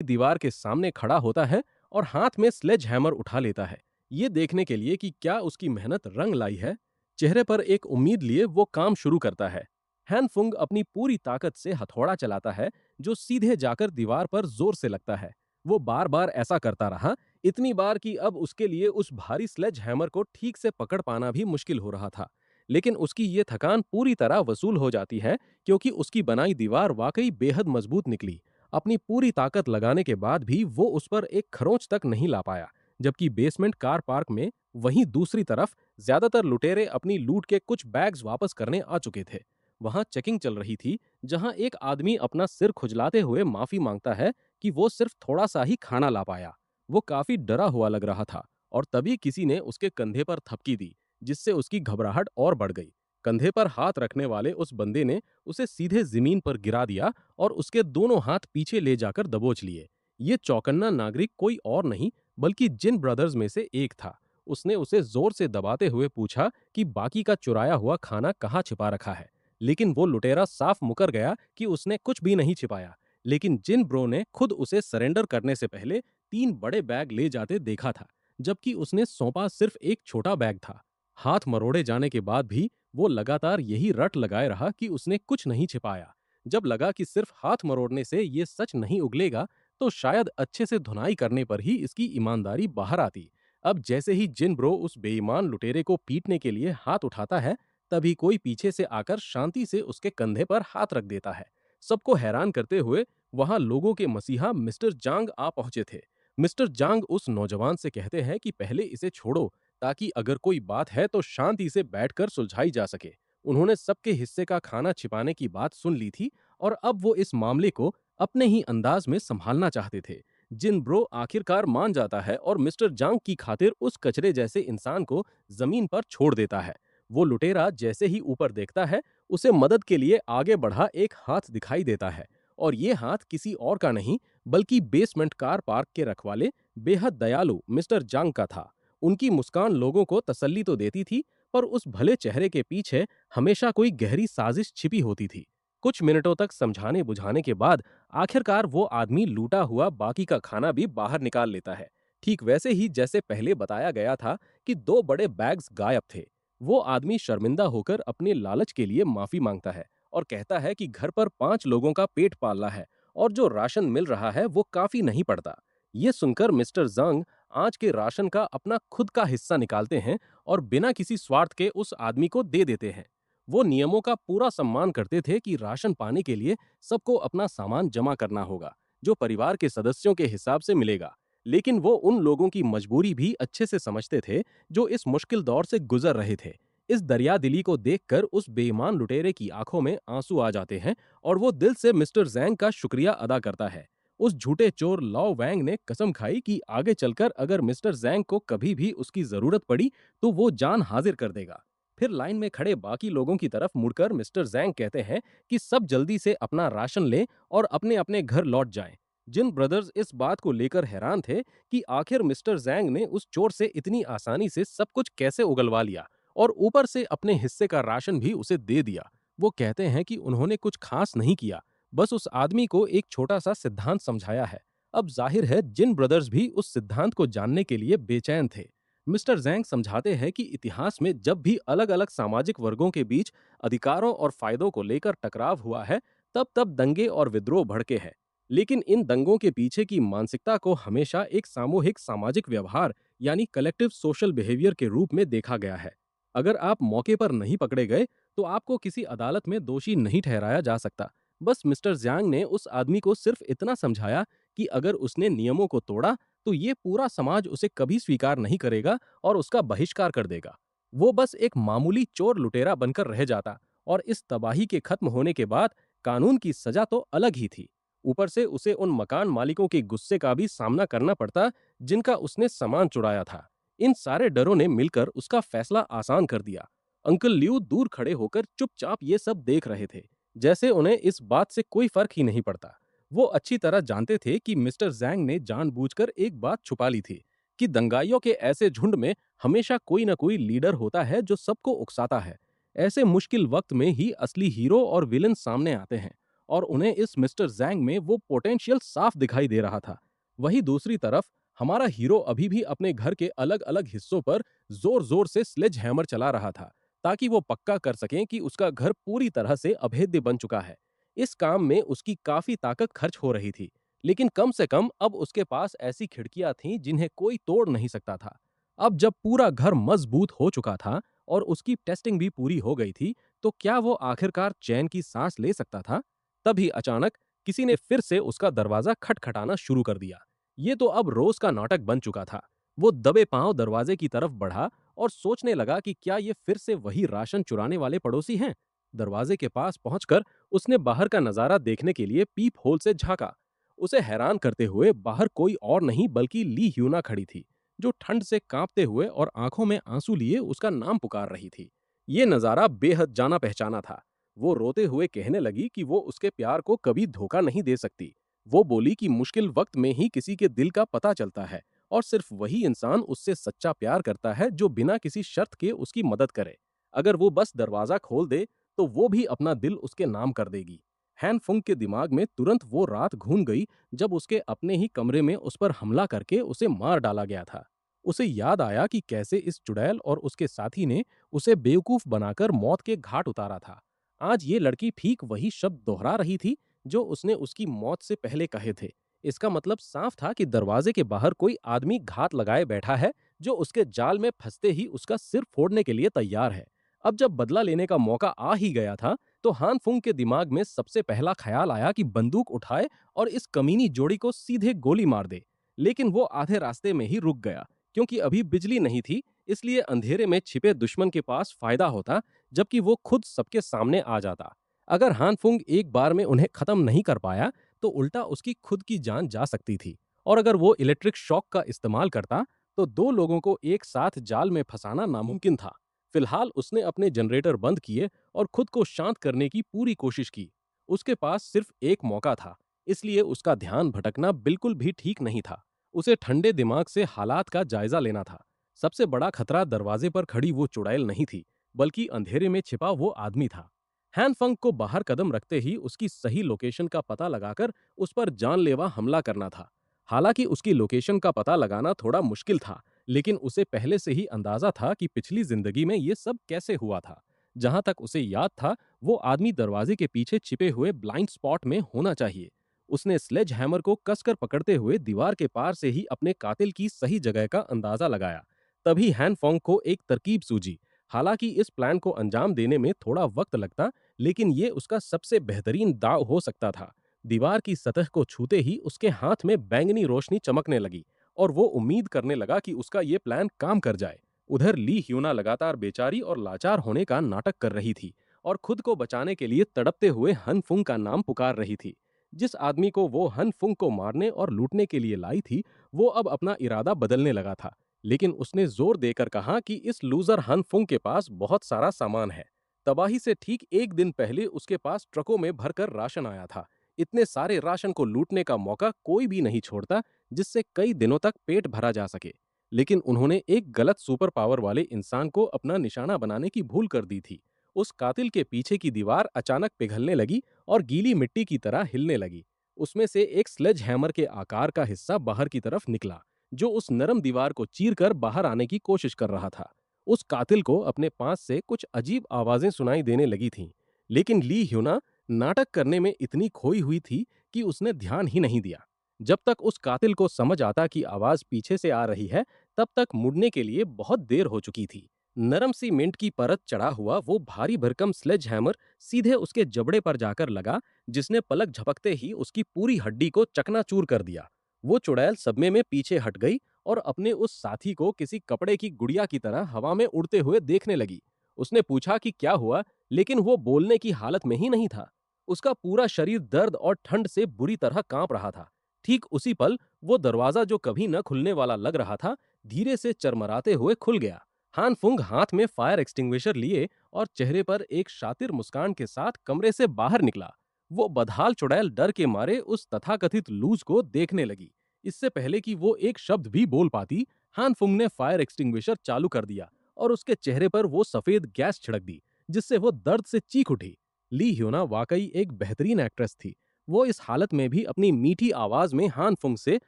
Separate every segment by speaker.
Speaker 1: दीवार के सामने खड़ा होता है और हाथ में स्लेज हैमर उठा लेता है, ये देखने के लिए कि क्या उसकी मेहनत रंग लाई है। चेहरे पर एक उम्मीद लिए वो काम शुरू करता है। हैनफुंग अपनी पूरी ताकत से हथौड़ा चलाता है, जो सीधे जाकर दीवार पर जोर से लगता है। वो बार बार ऐसा करता रहा, इतनी बार कि अब उसके लिए उस भारी स्लेज हैमर को ठीक से पकड़ पाना भी मुश्किल हो रहा था। लेकिन उसकी ये थकान पूरी तरह वसूल हो जाती है, क्योंकि उसकी बनाई दीवार वाकई बेहद मजबूत निकली। अपनी पूरी ताकत लगाने के बाद भी वो उस पर एक खरोंच तक नहीं ला पाया। जबकि बेसमेंट कार पार्क में वहीं दूसरी तरफ ज्यादातर लुटेरे अपनी लूट के कुछ बैग्स वापस करने आ चुके थे। वहां चेकिंग चल रही थी, जहां एक आदमी अपना सिर खुजलाते हुए माफी मांगता है कि वो सिर्फ थोड़ा सा ही खाना ला पाया। वो काफी डरा हुआ लग रहा था, और तभी किसी ने उसके कंधे पर थपकी दी, जिससे उसकी घबराहट और बढ़ गई। कंधे पर हाथ रखने वाले उस बंदे ने उसे सीधे जमीन पर गिरा दिया और उसके दोनों हाथ पीछे ले जाकर दबोच लिए। ये चौकन्ना नागरिक कोई और नहीं, बल्कि जिन ब्रदर्स में से एक था। उसने उसे जोर से दबाते हुए पूछा कि बाकी का चुराया हुआ खाना कहाँ छिपा रखा है। लेकिन वो लुटेरा साफ मुकर गया कि उसने कुछ भी नहीं छिपाया। लेकिन जिन ब्रो ने खुद उसे सरेंडर करने से पहले 3 बड़े बैग ले जाते देखा था, जबकि उसने सौंपा सिर्फ एक छोटा बैग था। हाथ मरोड़े जाने के बाद भी वो लगातार यही रट लगाए रहा कि उसने कुछ नहीं छिपाया। जब लगा कि सिर्फ हाथ मरोड़ने से ये सच नहीं उगलेगा, तो शायद अच्छे से धुनाई करने पर ही इसकी ईमानदारी बाहर आती। अब जैसे ही जिन ब्रो उस बेईमान लुटेरे को पीटने के लिए हाथ उठाता है, तभी कोई पीछे से आकर शांति से उसके कंधे पर हाथ रख देता है। सबको हैरान करते हुए वहां लोगों के मसीहा मिस्टर जांग आ पहुंचे थे। मिस्टर जांग उस नौजवान से कहते हैं कि पहले इसे छोड़ो, ताकि अगर कोई बात है तो शांति से बैठकर सुलझाई जा सके। उन्होंने सबके हिस्से का खाना छिपाने की बात सुन ली थी, और अब वो इस मामले को अपने ही अंदाज में संभालना चाहते थे। जिन ब्रो आखिरकार मान जाता है और मिस्टर जांग की खातिर उस कचरे जैसे इंसान को जमीन पर छोड़ देता है। वो लुटेरा जैसे ही ऊपर देखता है, उसे मदद के लिए आगे बढ़ा एक हाथ दिखाई देता है। और ये हाथ किसी और का नहीं, बल्कि बेसमेंट कार पार्क के रखवाले बेहद दयालु मिस्टर जांग का था। उनकी मुस्कान लोगों को तसल्ली तो देती थी, पर उस भले चेहरे के पीछे हमेशा कोई गहरी साजिश छिपी होती थी। कुछ मिनटों तक समझाने बुझाने के बाद आखिरकार वो आदमी लूटा हुआ बाकी का खाना भी बाहर निकाल लेता है। ठीक वैसे ही जैसे पहले बताया गया था कि 2 बड़े बैग्स गायब थे। वो आदमी शर्मिंदा होकर अपने लालच के लिए माफी मांगता है और कहता है कि घर पर 5 लोगों का पेट पालना है, और जो राशन मिल रहा है वो काफी नहीं पड़ता। ये सुनकर मिस्टर जंग आज के राशन का अपना खुद का हिस्सा निकालते हैं और बिना किसी स्वार्थ के उस आदमी को दे देते हैं। वो नियमों का पूरा सम्मान करते थे कि राशन पाने के लिए सबको अपना सामान जमा करना होगा, जो परिवार के सदस्यों के हिसाब से मिलेगा। लेकिन वो उन लोगों की मजबूरी भी अच्छे से समझते थे, जो इस मुश्किल दौर से गुजर रहे थे। इस दरियादिली को देखकर उस बेईमान लुटेरे की आंखों में आंसू आ जाते हैं, और वो दिल से मिस्टर जैंग का शुक्रिया अदा करता है। उस झूठे चोर लाओ वैंग ने कसम खाई कि आगे चलकर अगर मिस्टर जैंग को कभी भी उसकी जरूरत पड़ी, तो वो जान हाजिर कर देगा। फिर लाइन में खड़े बाकी लोगों की तरफ मुड़कर मिस्टर जैंग कहते हैं कि सब जल्दी से अपना राशन लें और अपने अपने घर लौट जाएं। जिन ब्रदर्स इस बात को लेकर हैरान थे कि आखिर मिस्टर जैंग ने उस चोर से इतनी आसानी से सब कुछ कैसे उगलवा लिया, और ऊपर से अपने हिस्से का राशन भी उसे दे दिया। वो कहते हैं कि उन्होंने कुछ खास नहीं किया, बस उस आदमी को एक छोटा सा सिद्धांत समझाया है। अब जाहिर है जिन ब्रदर्स भी उस सिद्धांत को जानने के लिए बेचैन थे। मिस्टर जैंग समझाते हैं कि इतिहास में जब भी अलग अलग सामाजिक वर्गों के बीच अधिकारों और फायदों को लेकर टकराव हुआ है, तब तब दंगे और विद्रोह भड़के हैं। लेकिन इन दंगों के पीछे की मानसिकता को हमेशा एक सामूहिक सामाजिक व्यवहार, यानी कलेक्टिव सोशल बिहेवियर के रूप में देखा गया है। अगर आप मौके पर नहीं पकड़े गए, तो आपको किसी अदालत में दोषी नहीं ठहराया जा सकता। बस मिस्टर ज्यांग ने उस आदमी को सिर्फ इतना समझाया कि अगर उसने नियमों को तोड़ा, तो ये पूरा समाज उसे कभी स्वीकार नहीं करेगा और उसका बहिष्कार कर देगा। वो बस एक मामूली चोर लुटेरा बनकर रह जाता, और इस तबाही के खत्म होने के बाद कानून की सजा तो अलग ही थी। ऊपर से उसे उन मकान मालिकों के गुस्से का भी सामना करना पड़ता, जिनका उसने सामान चुराया था। इन सारे डरों ने मिलकर उसका फैसला आसान कर दिया। अंकल लियू दूर खड़े होकर चुपचाप ये सब देख रहे थे, जैसे उन्हें इस बात से कोई फर्क ही नहीं पड़ता। वो अच्छी तरह जानते थे कि मिस्टर जैंग ने जानबूझकर एक बात छुपा ली थी, कि दंगाइयों के ऐसे झुंड में हमेशा कोई न कोई लीडर होता है जो सबको उकसाता है। ऐसे मुश्किल वक्त में ही असली हीरो और विलन सामने आते हैं, और उन्हें इस मिस्टर जैंग में वो पोटेंशियल साफ दिखाई दे रहा था। वहीं दूसरी तरफ हमारा हीरो अभी भी अपने घर के अलग अलग हिस्सों पर जोर जोर से स्लेज हैमर चला रहा था, ताकि वो पक्का कर सकें कि उसका घर पूरी तरह से अभेद्य बन चुका है। इस काम में उसकी काफी ताकत खर्च हो रही थी, लेकिन कम से कम अब उसके पास ऐसी खिड़कियां थीं जिन्हें कोई तोड़ नहीं सकता था। अब जब पूरा घर मजबूत हो चुका था और उसकी टेस्टिंग भी पूरी हो गई थी, तो क्या वो आखिरकार चैन की सांस ले सकता था? तभी अचानक किसी ने फिर से उसका दरवाजा खटखटाना शुरू कर दिया। ये तो अब रोज का नाटक बन चुका था। वो दबे पांव दरवाजे की तरफ बढ़ा और सोचने लगा कि क्या ये फिर से वही राशन चुराने वाले पड़ोसी हैं। दरवाजे के पास पहुंचकर उसने बाहर का नजारा देखने के लिए पीप होल से झांका। उसे हैरान करते हुए बाहर कोई और नहीं बल्कि ली ह्यूना खड़ी थी, जो ठंड से कांपते हुए और आंखों में आंसू लिए उसका नाम पुकार रही थी। ये नजारा बेहद जाना पहचाना था। वो रोते हुए कहने लगी कि वो उसके प्यार को कभी धोखा नहीं दे सकती। वो बोली कि मुश्किल वक्त में ही किसी के दिल का पता चलता है, और सिर्फ वही इंसान उससे सच्चा प्यार करता है जो बिना किसी शर्त के उसकी मदद करे। अगर वो बस दरवाजा खोल दे तो वो भी अपना दिल उसके नाम कर देगी। हैन फुंग के दिमाग में तुरंत वो रात घूम गई जब उसके अपने ही कमरे में उस पर हमला करके उसे मार डाला गया था। उसे याद आया कि कैसे इस चुड़ैल और उसके साथी ने उसे बेवकूफ बनाकर मौत के घाट उतारा था। आज ये लड़की ठीक वही शब्द दोहरा रही थी जो उसने उसकी मौत से पहले कहे थे। इसका मतलब साफ था कि दरवाजे के बाहर कोई आदमी घात लगाए बैठा है, जो उसके जाल में फंसते ही उसका सिर फोड़ने के लिए तैयार है। अब जब बदला लेने का मौका आ ही गया था, तो हान फुंग के दिमाग में सबसे पहला ख्याल आया कि बंदूक उठाए और इस कमीनी जोड़ी को सीधे गोली मार दे। लेकिन वो आधे रास्ते में ही रुक गया, क्योंकि अभी बिजली नहीं थी। इसलिए अंधेरे में छिपे दुश्मन के पास फायदा होता, जबकि वो खुद सबके सामने आ जाता। अगर हान फुंग एक बार में उन्हें खत्म नहीं कर पाया, तो उल्टा उसकी खुद की जान जा सकती थी। और अगर वो इलेक्ट्रिक शॉक का इस्तेमाल करता, तो दो लोगों को एक साथ जाल में फंसाना नामुमकिन था। फिलहाल उसने अपने जनरेटर बंद किए और खुद को शांत करने की पूरी कोशिश की। उसके पास सिर्फ एक मौका था, इसलिए उसका ध्यान भटकना बिल्कुल भी ठीक नहीं था। उसे ठंडे दिमाग से हालात का जायजा लेना था। सबसे बड़ा खतरा दरवाजे पर खड़ी वो चुड़ैल नहीं थी, बल्कि अंधेरे में छिपा वो आदमी था। हैनफंग को बाहर कदम रखते ही उसकी सही लोकेशन का पता लगाकर उस पर जानलेवा हमला करना था। हालांकि उसकी लोकेशन का पता लगाना थोड़ा मुश्किल था, लेकिन उसे पहले से ही अंदाजा था कि पिछली जिंदगी में ये सब कैसे हुआ था। जहां तक उसे याद था, वो आदमी दरवाजे के पीछे छिपे हुए ब्लाइंड स्पॉट में होना चाहिए। उसने स्लेज हैमर को कसकर पकड़ते हुए दीवार के पार से ही अपने कातिल की सही जगह का अंदाजा लगाया। तभी हैनफोंग को एक तरकीब सूझी। हालांकि इस प्लान को अंजाम देने में थोड़ा वक्त लगता, लेकिन ये उसका सबसे बेहतरीन दांव हो सकता था। दीवार की सतह को छूते ही उसके हाथ में बैंगनी रोशनी चमकने लगी, और वो उम्मीद करने लगा कि उसका ये प्लान काम कर जाए। उधर ली ह्यूना लगातार बेचारी और लाचार होने का नाटक कर रही थी, और खुद को बचाने के लिए तड़पते हुए हन फुंग का नाम पुकार रही थी। जिस आदमी को वो हन फुंग को मारने और लूटने के लिए लाई थी, वो अब अपना इरादा बदलने लगा था। लेकिन उसने जोर देकर कहा कि इस लूजर हन फुंग के पास बहुत सारा सामान है। तबाही से ठीक एक दिन पहले उसके पास ट्रकों में भरकर राशन आया था। इतने सारे राशन को लूटने का मौका कोई भी नहीं छोड़ता, जिससे कई दिनों तक पेट भरा जा सके। लेकिन उन्होंने एक गलत सुपर पावर वाले इंसान को अपना निशाना बनाने की भूल कर दी थी। उस कातिल के पीछे की दीवार अचानक पिघलने लगी और गीली मिट्टी की तरह हिलने लगी। उसमें से एक स्लेज हैमर के आकार का हिस्सा बाहर की तरफ निकला, जो उस नरम दीवार को चीरकर बाहर आने की कोशिश कर रहा था। उस कातिल को अपने पास से कुछ अजीब आवाजें सुनाई देने लगी थीं, लेकिन ली ह्यूना नाटक करने में इतनी खोई हुई थी कि उसने ध्यान ही नहीं दिया। जब तक उस कातिल को समझ आता कि आवाज पीछे से आ रही है, तब तक मुड़ने के लिए बहुत देर हो चुकी थी। नरम सी मिंट की परत चढ़ा हुआ वो भारी भरकम स्लेज हैमर सीधे उसके जबड़े पर जाकर लगा, जिसने पलक झपकते ही उसकी पूरी हड्डी को चकनाचूर कर दिया। वो चुड़ैल सदमे में पीछे हट गई और अपने उस साथी को किसी कपड़े की गुड़िया की तरह हवा में उड़ते हुए देखने लगी। उसने पूछा कि क्या हुआ, लेकिन वो बोलने की हालत में ही नहीं था। उसका पूरा शरीर दर्द और ठंड से बुरी तरह कांप रहा था। ठीक उसी पल वो दरवाजा जो कभी न खुलने वाला लग रहा था, धीरे से चरमराते हुए खुल गया। हान फुंग हाथ में फायर एक्सटिंग्विशर लिए और चेहरे पर एक शातिर मुस्कान के साथ कमरे से बाहर निकला। वो बदहाल चुड़ैल डर के मारे उस तथाकथित लूज को देखने लगी। इससे पहले कि वो एक शब्द भी बोल पाती, हान फुंग ने फायर एक्सटिंग्विशर चालू कर दिया और उसके चेहरे पर वो सफेद गैस छिड़क दी, जिससे वो दर्द से चीख उठी। ली ह्योना वाकई एक बेहतरीन एक्ट्रेस थी। वो इस हालत में भी अपनी मीठी आवाज में हान फुंग से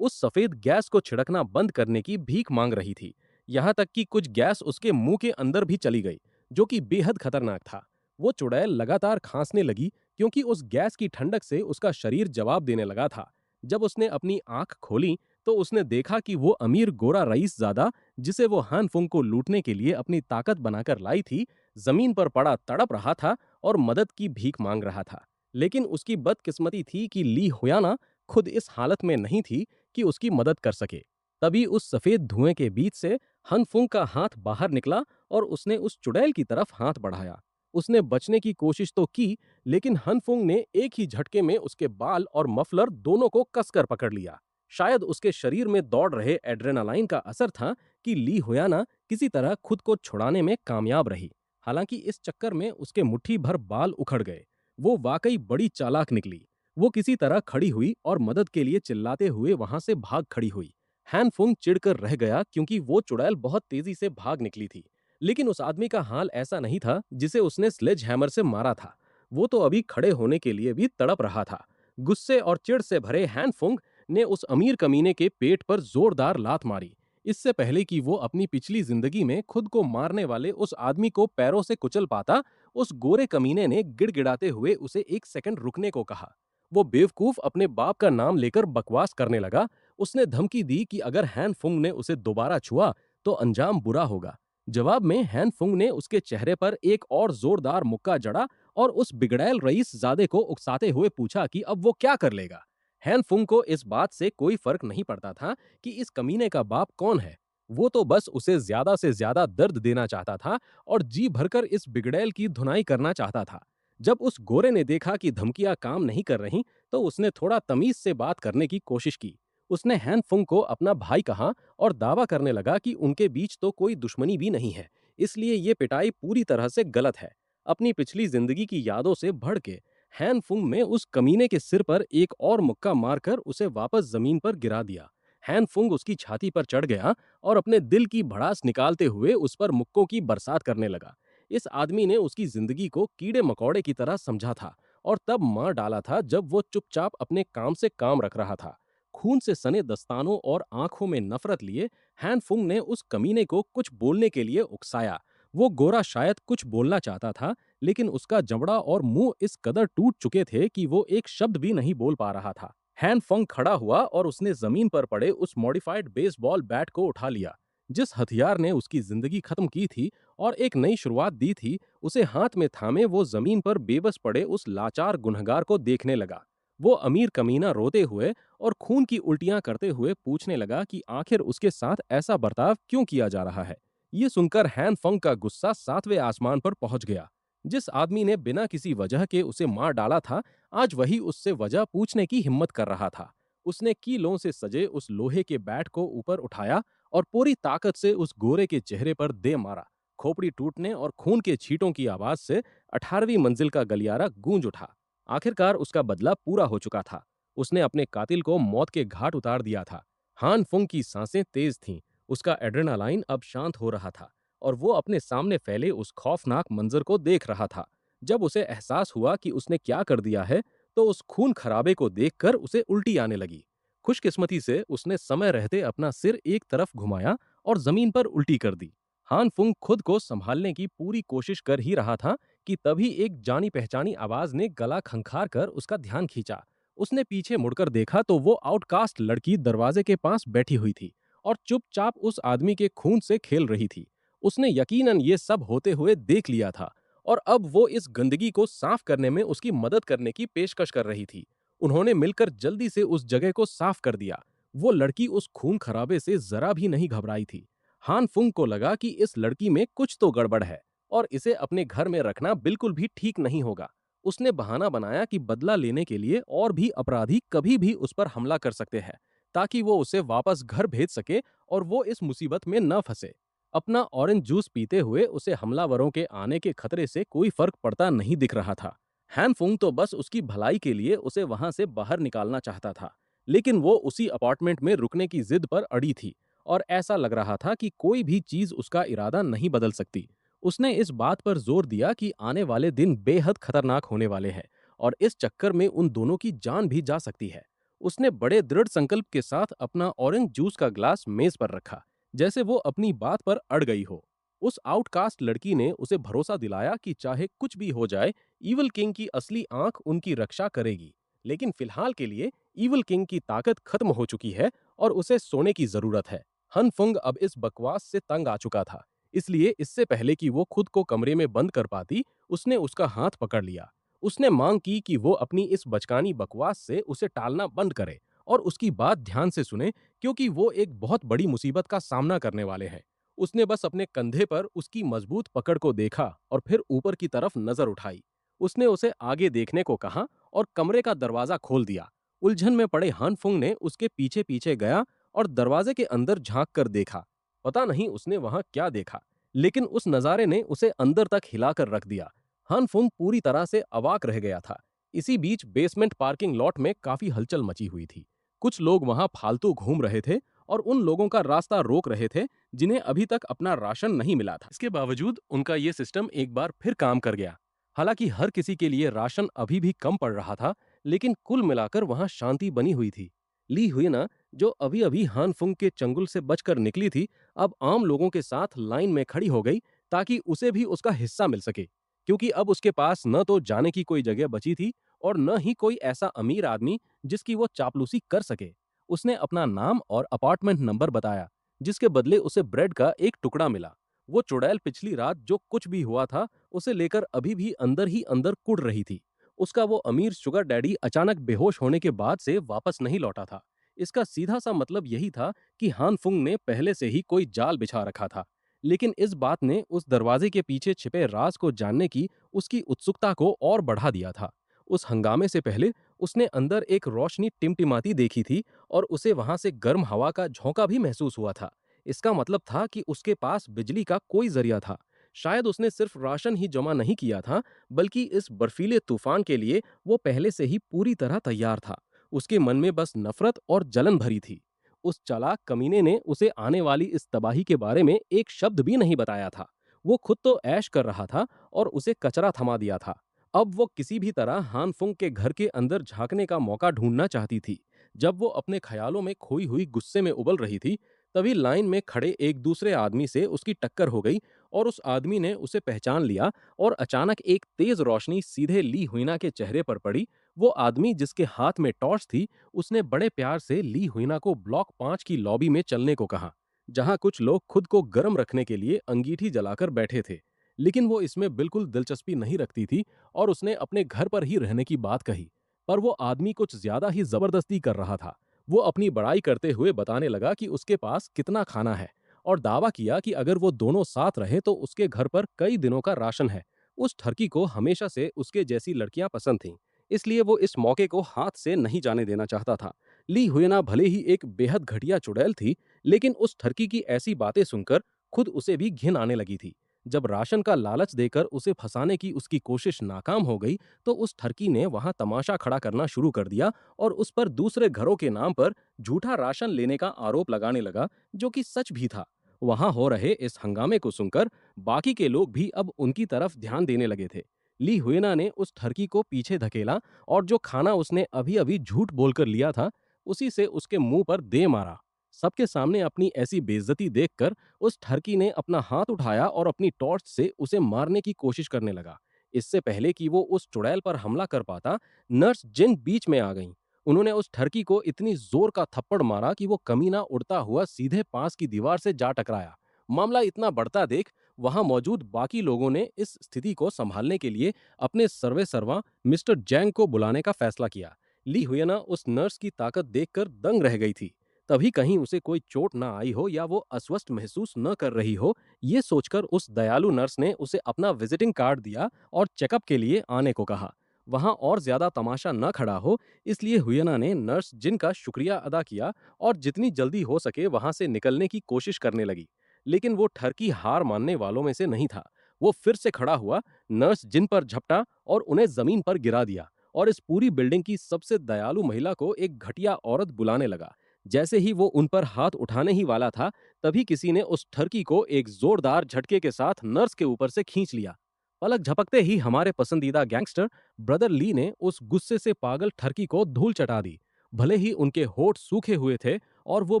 Speaker 1: उस सफेद गैस को छिड़कना बंद करने की भीख मांग रही थी। यहाँ तक कि कुछ गैस उसके मुंह के अंदर भी चली गई, जो कि बेहद खतरनाक था। वो चुड़ैल लगातार खांसने लगी, क्योंकि उस गैस की ठंडक से उसका शरीर जवाब देने लगा था। जब उसने अपनी आंख खोली तो उसने देखा कि वो अमीर गोरा रईसजादा, जिसे वो हान फुंग को लूटने के लिए अपनी ताकत बनाकर लाई थी, जमीन पर पड़ा तड़प रहा था और मदद की भीख मांग रहा था। लेकिन उसकी बदकिस्मती थी कि ली हुयाना खुद इस हालत में नहीं थी कि उसकी मदद कर सके। तभी उस सफेद धुएं के बीच से हनफुंग का हाथ बाहर निकला और उसने उस चुड़ैल की तरफ हाथ बढ़ाया। उसने बचने की कोशिश तो की, लेकिन हनफुंग ने एक ही झटके में उसके बाल और मफलर दोनों को कसकर पकड़ लिया। शायद उसके शरीर में दौड़ रहे एड्रेनालाइन का असर था कि ली हुयाना किसी तरह खुद को छुड़ाने में कामयाब रही। हालांकि इस चक्कर में उसके मुट्ठी भर बाल उखड़ गए। वो वाकई बड़ी चालाक निकली। वो किसी तरह खड़ी हुई और मदद के लिए चिल्लाते हुए वहां से भाग खड़ी हुई। हैन फुंग चिढ़कर रह गया, क्योंकि वो चुड़ैल बहुत तेजी से भाग निकली थी। लेकिन उस आदमी का हाल ऐसा नहीं था जिसे उसने स्लेज हैमर से मारा था। वो तो अभी खड़े होने के लिए भी तड़प रहा था। गुस्से और चिढ़ से भरे हैन फुंग ने उस अमीर कमीने के पेट पर जोरदार लात मारी। इससे पहले कि वो अपनी पिछली जिंदगी में खुद को मारने वाले उस आदमी को पैरों से कुचल पाता, उस गोरे कमीने ने गिड़गिड़ाते हुए उसे एक सेकंड रुकने को कहा। वो बेवकूफ अपने बाप का नाम लेकर बकवास करने लगा। उसने धमकी दी कि अगर हैन फुंग ने उसे दोबारा छुआ तो अंजाम बुरा होगा। जवाब में हैन फुंग ने उसके चेहरे पर एक और जोरदार मुक्का जड़ा और उस बिगड़ैल रईस जादे को उकसाते हुए पूछा कि अब वो क्या कर लेगा। हैन फुंग को इस बात से कोई फर्क नहीं पड़ता था कि इस कमीने का बाप कौन है। वो तो बस उसे ज्यादा से ज्यादा दर्द देना चाहता था और जी भरकर इस बिगड़ैल की धुनाई करना चाहता था। जब उस गोरे ने देखा कि धमकियां काम नहीं कर रही, तो उसने थोड़ा तमीज से बात करने की कोशिश की। उसने हैन फुंग को अपना भाई कहा और दावा करने लगा कि उनके बीच तो कोई दुश्मनी भी नहीं है, इसलिए ये पिटाई पूरी तरह से गलत है। अपनी पिछली जिंदगी की यादों से भड़ के हैन फुंग ने उस कमीने के सिर पर एक और मुक्का मारकर उसे वापस जमीन पर गिरा दिया। हैन फुंग उसकी छाती पर चढ़ गया और अपने दिल की भड़ास निकालते हुए उस पर मुक्कों की बरसात करने लगा। इस आदमी ने उसकी जिंदगी को कीड़े मकोड़े की तरह समझा था और तब मार डाला था जब वो चुपचाप अपने काम से काम रख रहा था। खून से सने दस्तानों और आंखों में नफरत लिए हैन फुंग ने उस कमीने को कुछ बोलने के लिए उकसाया। वो गोरा शायद कुछ बोलना चाहता था, लेकिन उसका जबड़ा और मुंह इस कदर टूट चुके थे कि वो एक शब्द भी नहीं बोल पा रहा था। हैन फंग खड़ा हुआ और उसने जमीन पर पड़े उस मॉडिफाइड बेसबॉल बैट को उठा लिया, जिस हथियार ने उसकी जिंदगी खत्म की थी और एक नई शुरुआत दी थी। उसे हाथ में थामे वो जमीन पर बेबस पड़े उस लाचार गुनहगार को देखने लगा। वो अमीर कमीना रोते हुए और खून की उल्टियां करते हुए पूछने लगा कि आखिर उसके साथ ऐसा बर्ताव क्यों किया जा रहा है। ये सुनकर हैन फंग का गुस्सा सातवें आसमान पर पहुंच गया। जिस आदमी ने बिना किसी वजह के उसे मार डाला था, आज वही उससे वजह पूछने की हिम्मत कर रहा था। उसने कीलों से सजे उस लोहे के बैट को ऊपर उठाया और पूरी ताकत से उस गोरे के चेहरे पर दे मारा। खोपड़ी टूटने और खून के छींटों की आवाज से 18वीं मंजिल का गलियारा गूंज उठा। आखिरकार उसका बदला पूरा हो चुका था। उसने अपने कातिल को मौत के घाट उतार दिया था। हान फुंग की सांसें तेज थीं। उसका एड्रेनालाइन अब शांत हो रहा था और वो अपने सामने फैले उस खौफनाक मंजर को देख रहा था। जब उसे एहसास हुआ कि उसने क्या कर दिया है, तो उस खून खराबे को देखकर उसे उल्टी आने लगी। खुशकिस्मती से उसने समय रहते अपना सिर एक तरफ घुमाया और जमीन पर उल्टी कर दी। हान फुंग खुद को संभालने की पूरी कोशिश कर ही रहा था कि तभी एक जानी पहचानी आवाज ने गला खंखार कर उसका ध्यान खींचा। उसने पीछे मुड़कर देखा तो वो आउटकास्ट लड़की दरवाजे के पास बैठी हुई थी और चुपचाप उस आदमी के खून से खेल रही थी। उसने यकीनन ये सब होते हुए देख लिया था और अब वो इस गंदगी को साफ करने में उसकी मदद करने की पेशकश कर रही थी। उन्होंने मिलकर जल्दी से उस जगह को साफ कर दिया। वो लड़की उस खून खराबे से जरा भी नहीं घबराई थी। हान फुंग को लगा कि इस लड़की में कुछ तो गड़बड़ है और इसे अपने घर में रखना बिल्कुल भी ठीक नहीं होगा। उसने बहाना बनाया कि बदला लेने के लिए और भी अपराधी कभी भी उस पर हमला कर सकते हैं, ताकि वो उसे वापस घर भेज सके और वो इस मुसीबत में न फंसे। अपना ऑरेंज जूस पीते हुए उसे हमलावरों के आने के खतरे से कोई फर्क पड़ता नहीं दिख रहा था। हैनफुंग तो बस उसकी भलाई के लिए उसे वहां से बाहर निकालना चाहता था, लेकिन वो उसी अपार्टमेंट में रुकने की जिद पर अड़ी थी और ऐसा लग रहा था कि कोई भी चीज उसका इरादा नहीं बदल सकती। उसने इस बात पर जोर दिया कि आने वाले दिन बेहद खतरनाक होने वाले हैं और इस चक्कर में उन दोनों की जान भी जा सकती है। उसने बड़े दृढ़ संकल्प के साथ अपना ऑरेंज जूस का ग्लास मेज पर रखा, जैसे वो अपनी बात पर अड़ गई हो। उस आउटकास्ट लड़की ने उसे भरोसा दिलाया कि चाहे कुछ भी हो जाए, ईवल किंग की असली आंख उनकी रक्षा करेगी। लेकिन फिलहाल के लिए ईवल किंग की ताकत खत्म हो चुकी है और उसे सोने की जरूरत है। हन फुंग अब इस बकवास से तंग आ चुका था, इसलिए इससे पहले कि वो खुद को कमरे में बंद कर पाती, उसने उसका हाथ पकड़ लिया। उसने मांग की कि वो अपनी इस बचकानी बकवास से उसे टालना बंद करे और उसकी बात ध्यान से सुने, क्योंकि वो एक बहुत बड़ी मुसीबत का सामना करने वाले हैं। उसने बस अपने कंधे पर उसकी मजबूत पकड़ को देखा और फिर ऊपर की तरफ नजर उठाई। उसने उसे आगे देखने को कहा और कमरे का दरवाजा खोल दिया। उलझन में पड़े हानफुंग ने उसके पीछे पीछे गया और दरवाजे के अंदर झांक कर देखा। पता नहीं उसने वहां क्या देखा, लेकिन उस नजारे ने उसे अंदर तक हिलाकर रख दिया। हानफुंग पूरी तरह से अवाक रह गया था। इसी बीच बेसमेंट पार्किंग लॉट में काफी हलचल मची हुई थी। कुछ लोग वहां फालतू घूम रहे थे और उन लोगों का रास्ता रोक रहे थे जिन्हें अभी तक अपना राशन नहीं मिला था। इसके बावजूद उनका ये सिस्टम एक बार फिर काम कर गया। हालांकि हर किसी के लिए राशन अभी भी कम पड़ रहा था, लेकिन कुल मिलाकर वहां शांति बनी हुई थी। ली हुई, जो अभी अभी हानफुंग के चंगुल से बचकर निकली थी, अब आम लोगों के साथ लाइन में खड़ी हो गई ताकि उसे भी उसका हिस्सा मिल सके, क्योंकि अब उसके पास न तो जाने की कोई जगह बची थी और न ही कोई ऐसा अमीर आदमी जिसकी वो चापलूसी कर सके। उसने अपना नाम और अपार्टमेंट नंबर बताया, जिसके बदले उसे ब्रेड का एक टुकड़ा मिला। वो चुड़ैल पिछली रात जो कुछ भी हुआ था, उसे लेकर अभी भी अंदर ही अंदर कुढ़ रही थी। उसका वो अमीर शुगर डैडी अचानक बेहोश होने के बाद से वापस नहीं लौटा था। इसका सीधा सा मतलब यही था कि हानफुंग ने पहले से ही कोई जाल बिछा रखा था। लेकिन इस बात ने उस दरवाजे के पीछे छिपे राज को जानने की उसकी उत्सुकता को और बढ़ा दिया था। उस हंगामे से पहले उसने अंदर एक रोशनी टिमटिमाती देखी थी और उसे वहां से गर्म हवा का झोंका भी महसूस हुआ था। इसका मतलब था कि उसके पास बिजली का कोई जरिया था। शायद उसने सिर्फ राशन ही जमा नहीं किया था, बल्कि इस बर्फीले तूफान के लिए वो पहले से ही पूरी तरह तैयार था। उसके मन में बस नफरत और जलन भरी थी। उस चालाक कमीने ने उसे आने वाली इस तबाही के बारे में एक शब्द भी नहीं बताया था। वो खुद तो ऐश कर रहा था और उसे कचरा थमा दिया था। अब वो किसी भी तरह हानफुंग के घर के अंदर झांकने का मौका ढूंढना चाहती थी। जब वो अपने ख्यालों में खोई हुई गुस्से में उबल रही थी, तभी लाइन में खड़े एक दूसरे आदमी से उसकी टक्कर हो गई और उस आदमी ने उसे पहचान लिया और अचानक एक तेज रोशनी सीधे ली हुईना के चेहरे पर पड़ी। वो आदमी जिसके हाथ में टॉर्च थी, उसने बड़े प्यार से ली हुईना को ब्लॉक 5 की लॉबी में चलने को कहा, जहां कुछ लोग खुद को गर्म रखने के लिए अंगीठी जलाकर बैठे थे। लेकिन वो इसमें बिल्कुल दिलचस्पी नहीं रखती थी और उसने अपने घर पर ही रहने की बात कही। पर वो आदमी कुछ ज्यादा ही जबरदस्ती कर रहा था। वो अपनी बड़ाई करते हुए बताने लगा कि उसके पास कितना खाना है और दावा किया कि अगर वो दोनों साथ रहे तो उसके घर पर कई दिनों का राशन है। उस ठरकी को हमेशा से उसके जैसी लड़कियां पसंद थीं, इसलिए वो इस मौके को हाथ से नहीं जाने देना चाहता था। ली हुएना भले ही एक बेहद घटिया चुड़ैल थी, लेकिन उस ठरकी की ऐसी बातें सुनकर खुद उसे भी घिन आने लगी थी। जब राशन का लालच देकर उसे फंसाने की उसकी कोशिश नाकाम हो गई, तो उस ठरकी ने वहां तमाशा खड़ा करना शुरू कर दिया और उस पर दूसरे घरों के नाम पर झूठा राशन लेने का आरोप लगाने लगा, जो कि सच भी था। वहां हो रहे इस हंगामे को सुनकर बाकी के लोग भी अब उनकी तरफ ध्यान देने लगे थे। ली हुएना ने उस ठरकी को पीछे धकेला और जो खाना उसने अभी अभी झूठ बोलकर लिया था, उसी से उसके मुंह पर दे मारा। सबके सामने अपनी ऐसी बेइज्जती देखकर उस ठरकी ने अपना हाथ उठाया और अपनी टॉर्च से उसे मारने की कोशिश करने लगा। इससे पहले कि वो उस चुड़ैल पर हमला कर पाता, नर्स जिन बीच में आ गईं। उन्होंने उस ठरकी को इतनी जोर का थप्पड़ मारा कि वो कमीना उड़ता हुआ सीधे पास की दीवार से जा टकराया। मामला इतना बढ़ता देख वहां मौजूद बाकी लोगों ने इस स्थिति को संभालने के लिए अपने सर्वे सर्वा मिस्टर जैंग को बुलाने का फैसला किया। ली हुएना उस नर्स की ताकत देखकर दंग रह गई थी। तभी कहीं उसे कोई चोट ना आई हो या वो अस्वस्थ महसूस न कर रही हो, ये सोचकर उस दयालु नर्स ने उसे अपना विजिटिंग कार्ड दिया और चेकअप के लिए आने को कहा। वहां और ज्यादा तमाशा न खड़ा हो, इसलिए हुयना ने नर्स जिन का शुक्रिया अदा किया और जितनी जल्दी हो सके वहां से निकलने की कोशिश करने लगी। लेकिन वो ठरकी हार मानने वालों में से नहीं था। वो फिर से खड़ा हुआ, नर्स जिन पर झपटा और उन्हें जमीन पर गिरा दिया और इस पूरी बिल्डिंग की सबसे दयालु महिला को एक घटिया औरत बुलाने लगा। जैसे ही वो उन पर हाथ उठाने ही वाला था, तभी किसी ने उस ठरकी को एक जोरदार झटके के साथ नर्स के ऊपर से खींच लिया। पलक झपकते ही हमारे पसंदीदा गैंगस्टर ब्रदर ली ने उस गुस्से से पागल ठरकी को धूल चटा दी। भले ही उनके होठ सूखे हुए थे और वो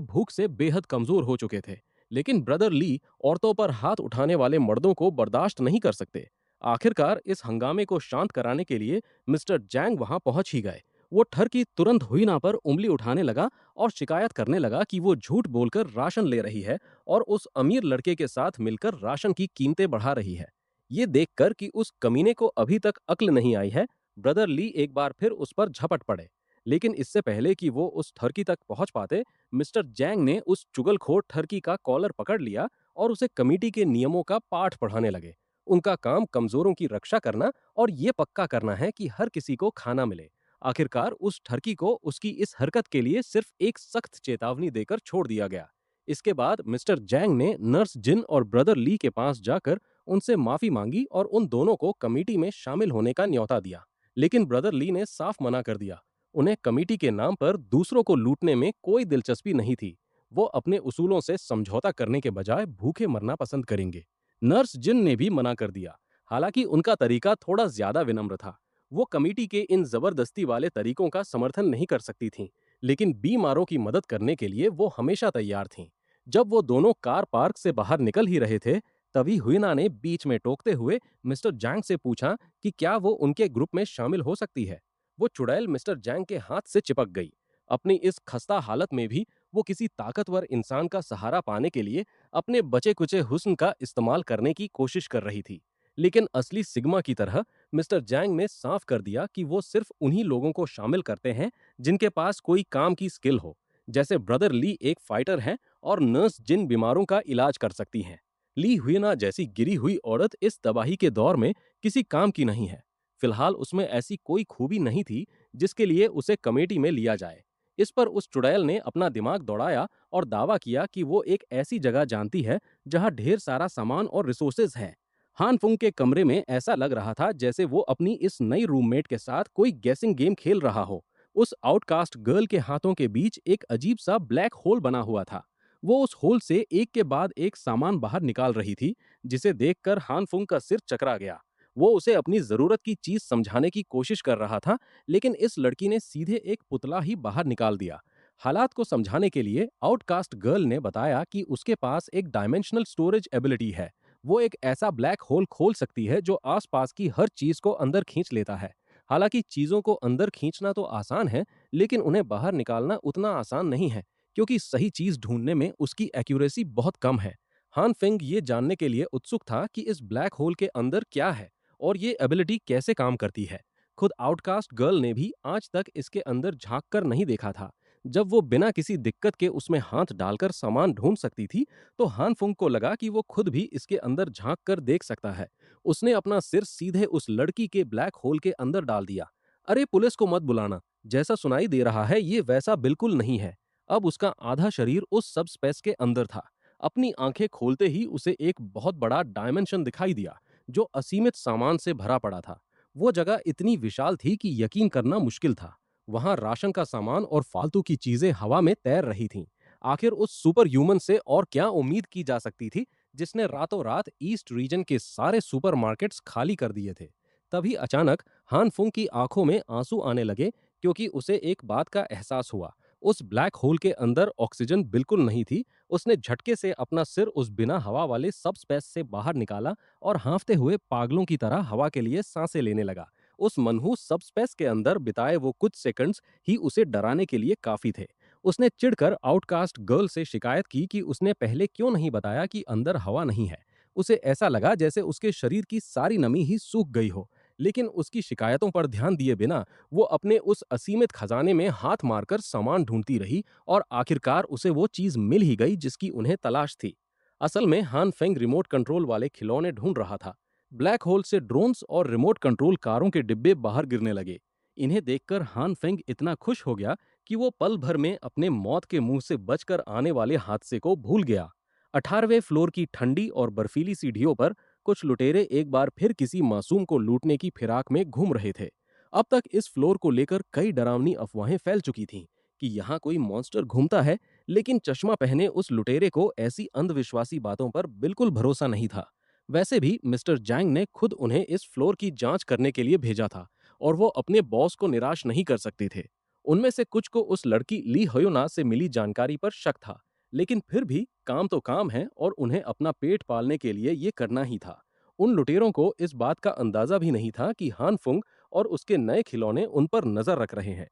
Speaker 1: भूख से बेहद कमजोर हो चुके थे, लेकिन ब्रदर ली औरतों पर हाथ उठाने वाले मर्दों को बर्दाश्त नहीं कर सकते। आखिरकार इस हंगामे को शांत कराने के लिए मिस्टर जैंग वहां पहुंच ही गए। वो ठरकी तुरंत हुईना पर उंगली उठाने लगा और शिकायत करने लगा कि वो झूठ बोलकर राशन ले रही है और उस अमीर लड़के के साथ मिलकर राशन की कीमतें बढ़ा रही है। ये देखकर कि उस कमीने को अभी तक अक्ल नहीं आई है, ब्रदर ली एक बार फिर उस पर झपट पड़े। लेकिन इससे पहले कि वो उस ठरकी तक पहुंच पाते, मिस्टर जैंग ने उस चुगलखोर ठरकी का कॉलर पकड़ लिया और उसे कमेटी के नियमों का पाठ पढ़ाने लगे। उनका काम कमजोरों की रक्षा करना और ये पक्का करना है कि हर किसी को खाना मिले। आखिरकार उस ठरकी को उसकी इस हरकत के लिए सिर्फ एक सख्त चेतावनी देकर छोड़ दिया गया। इसके बाद मिस्टर जैंग ने नर्स जिन और ब्रदर ली के पास जाकर उनसे माफी मांगी और उन दोनों को कमेटी में शामिल होने का न्योता दिया। लेकिन ब्रदर ली ने साफ मना कर दिया। उन्हें कमेटी के नाम पर दूसरों को लूटने में कोई दिलचस्पी नहीं थी। वो अपने उसूलों से समझौता करने के बजाय भूखे मरना पसंद करेंगे। नर्स जिन ने भी मना कर दिया। हालांकि उनका तरीका थोड़ा ज्यादा विनम्र था। वो कमेटी के इन जबरदस्ती वाले तरीकों का समर्थन नहीं कर सकती थीं, लेकिन बीमारों की मदद करने के लिए वो हमेशा तैयार थीं। जब वो दोनों कार पार्क से बाहर निकल ही रहे थे, तभी हुइना ने बीच में टोकते हुए मिस्टर जैंग से पूछा कि क्या वो उनके ग्रुप में शामिल हो सकती है। वो चुड़ैल मिस्टर जैंग के हाथ से चिपक गई। अपनी इस खस्ता हालत में भी वो किसी ताकतवर इंसान का सहारा पाने के लिए अपने बचे कुचे हुस्न का इस्तेमाल करने की कोशिश कर रही थी। लेकिन असली सिग्मा की तरह मिस्टर जैंग ने साफ कर दिया कि वो सिर्फ उन्हीं लोगों को शामिल करते हैं जिनके पास कोई काम की स्किल हो। जैसे ब्रदर ली एक फाइटर हैं और नर्स जिन बीमारों का इलाज कर सकती हैं। ली हुईना जैसी गिरी हुई औरत इस तबाही के दौर में किसी काम की नहीं है। फिलहाल उसमें ऐसी कोई खूबी नहीं थी जिसके लिए उसे कमेटी में लिया जाए। इस पर उस चुड़ैल ने अपना दिमाग दौड़ाया और दावा किया कि वो एक ऐसी जगह जानती है जहां ढेर सारा सामान और रिसोर्सेज हैं। हान फुंग के कमरे में ऐसा लग रहा था जैसे वो अपनी इस नई रूममेट के साथ कोई गेसिंग गेम खेल रहा हो। उस आउटकास्ट गर्ल के हाथों के बीच एक अजीब सा ब्लैक होल बना हुआ था। वो उस होल से एक के बाद एक सामान बाहर निकाल रही थी, जिसे देखकर हान फुंग का सिर चकरा गया। वो उसे अपनी जरूरत की चीज समझाने की कोशिश कर रहा था, लेकिन इस लड़की ने सीधे एक पुतला ही बाहर निकाल दिया। हालात को समझाने के लिए आउटकास्ट गर्ल ने बताया कि उसके पास एक डायमेंशनल स्टोरेज एबिलिटी है। वो एक ऐसा ब्लैक होल खोल सकती है जो आसपास की हर चीज को अंदर खींच लेता है। हालांकि चीजों को अंदर खींचना तो आसान है, लेकिन उन्हें बाहर निकालना उतना आसान नहीं है, क्योंकि सही चीज ढूंढने में उसकी एक्यूरेसी बहुत कम है। हान फेंग ये जानने के लिए उत्सुक था कि इस ब्लैक होल के अंदर क्या है और ये एबिलिटी कैसे काम करती है। खुद आउटकास्ट गर्ल ने भी आज तक इसके अंदर झांक कर नहीं देखा था। जब वो बिना किसी दिक्कत के उसमें हाथ डालकर सामान ढूंढ सकती थी, तो हान फुंग को लगा कि वो खुद भी इसके अंदर झांक कर देख सकता है। उसने अपना सिर सीधे उस लड़की के ब्लैक होल के अंदर डाल दिया। अरे पुलिस को मत बुलाना, जैसा सुनाई दे रहा है ये वैसा बिल्कुल नहीं है। अब उसका आधा शरीर उस सब स्पेस के अंदर था। अपनी आंखें खोलते ही उसे एक बहुत बड़ा डायमेंशन दिखाई दिया, जो असीमित सामान से भरा पड़ा था। वो जगह इतनी विशाल थी कि यकीन करना मुश्किल था। वहां राशन का सामान और फालतू की चीजें हवा में तैर रही थीं। आखिर उस सुपर ह्यूमन से और क्या उम्मीद की जा सकती थी, जिसने रातों रात ईस्ट रीजन के सारे सुपरमार्केट्स खाली कर दिए थे। तभी अचानक हान फुंग की आंखों में आंसू आने लगे, क्योंकि उसे एक बात का एहसास हुआ। उस ब्लैक होल के अंदर ऑक्सीजन बिल्कुल नहीं थी। उसने झटके से अपना सिर उस बिना हवा वाले सब स्पेस से बाहर निकाला और हांफते हुए पागलों की तरह हवा के लिए सांसें लेने लगा। उस मनहूस सब स्पेस के अंदर बिताए वो कुछ सेकंड्स ही उसे डराने के लिए काफी थे। उसने चिढ़कर आउटकास्ट गर्ल से शिकायत की कि उसने पहले क्यों नहीं बताया कि अंदर हवा नहीं है। उसे ऐसा लगा जैसे उसके शरीर की सारी नमी ही सूख गई हो। लेकिन उसकी शिकायतों पर ध्यान दिए बिना वो अपने उस असीमित खजाने में हाथ मारकर सामान ढूंढती रही और आखिरकार उसे वो चीज मिल ही गई जिसकी उन्हें तलाश थी। असल में हान फेंग रिमोट कंट्रोल वाले खिलौने ढूंढ रहा था। ब्लैक होल से ड्रोन्स और रिमोट कंट्रोल कारों के डिब्बे बाहर गिरने लगे। इन्हें देखकर हान फेंग इतना खुश हो गया कि वो पल भर में अपने मौत के मुंह से बचकर आने वाले हादसे को भूल गया। 18वें फ्लोर की ठंडी और बर्फीली सीढ़ियों पर कुछ लुटेरे एक बार फिर किसी मासूम को लूटने की फिराक में घूम रहे थे। अब तक इस फ्लोर को लेकर कई डरावनी अफवाहें फैल चुकी थीं कि यहाँ कोई मॉन्स्टर घूमता है, लेकिन चश्मा पहने उस लुटेरे को ऐसी अंधविश्वासी बातों पर बिल्कुल भरोसा नहीं था। वैसे भी मिस्टर जैंग ने खुद उन्हें इस फ्लोर की जांच करने के लिए भेजा था और वो अपने बॉस को निराश नहीं कर सकते थे। उनमें से कुछ को उस लड़की ली हयोना से मिली जानकारी पर शक था, लेकिन फिर भी काम तो काम है और उन्हें अपना पेट पालने के लिए ये करना ही था। उन लुटेरों को इस बात का अंदाजा भी नहीं था कि हान फुंग और उसके नए खिलौने उन पर नजर रख रहे हैं।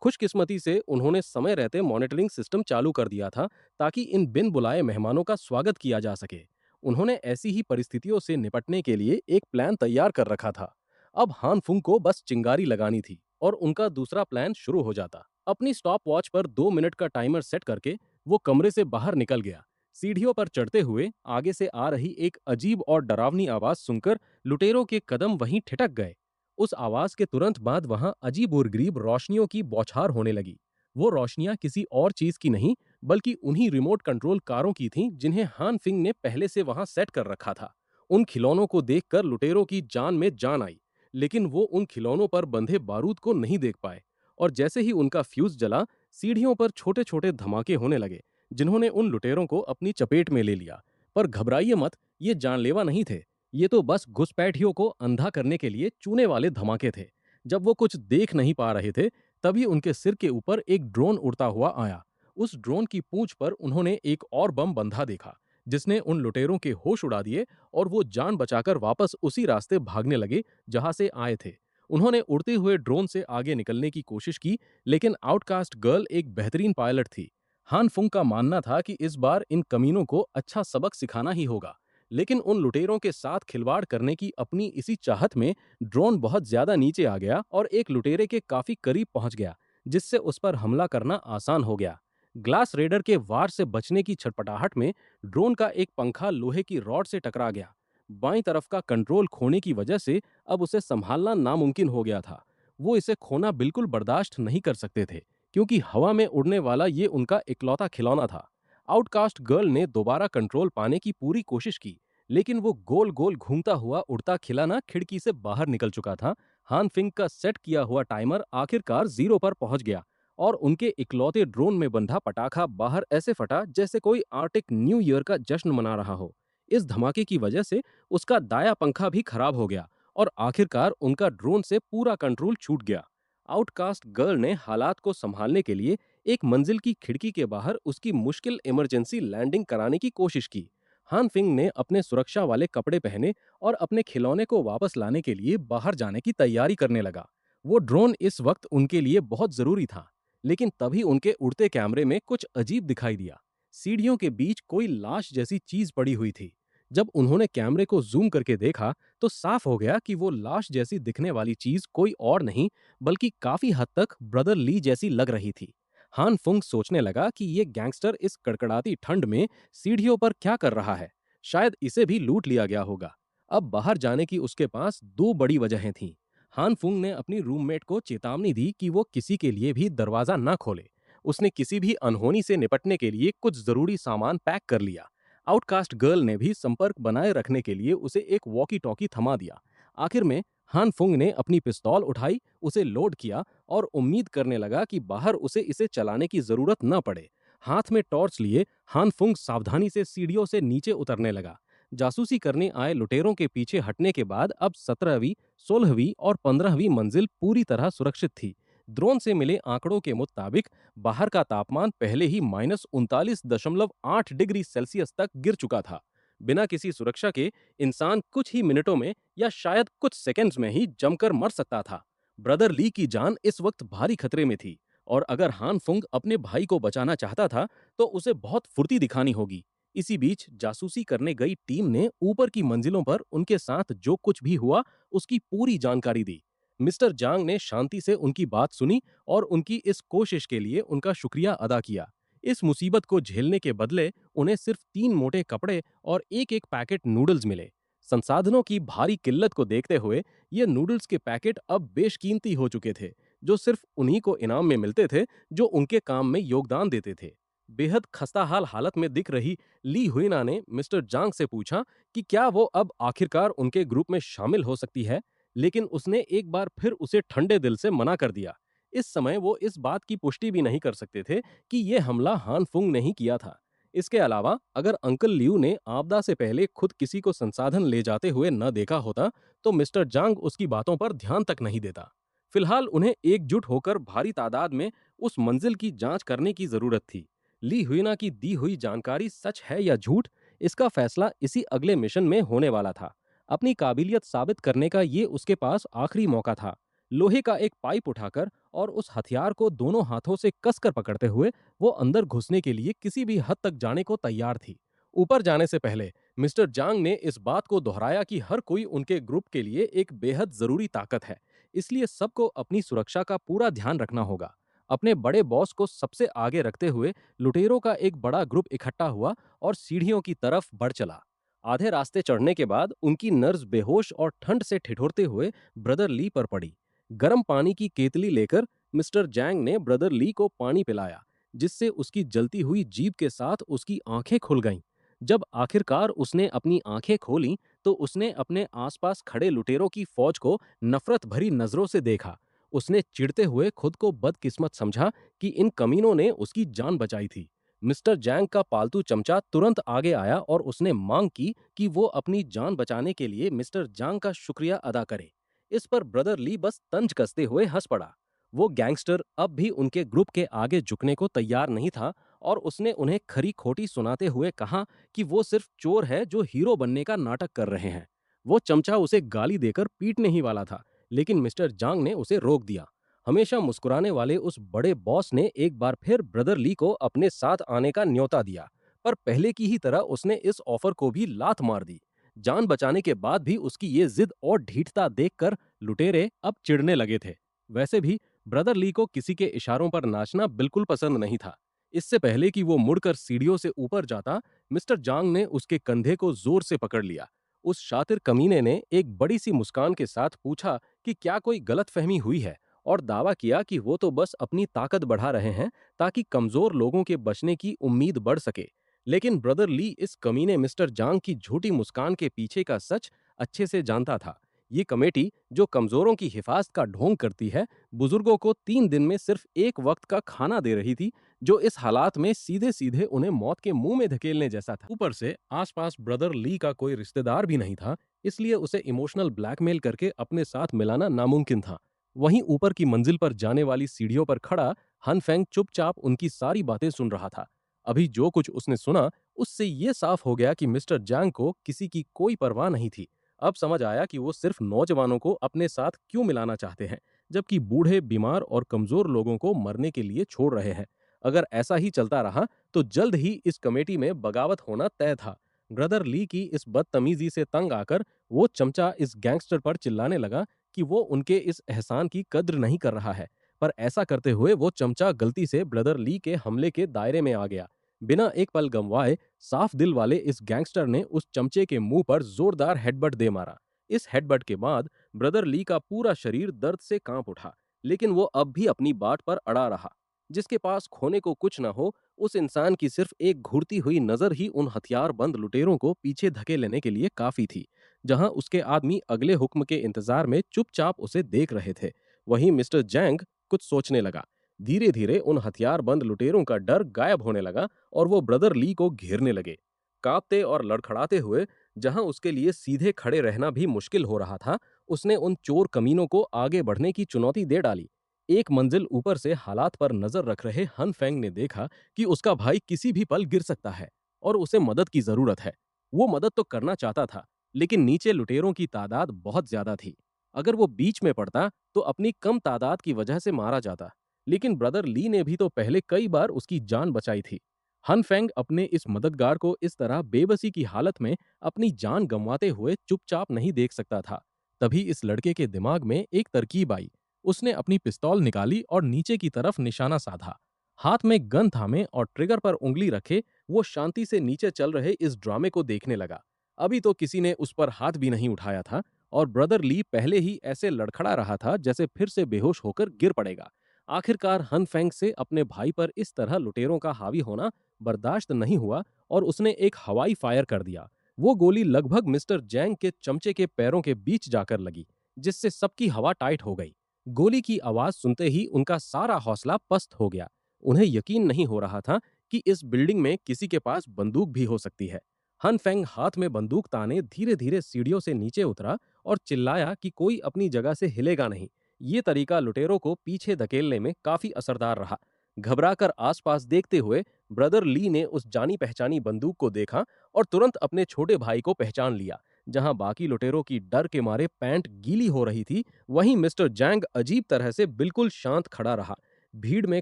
Speaker 1: खुशकिस्मती से उन्होंने समय रहते मॉनिटरिंग सिस्टम चालू कर दिया था ताकि इन बिन बुलाए मेहमानों का स्वागत किया जा सके। उन्होंने ऐसी ही परिस्थितियों से निपटने के लिए एक प्लान तैयार कर रखा था। अब हान फुंग को बस चिंगारी लगानी थी और उनका दूसरा प्लान शुरू हो जाता। अपनी स्टॉप वॉच पर 2 मिनट का टाइमर सेट करके वो कमरे से बाहर निकल गया। सीढ़ियों पर चढ़ते हुए आगे से आ रही एक अजीब और डरावनी आवाज सुनकर लुटेरों के कदम वहीं ठिठक गए। उस आवाज के तुरंत बाद वहां अजीब-उर-गरीब रोशनियों की बौछार होने लगी। वो रोशनियां किसी और चीज की नहीं, बल्कि उन्हीं रिमोट कंट्रोल कारों की थीं जिन्हें हान फिंग ने पहले से वहां सेट कर रखा था। उन खिलौनों को देखकर लुटेरों की जान में जान आई, लेकिन वो उन खिलौनों पर बंधे बारूद को नहीं देख पाए। और जैसे ही उनका फ्यूज जला, सीढ़ियों पर छोटे-छोटे धमाके होने लगे, जिन्होंने उन लुटेरों को अपनी चपेट में ले लिया। पर घबराइए मत, ये जानलेवा नहीं थे। ये तो बस घुसपैठियों को अंधा करने के लिए चूने वाले धमाके थे। जब वो कुछ देख नहीं पा रहे थे, तभी उनके सिर के ऊपर एक ड्रोन उड़ता हुआ आया। उस ड्रोन की पूंछ पर उन्होंने एक और बम बंधा देखा, जिसने उन लुटेरों के होश उड़ा दिए और वो जान बचाकर वापस उसी रास्ते भागने लगे जहां से आए थे। उन्होंने उड़ते हुए ड्रोन से आगे निकलने की कोशिश की, लेकिन आउटकास्ट गर्ल एक बेहतरीन पायलट थी। हान फुंग का मानना था कि इस बार इन कमीनों को अच्छा सबक सिखाना ही होगा। लेकिन उन लुटेरों के साथ खिलवाड़ करने की अपनी इसी चाहत में ड्रोन बहुत ज्यादा नीचे आ गया और एक लुटेरे के काफी करीब पहुंच गया, जिससे उस पर हमला करना आसान हो गया। ग्लास रेडर के वार से बचने की छटपटाहट में ड्रोन का एक पंखा लोहे की रॉड से टकरा गया। बाईं तरफ का कंट्रोल खोने की वजह से अब उसे संभालना नामुमकिन हो गया था। वो इसे खोना बिल्कुल बर्दाश्त नहीं कर सकते थे, क्योंकि हवा में उड़ने वाला ये उनका इकलौता खिलौना था। आउटकास्ट गर्ल ने दोबारा कंट्रोल पाने की पूरी कोशिश की, लेकिन वो गोल गोल घूमता हुआ उड़ता खिलौना खिड़की से बाहर निकल चुका था। हान फिंग का सेट किया हुआ टाइमर आखिरकार 0 पर पहुंच गया और उनके इकलौते ड्रोन में बंधा पटाखा बाहर ऐसे फटा जैसे कोई आर्टिक न्यू ईयर का जश्न मना रहा हो। इस धमाके की वजह से उसका दाया पंखा भी खराब हो गया और आखिरकार उनका ड्रोन से पूरा कंट्रोल छूट गया। आउटकास्ट गर्ल ने हालात को संभालने के लिए एक मंजिल की खिड़की के बाहर उसकी मुश्किल इमरजेंसी लैंडिंग कराने की कोशिश की। हान फिंग ने अपने सुरक्षा वाले कपड़े पहने और अपने खिलौने को वापस लाने के लिए बाहर जाने की तैयारी करने लगा। वो ड्रोन इस वक्त उनके लिए बहुत जरूरी था, लेकिन तभी उनके उड़ते कैमरे में कुछ अजीब दिखाई दिया। सीढ़ियों के बीच कोई लाश जैसी चीज पड़ी हुई थी। जब उन्होंने कैमरे को जूम करके देखा, तो साफ हो गया कि वो लाश जैसी दिखने वाली चीज कोई और नहीं, बल्कि काफी हद तक ब्रदर ली जैसी लग रही थी। हान फुंग सोचने लगा कि ये गैंगस्टर इस कड़कड़ाती ठंड में सीढ़ियों पर क्या कर रहा है। शायद इसे भी लूट लिया गया होगा। अब बाहर जाने की उसके पास दो बड़ी वजहें थीं। हान फुंग ने अपनी रूममेट को चेतावनी दी कि वो किसी के लिए भी दरवाजा ना खोले। उसने किसी भी अनहोनी से निपटने के लिए कुछ जरूरी सामान पैक कर लिया। आउटकास्ट गर्ल ने भी संपर्क बनाए रखने के लिए उसे एक वॉकी टॉकी थमा दिया। आखिर में हान फुंग ने अपनी पिस्तौल उठाई, उसे लोड किया और उम्मीद करने लगा कि बाहर उसे इसे चलाने की जरूरत न पड़े। हाथ में टॉर्च लिए हान फुंग सावधानी से सीढ़ियों से नीचे उतरने लगा। जासूसी करने आए लुटेरों के पीछे हटने के बाद अब 17वीं, 16वीं और 15वीं मंजिल पूरी तरह सुरक्षित थी। ड्रोन से मिले आंकड़ों के मुताबिक बाहर का तापमान पहले ही -39.8 डिग्री सेल्सियस तक गिर चुका था। बिना किसी सुरक्षा के इंसान कुछ ही मिनटों में या शायद कुछ सेकंड्स में ही जमकर मर सकता था। ब्रदर ली की जान इस वक्त भारी खतरे में थी और अगर हान फुंग अपने भाई को बचाना चाहता था तो उसे बहुत फुर्ती दिखानी होगी। इसी बीच जासूसी करने गई टीम ने ऊपर की मंजिलों पर उनके साथ जो कुछ भी हुआ उसकी पूरी जानकारी दी। मिस्टर जांग ने शांति से उनकी बात सुनी और उनकी इस कोशिश के लिए उनका शुक्रिया अदा किया। इस मुसीबत को झेलने के बदले उन्हें सिर्फ 3 मोटे कपड़े और एक पैकेट नूडल्स मिले। संसाधनों की भारी किल्लत को देखते हुए ये नूडल्स के पैकेट अब बेशकीमती हो चुके थे, जो सिर्फ उन्हीं को इनाम में मिलते थे जो उनके काम में योगदान देते थे। बेहद खस्ताहाल हालत में दिख रही ली हुईना ने मिस्टर जांग से पूछा कि क्या वो अब आखिरकार उनके ग्रुप में शामिल हो सकती है, लेकिन उसने एक बार फिर उसे ठंडे दिल से मना कर दिया। इस समय वो इस बात की पुष्टि भी नहीं कर सकते थे कि ये हमला हान फुंग ने ही किया था। इसके अलावा अगर अंकल लियू ने आपदा से पहले खुद किसी को संसाधन ले जाते हुए न देखा होता, तो मिस्टर जांग उसकी बातों पर ध्यान तक नहीं देता। फिलहाल उन्हें एकजुट होकर भारी तादाद में उस मंजिल की जांच करने की जरूरत थी। ली हुईना की दी हुई जानकारी सच है या झूठ, इसका फैसला इसी अगले मिशन में होने वाला था। अपनी काबिलियत साबित करने का ये उसके पास आखिरी मौका था। लोहे का एक पाइप उठाकर और उस हथियार को दोनों हाथों से कसकर पकड़ते हुए वो अंदर घुसने के लिए किसी भी हद तक जाने को तैयार थी। ऊपर जाने से पहले मिस्टर जांग ने इस बात को दोहराया कि हर कोई उनके ग्रुप के लिए एक बेहद जरूरी ताकत है, इसलिए सबको अपनी सुरक्षा का पूरा ध्यान रखना होगा। अपने बड़े बॉस को सबसे आगे रखते हुए लुटेरों का एक बड़ा ग्रुप इकट्ठा हुआ और सीढ़ियों की तरफ बढ़ चला। आधे रास्ते चढ़ने के बाद उनकी नर्स बेहोश और ठंड से ठिठुरते हुए ब्रदर ली पर पड़ी। गर्म पानी की केतली लेकर मिस्टर जैंग ने ब्रदर ली को पानी पिलाया, जिससे उसकी जलती हुई जीभ के साथ उसकी आंखें खुल गईं। जब आखिरकार उसने अपनी आंखें खोलीं, तो उसने अपने आसपास खड़े लुटेरों की फौज को नफरत भरी नजरों से देखा। उसने चिढ़ते हुए खुद को बदकिस्मत समझा कि इन कमीनों ने उसकी जान बचाई थी। मिस्टर जैंग का पालतू चमचा तुरंत आगे आया और उसने मांग की कि वो अपनी जान बचाने के लिए मिस्टर जांग का शुक्रिया अदा करे। इस पर ब्रदर ली बस तंज कसते हुए हंस पड़ा। वो गैंगस्टर अब भी उनके ग्रुप के आगे झुकने को तैयार नहीं था और उसने उन्हें खरी खोटी सुनाते हुए कहा कि वो सिर्फ चोर है जो हीरो बनने का नाटक कर रहे हैं। वो चमचा उसे गाली देकर पीटने ही वाला था, लेकिन मिस्टर जांग ने उसे रोक दिया। हमेशा मुस्कुराने वाले उस बड़े बॉस ने एक बार फिर ब्रदर ली को अपने साथ आने का न्योता दिया, पर पहले की ही तरह उसने इस ऑफर को भी लात मार दी। जान बचाने के बाद भी उसकी ये जिद और ढीठता देखकर लुटेरे अब चिढ़ने लगे थे। वैसे भी ब्रदर ली को किसी के इशारों पर नाचना बिल्कुल पसंद नहीं था। इससे पहले कि वो मुड़कर सीढ़ियों से ऊपर जाता, मिस्टर जांग ने उसके कंधे को जोर से पकड़ लिया। उस शातिर कमीने ने एक बड़ी सी मुस्कान के साथ पूछा कि क्या कोई गलतफहमी हुई है, और दावा किया कि वो तो बस अपनी ताकत बढ़ा रहे हैं ताकि कमजोर लोगों के बचने की उम्मीद बढ़ सके। लेकिन ब्रदर ली इस कमीने मिस्टर जांग की झूठी मुस्कान के पीछे का सच अच्छे से जानता था। ये कमेटी जो कमजोरों की हिफाजत का ढोंग करती है, बुजुर्गों को 3 दिन में सिर्फ एक वक्त का खाना दे रही थी, जो इस हालात में सीधे सीधे उन्हें मौत के मुंह में धकेलने जैसा था। ऊपर से आसपास ब्रदर ली का कोई रिश्तेदार भी नहीं था, इसलिए उसे इमोशनल ब्लैकमेल करके अपने साथ मिलाना नामुमकिन था। वहीं ऊपर की मंजिल पर जाने वाली सीढ़ियों पर खड़ा हन फेंग चुपचाप उनकी सारी बातें सुन रहा था। अभी जो कुछ उसने सुना, उससे ये साफ हो गया कि मिस्टर जैंग को किसी की कोई परवाह नहीं थी। अब समझ आया कि वो सिर्फ नौजवानों को अपने साथ क्यों मिलाना चाहते हैं, जबकि बूढ़े, बीमार और कमजोर लोगों को मरने के लिए छोड़ रहे हैं। अगर ऐसा ही चलता रहा तो जल्द ही इस कमेटी में बगावत होना तय था। ब्रदर ली की इस बदतमीजी से तंग आकर वो चमचा इस गैंगस्टर पर चिल्लाने लगा कि वो उनके इस एहसान की कद्र नहीं कर रहा है। पर ऐसा करते हुए वो चमचा गलती से ब्रदर ली के हमले के दायरे में आ गया। बिना एक पल गंवाए साफ दिल वाले इस गैंगस्टर ने उस चमचे के मुंह पर जोरदार हेडबट दे मारा। इस हेडबट के बाद ब्रदर ली का पूरा शरीर दर्द से कांप उठा, लेकिन वो अब भी अपनी बाट पर अड़ा रहा। जिसके पास खोने को कुछ न हो, उस इंसान की सिर्फ एक घूरती हुई नजर ही उन हथियार बंद लुटेरों को पीछे धके लेने के लिए काफी थी। जहां उसके आदमी अगले हुक्म के इंतजार में चुपचाप उसे देख रहे थे, वहीं मिस्टर जैंग कुछ सोचने लगा। धीरे धीरे उन हथियार बंद लुटेरों का डर गायब होने लगा और वो ब्रदर ली को घेरने लगे। कांपते और लड़खड़ाते हुए, जहां उसके लिए सीधे खड़े रहना भी मुश्किल हो रहा था, उसने उन चोर कमीनों को आगे बढ़ने की चुनौती दे डाली। एक मंजिल ऊपर से हालात पर नजर रख रहे हन फेंग ने देखा कि उसका भाई किसी भी पल गिर सकता है और उसे मदद की जरूरत है। वो मदद तो करना चाहता था, लेकिन नीचे लुटेरों की तादाद बहुत ज्यादा थी। अगर वो बीच में पड़ता तो अपनी कम तादाद की वजह से मारा जाता। लेकिन ब्रदर ली ने भी तो पहले कई बार उसकी जान बचाई थी। हन फेंग अपने इस मददगार को इस तरह बेबसी की हालत में अपनी जान गंवाते हुए चुपचाप नहीं देख सकता था। तभी इस लड़के के दिमाग में एक तरकीब आई। उसने अपनी पिस्तौल निकाली और नीचे की तरफ निशाना साधा। हाथ में गन थामे और ट्रिगर पर उंगली रखे वो शांति से नीचे चल रहे इस ड्रामे को देखने लगा। अभी तो किसी ने उस पर हाथ भी नहीं उठाया था और ब्रदर ली पहले ही ऐसे लड़खड़ा रहा था जैसे फिर से बेहोश होकर गिर पड़ेगा। आखिरकार हन फेंग से अपने भाई पर इस तरह लुटेरों का हावी होना बर्दाश्त नहीं हुआ और उसने एक हवाई फायर कर दिया। वो गोली लगभग मिस्टर जैंग के चमचे के पैरों के बीच जाकर लगी, जिससे सबकी हवा टाइट हो गई। गोली की आवाज सुनते ही उनका सारा हौसला पस्त हो गया। उन्हें यकीन नहीं हो रहा था कि इस बिल्डिंग में किसी के पास बंदूक भी हो सकती है। हन फेंग हाथ में बंदूक ताने धीरे धीरे सीढ़ियों से नीचे उतरा और चिल्लाया कि कोई अपनी जगह से हिलेगा नहीं। ये तरीका लुटेरों को पीछे धकेलने में काफी असरदार रहा। घबराकर आसपास देखते हुए ब्रदर ली ने उस जानी पहचानी बंदूक को देखा और तुरंत अपने छोटे भाई को पहचान लिया। जहां बाकी लुटेरों की डर के मारे पैंट गीली हो रही थी, वहीं मिस्टर जैंग अजीब तरह से बिल्कुल शांत खड़ा रहा। भीड़ में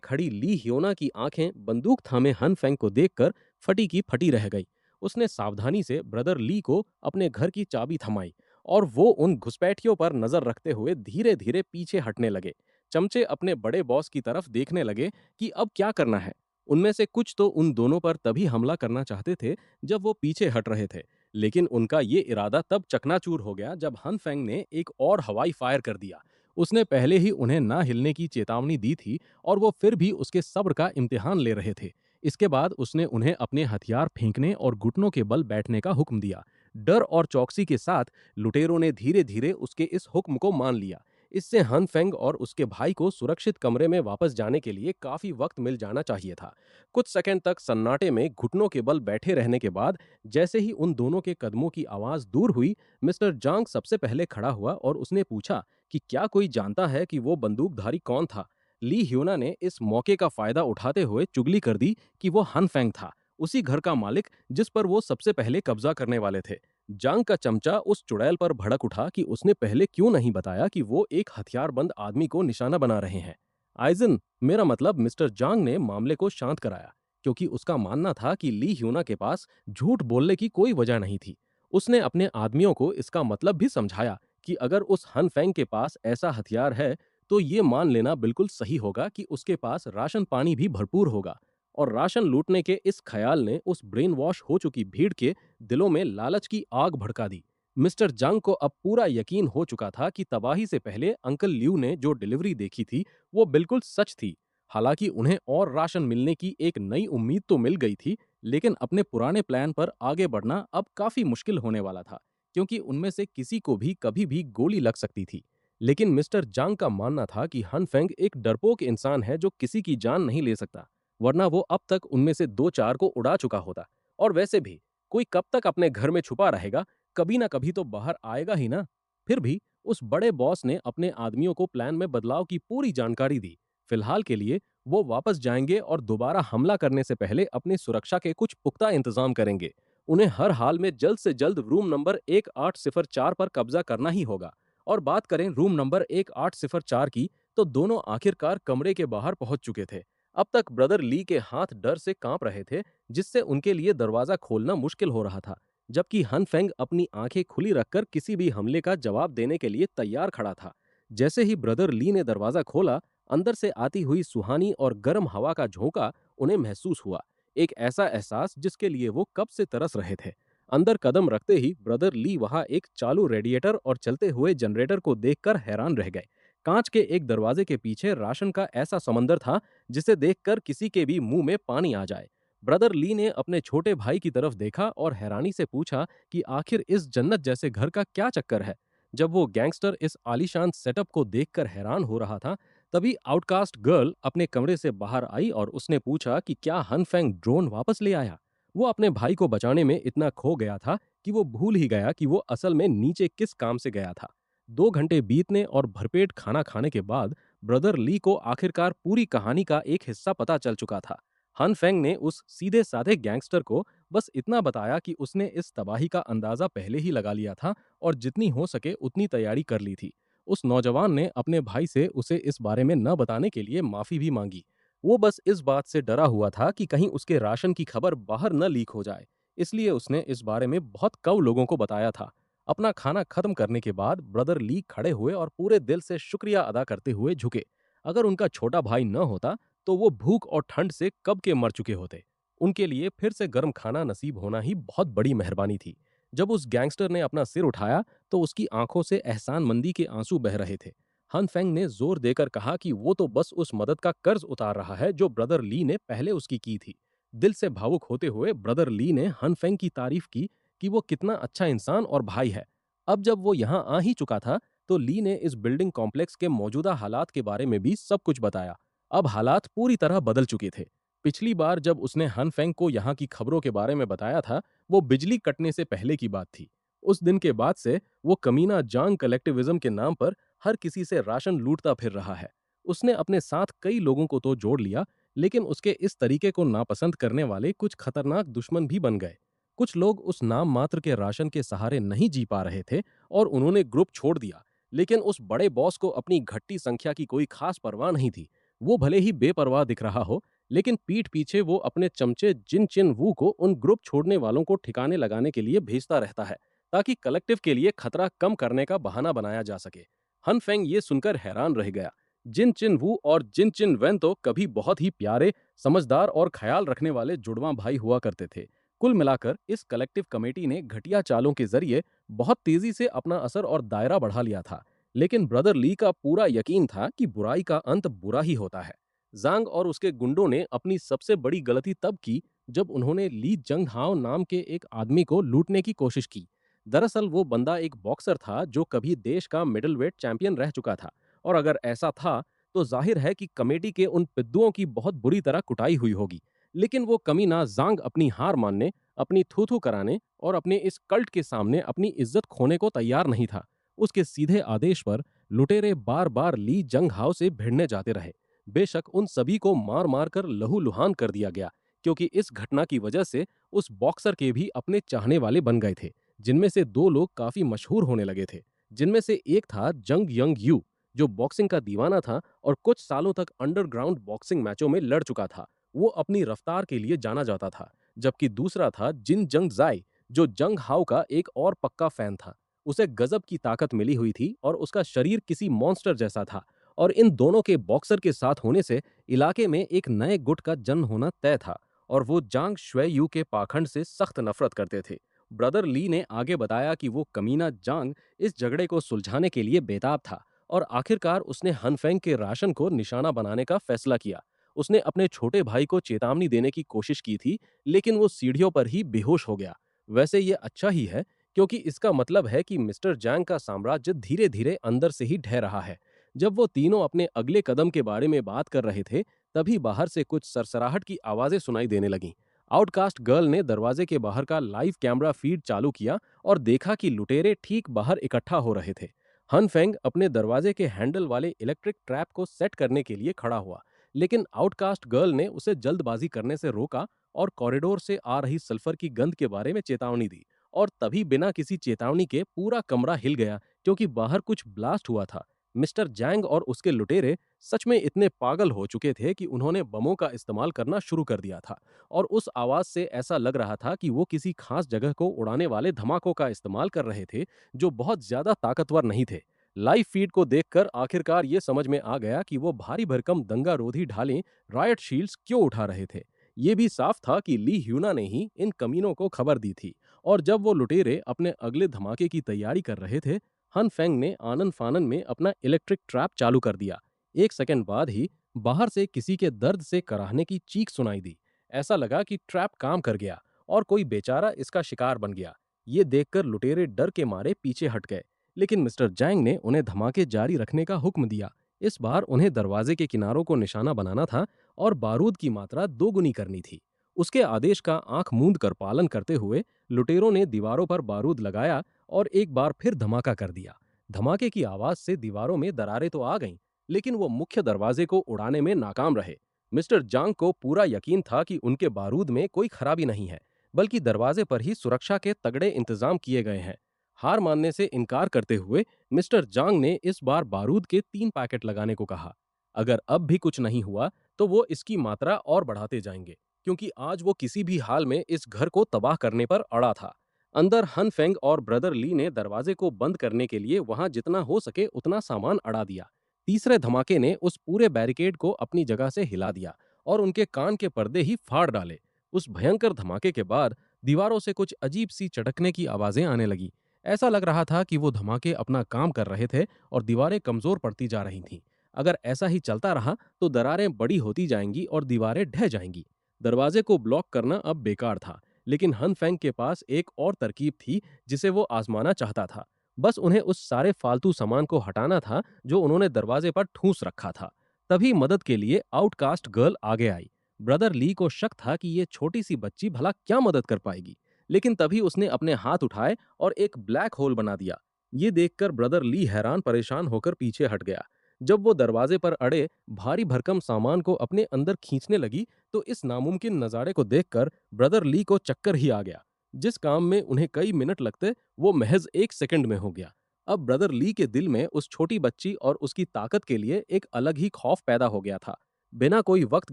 Speaker 1: खड़ी ली हियोना की आंखें बंदूक थामे हन फेंग को देखकर फटी की फटी रह गई। उसने सावधानी से ब्रदर ली को अपने घर की चाबी थमाई और वो उन घुसपैठियों पर नजर रखते हुए धीरे धीरे पीछे हटने लगे। चमचे अपने बड़े बॉस की तरफ देखने लगे कि अब क्या करना है। उनमें से कुछ तो उन दोनों पर तभी हमला करना चाहते थे जब वो पीछे हट रहे थे, लेकिन उनका ये इरादा तब चकनाचूर हो गया जब हन फेंग ने एक और हवाई फायर कर दिया। उसने पहले ही उन्हें ना हिलने की चेतावनी दी थी और वो फिर भी उसके सब्र का इम्तिहान ले रहे थे। इसके बाद उसने उन्हें अपने हथियार फेंकने और घुटनों के बल बैठने का हुक्म दिया। डर और चौकसी के साथ लुटेरों ने धीरे धीरे उसके इस हुक्म को मान लिया। इससे हन फेंग और उसके भाई को सुरक्षित कमरे में वापस जाने के लिए काफी वक्त मिल जाना चाहिए था। कुछ सेकंड तक सन्नाटे में घुटनों के बल बैठे रहने के बाद जैसे ही उन दोनों के कदमों की आवाज दूर हुई, मिस्टर जांग सबसे पहले खड़ा हुआ और उसने पूछा कि क्या कोई जानता है कि वो बंदूकधारी कौन था। ली ह्यूना ने इस मौके का फायदा उठाते हुए चुगली कर दी कि वो हन फेंग था, उसी घर का मालिक जिस पर वो सबसे पहले कब्जा करने वाले थे। जांग का चमचा उस चुड़ैल पर भड़क उठा कि उसने पहले क्यों नहीं बताया कि वो एक हथियारबंद आदमी को निशाना बना रहे हैं। आइजन, मेरा मतलब मिस्टर जांग ने मामले को शांत कराया, क्योंकि उसका मानना था कि ली ह्यूना के पास झूठ बोलने की कोई वजह नहीं थी। उसने अपने आदमियों को इसका मतलब भी समझाया कि अगर उस हन फेंग के पास ऐसा हथियार है तो ये मान लेना बिल्कुल सही होगा कि उसके पास राशन पानी भी भरपूर होगा। और राशन लूटने के इस ख्याल ने उस ब्रेन वॉश हो चुकी भीड़ के दिलों में लालच की आग भड़का दी। मिस्टर जंग को अब पूरा यकीन हो चुका था कि तबाही से पहले अंकल ल्यू ने जो डिलीवरी देखी थी वो बिल्कुल सच थी। हालांकि उन्हें और राशन मिलने की एक नई उम्मीद तो मिल गई थी, लेकिन अपने पुराने प्लान पर आगे बढ़ना अब काफी मुश्किल होने वाला था, क्योंकि उनमें से किसी को भी कभी भी गोली लग सकती थी। लेकिन मिस्टर जांग का मानना था कि हन फेंग एक डरपोक इंसान है जो किसी की जान नहीं ले सकता, वरना वो अब तक उनमें से दो चार को उड़ा चुका होता। और वैसे भी कोई कब तक अपने घर में छुपा रहेगा, कभी ना कभी तो बाहर आएगा ही ना। फिर भी उस बड़े बॉस ने अपने आदमियों को प्लान में बदलाव की पूरी जानकारी दी। फिलहाल के लिए वो वापस जाएंगे और दोबारा हमला करने से पहले अपनी सुरक्षा के कुछ पुख्ता इंतजाम करेंगे। उन्हें हर हाल में जल्द से जल्द रूम नंबर 1804 पर कब्जा करना ही होगा। और बात करें रूम नंबर 1804 की, तो दोनों आखिरकार कमरे के बाहर पहुंच चुके थे। अब तक ब्रदर ली के हाथ डर से कांप रहे थे, जिससे उनके लिए दरवाजा खोलना मुश्किल हो रहा था, जबकि हन फेंग अपनी आंखें खुली रखकर किसी भी हमले का जवाब देने के लिए तैयार खड़ा था। जैसे ही ब्रदर ली ने दरवाजा खोला, अंदर से आती हुई सुहानी और गर्म हवा का झोंका उन्हें महसूस हुआ। एक ऐसा एहसास जिसके लिए वो कब से तरस रहे थे। अंदर कदम रखते ही ब्रदर ली वहां एक चालू रेडिएटर और चलते हुए जनरेटर को देखकर हैरान रह गए। कांच के एक दरवाजे के पीछे राशन का ऐसा समंदर था जिसे देखकर किसी के भी मुंह में पानी आ जाए। ब्रदर ली ने अपने छोटे भाई की तरफ देखा और हैरानी से पूछा कि आखिर इस जन्नत जैसे घर का क्या चक्कर है। जब वो गैंगस्टर इस आलीशान सेटअप को देखकर हैरान हो रहा था, तभी आउटकास्ट गर्ल अपने कमरे से बाहर आई और उसने पूछा कि क्या हन फेंग ड्रोन वापस ले आया। वो अपने भाई को बचाने में इतना खो गया था कि वो भूल ही गया कि वो असल में नीचे किस काम से गया था। 2 घंटे बीतने और भरपेट खाना खाने के बाद ब्रदर ली को आखिरकार पूरी कहानी का एक हिस्सा पता चल चुका था। हन फेंग ने उस सीधे साधे गैंगस्टर को बस इतना बताया कि उसने इस तबाही का अंदाजा पहले ही लगा लिया था और जितनी हो सके उतनी तैयारी कर ली थी। उस नौजवान ने अपने भाई से उसे इस बारे में न बताने के लिए माफी भी मांगी। वो बस इस बात से डरा हुआ था कि कहीं उसके राशन की खबर बाहर न लीक हो जाए, इसलिए उसने इस बारे में बहुत कम लोगों को बताया था। अपना खाना खत्म करने के बाद ब्रदर ली खड़े हुए और पूरे दिल से शुक्रिया अदा करते हुए झुके। अगर उनका छोटा भाई न होता तो वो भूख और ठंड से कब के मर चुके होते। उनके लिए फिर से गर्म खाना नसीब होना ही बहुत बड़ी मेहरबानी थी। जब उस गैंगस्टर ने अपना सिर उठाया तो उसकी आंखों से एहसानमंदी के आंसू बह रहे थे। हन फेंग ने जोर देकर कहा कि वो तो बस उस मदद का कर्ज उतार रहा है जो ब्रदर ली ने पहले उसकी की थी। दिल से भावुक होते हुए ब्रदर ली ने हन फेंग की तारीफ की कि वो कितना अच्छा इंसान और भाई है। अब जब वो यहाँ आ ही चुका था, तो ली ने इस बिल्डिंग कॉम्प्लेक्स के मौजूदा हालात के बारे में भी सब कुछ बताया। अब हालात पूरी तरह बदल चुके थे। पिछली बार जब उसने हनफेंग को यहाँ की खबरों के बारे में बताया था, वो बिजली कटने से पहले की बात थी। उस दिन के बाद से वो कमीना जांग कलेक्टिविज्म के नाम पर हर किसी से राशन लूटता फिर रहा है। उसने अपने साथ कई लोगों को तो जोड़ लिया, लेकिन उसके इस तरीके को नापसंद करने वाले कुछ खतरनाक दुश्मन भी बन गए। कुछ लोग उस नाम मात्र के राशन के सहारे नहीं जी पा रहे थे और उन्होंने ग्रुप छोड़ दिया, लेकिन उस बड़े बॉस को अपनी घटती संख्या की कोई खास परवाह नहीं थी। वो भले ही बेपरवाह दिख रहा हो, लेकिन पीठ पीछे वो अपने चमचे जिन चिन वू को उन ग्रुप छोड़ने वालों को ठिकाने लगाने के लिए भेजता रहता है, ताकि कलेक्टिव के लिए खतरा कम करने का बहाना बनाया जा सके। हन फेंग ये सुनकर हैरान रह गया। जिन चिन वू और जिन चिन वैन तो कभी बहुत ही प्यारे, समझदार और ख्याल रखने वाले जुड़वां भाई हुआ करते थे। कुल मिलाकर इस कलेक्टिव कमेटी ने घटिया चालों के जरिए बहुत तेजी से अपना असर और दायरा बढ़ा लिया था। लेकिन ब्रदर ली का पूरा यकीन था कि बुराई का अंत बुरा ही होता है। जांग और उसके गुंडों ने अपनी सबसे बड़ी गलती तब की जब उन्होंने ली जंग हाओ नाम के एक आदमी को लूटने की कोशिश की। दरअसल वो बंदा एक बॉक्सर था जो कभी देश का मिडिलवेट चैंपियन रह चुका था, और अगर ऐसा था तो जाहिर है कि कमेटी के उन पिद्दुओं की बहुत बुरी तरह कुटाई हुई होगी। लेकिन वो कमीना जांग अपनी हार मानने, अपनी थू-थू कराने और अपने इस कल्ट के सामने अपनी इज्जत खोने को तैयार नहीं था। उसके सीधे आदेश पर लुटेरे बार-बार ली जंग हाओ से भिड़ने जाते रहे। बेशक उन सभी को मार-मार कर लहूलुहान कर दिया गया, क्योंकि इस घटना की वजह से उस बॉक्सर के भी अपने चाहने वाले बन गए थे, जिनमें से दो लोग काफी मशहूर होने लगे थे। जिनमें से एक था जंग यंग यू, जो बॉक्सिंग का दीवाना था और कुछ सालों तक अंडरग्राउंड बॉक्सिंग मैचों में लड़ चुका था। वो अपनी रफ्तार के लिए जाना जाता था। जबकि दूसरा था जिन जंग जाई, जो जंग हाओ का एक और पक्का फैन था। उसे गजब की ताकत मिली हुई थी और उसका शरीर किसी मॉन्स्टर जैसा था। और इन दोनों के बॉक्सर के साथ होने से इलाके में एक नए गुट का जन्म होना तय था, और वो जांग शुए यू के पाखंड से सख्त नफरत करते थे। ब्रदर ली ने आगे बताया कि वो कमीना जांग इस झगड़े को सुलझाने के लिए बेताब था, और आखिरकार उसने हनफेंग के राशन को निशाना बनाने का फैसला किया। उसने अपने छोटे भाई को चेतावनी देने की कोशिश की थी, लेकिन वो सीढ़ियों पर ही बेहोश हो गया। वैसे ये अच्छा ही है, क्योंकि इसका मतलब है कि मिस्टर जैंग का साम्राज्य धीरे धीरे अंदर से ही ढह रहा है। जब वो तीनों अपने अगले कदम के बारे में बात कर रहे थे, तभी बाहर से कुछ सरसराहट की आवाजें सुनाई देने लगीं। आउटकास्ट गर्ल ने दरवाजे के बाहर का लाइव कैमरा फीड चालू किया और देखा कि लुटेरे ठीक बाहर इकट्ठा हो रहे थे। हन फेंग अपने दरवाजे के हैंडल वाले इलेक्ट्रिक ट्रैप को सेट करने के लिए खड़ा हुआ, लेकिन आउटकास्ट गर्ल ने उसे जल्दबाजी करने से रोका और कॉरिडोर से आ रही सल्फर की गंध के बारे में चेतावनी दी। और तभी बिना किसी चेतावनी के पूरा कमरा हिल गया, क्योंकि बाहर कुछ ब्लास्ट हुआ था। मिस्टर जैंग और उसके लुटेरे सच में इतने पागल हो चुके थे कि उन्होंने बमों का इस्तेमाल करना शुरू कर दिया था, और उस आवाज से ऐसा लग रहा था कि वो किसी खास जगह को उड़ाने वाले धमाकों का इस्तेमाल कर रहे थे, जो बहुत ज्यादा ताकतवर नहीं थे। लाइव फीड को देखकर आखिरकार ये समझ में आ गया कि वो भारी भरकम दंगा रोधी ढालें रायट शील्ड्स क्यों उठा रहे थे। ये भी साफ था कि ली ह्यूना ने ही इन कमीनों को खबर दी थी। और जब वो लुटेरे अपने अगले धमाके की तैयारी कर रहे थे, हन फेंग ने आनन फानन में अपना इलेक्ट्रिक ट्रैप चालू कर दिया। एक सेकंड बाद ही बाहर से किसी के दर्द से कराहने की चीख सुनाई दी। ऐसा लगा कि ट्रैप काम कर गया और कोई बेचारा इसका शिकार बन गया। ये देखकर लुटेरे डर के मारे पीछे हट गए, लेकिन मिस्टर जैंग ने उन्हें धमाके जारी रखने का हुक्म दिया। इस बार उन्हें दरवाजे के किनारों को निशाना बनाना था और बारूद की मात्रा दोगुनी करनी थी। उसके आदेश का आंख मूंद कर पालन करते हुए लुटेरों ने दीवारों पर बारूद लगाया और एक बार फिर धमाका कर दिया। धमाके की आवाज से दीवारों में दरारें तो आ गईं, लेकिन वो मुख्य दरवाजे को उड़ाने में नाकाम रहे। मिस्टर जांग को पूरा यकीन था कि उनके बारूद में कोई खराबी नहीं है, बल्कि दरवाजे पर ही सुरक्षा के तगड़े इंतजाम किए गए हैं। हार मानने से इनकार करते हुए मिस्टर जांग ने इस बार बारूद के 3 पैकेट लगाने को कहा। अगर अब भी कुछ नहीं हुआ तो वो इसकी मात्रा और बढ़ाते जाएंगे, क्योंकि आज वो किसी भी हाल में इस घर को तबाह करने पर अड़ा था। अंदर हन फेंग और ब्रदर ली ने दरवाजे को बंद करने के लिए वहां जितना हो सके उतना सामान अड़ा दिया। तीसरे धमाके ने उस पूरे बैरिकेड को अपनी जगह से हिला दिया और उनके कान के पर्दे ही फाड़ डाले। उस भयंकर धमाके के बाद दीवारों से कुछ अजीब सी चटकने की आवाजें आने लगी। ऐसा लग रहा था कि वो धमाके अपना काम कर रहे थे और दीवारें कमजोर पड़ती जा रही थीं। अगर ऐसा ही चलता रहा तो दरारें बड़ी होती जाएंगी और दीवारें ढह जाएंगी। दरवाजे को ब्लॉक करना अब बेकार था, लेकिन हन फेंग के पास एक और तरकीब थी जिसे वो आजमाना चाहता था। बस उन्हें उस सारे फालतू सामान को हटाना था जो उन्होंने दरवाजे पर ठूंस रखा था। तभी मदद के लिए आउटकास्ट गर्ल आगे आई। ब्रदर ली को शक था कि ये छोटी सी बच्ची भला क्या मदद कर पाएगी, लेकिन तभी उसने अपने हाथ उठाए और एक ब्लैक होल बना दिया। ये देखकर ब्रदर ली हैरान परेशान होकर पीछे हट गया। जब वो दरवाजे पर अड़े भारी भरकम सामान को अपने अंदर खींचने लगी, तो इस नामुमकिन नज़ारे को देखकर ब्रदर ली को चक्कर ही आ गया। जिस काम में उन्हें कई मिनट लगते, वो महज 1 सेकंड में हो गया। अब ब्रदर ली के दिल में उस छोटी बच्ची और उसकी ताकत के लिए एक अलग ही खौफ पैदा हो गया था। बिना कोई वक्त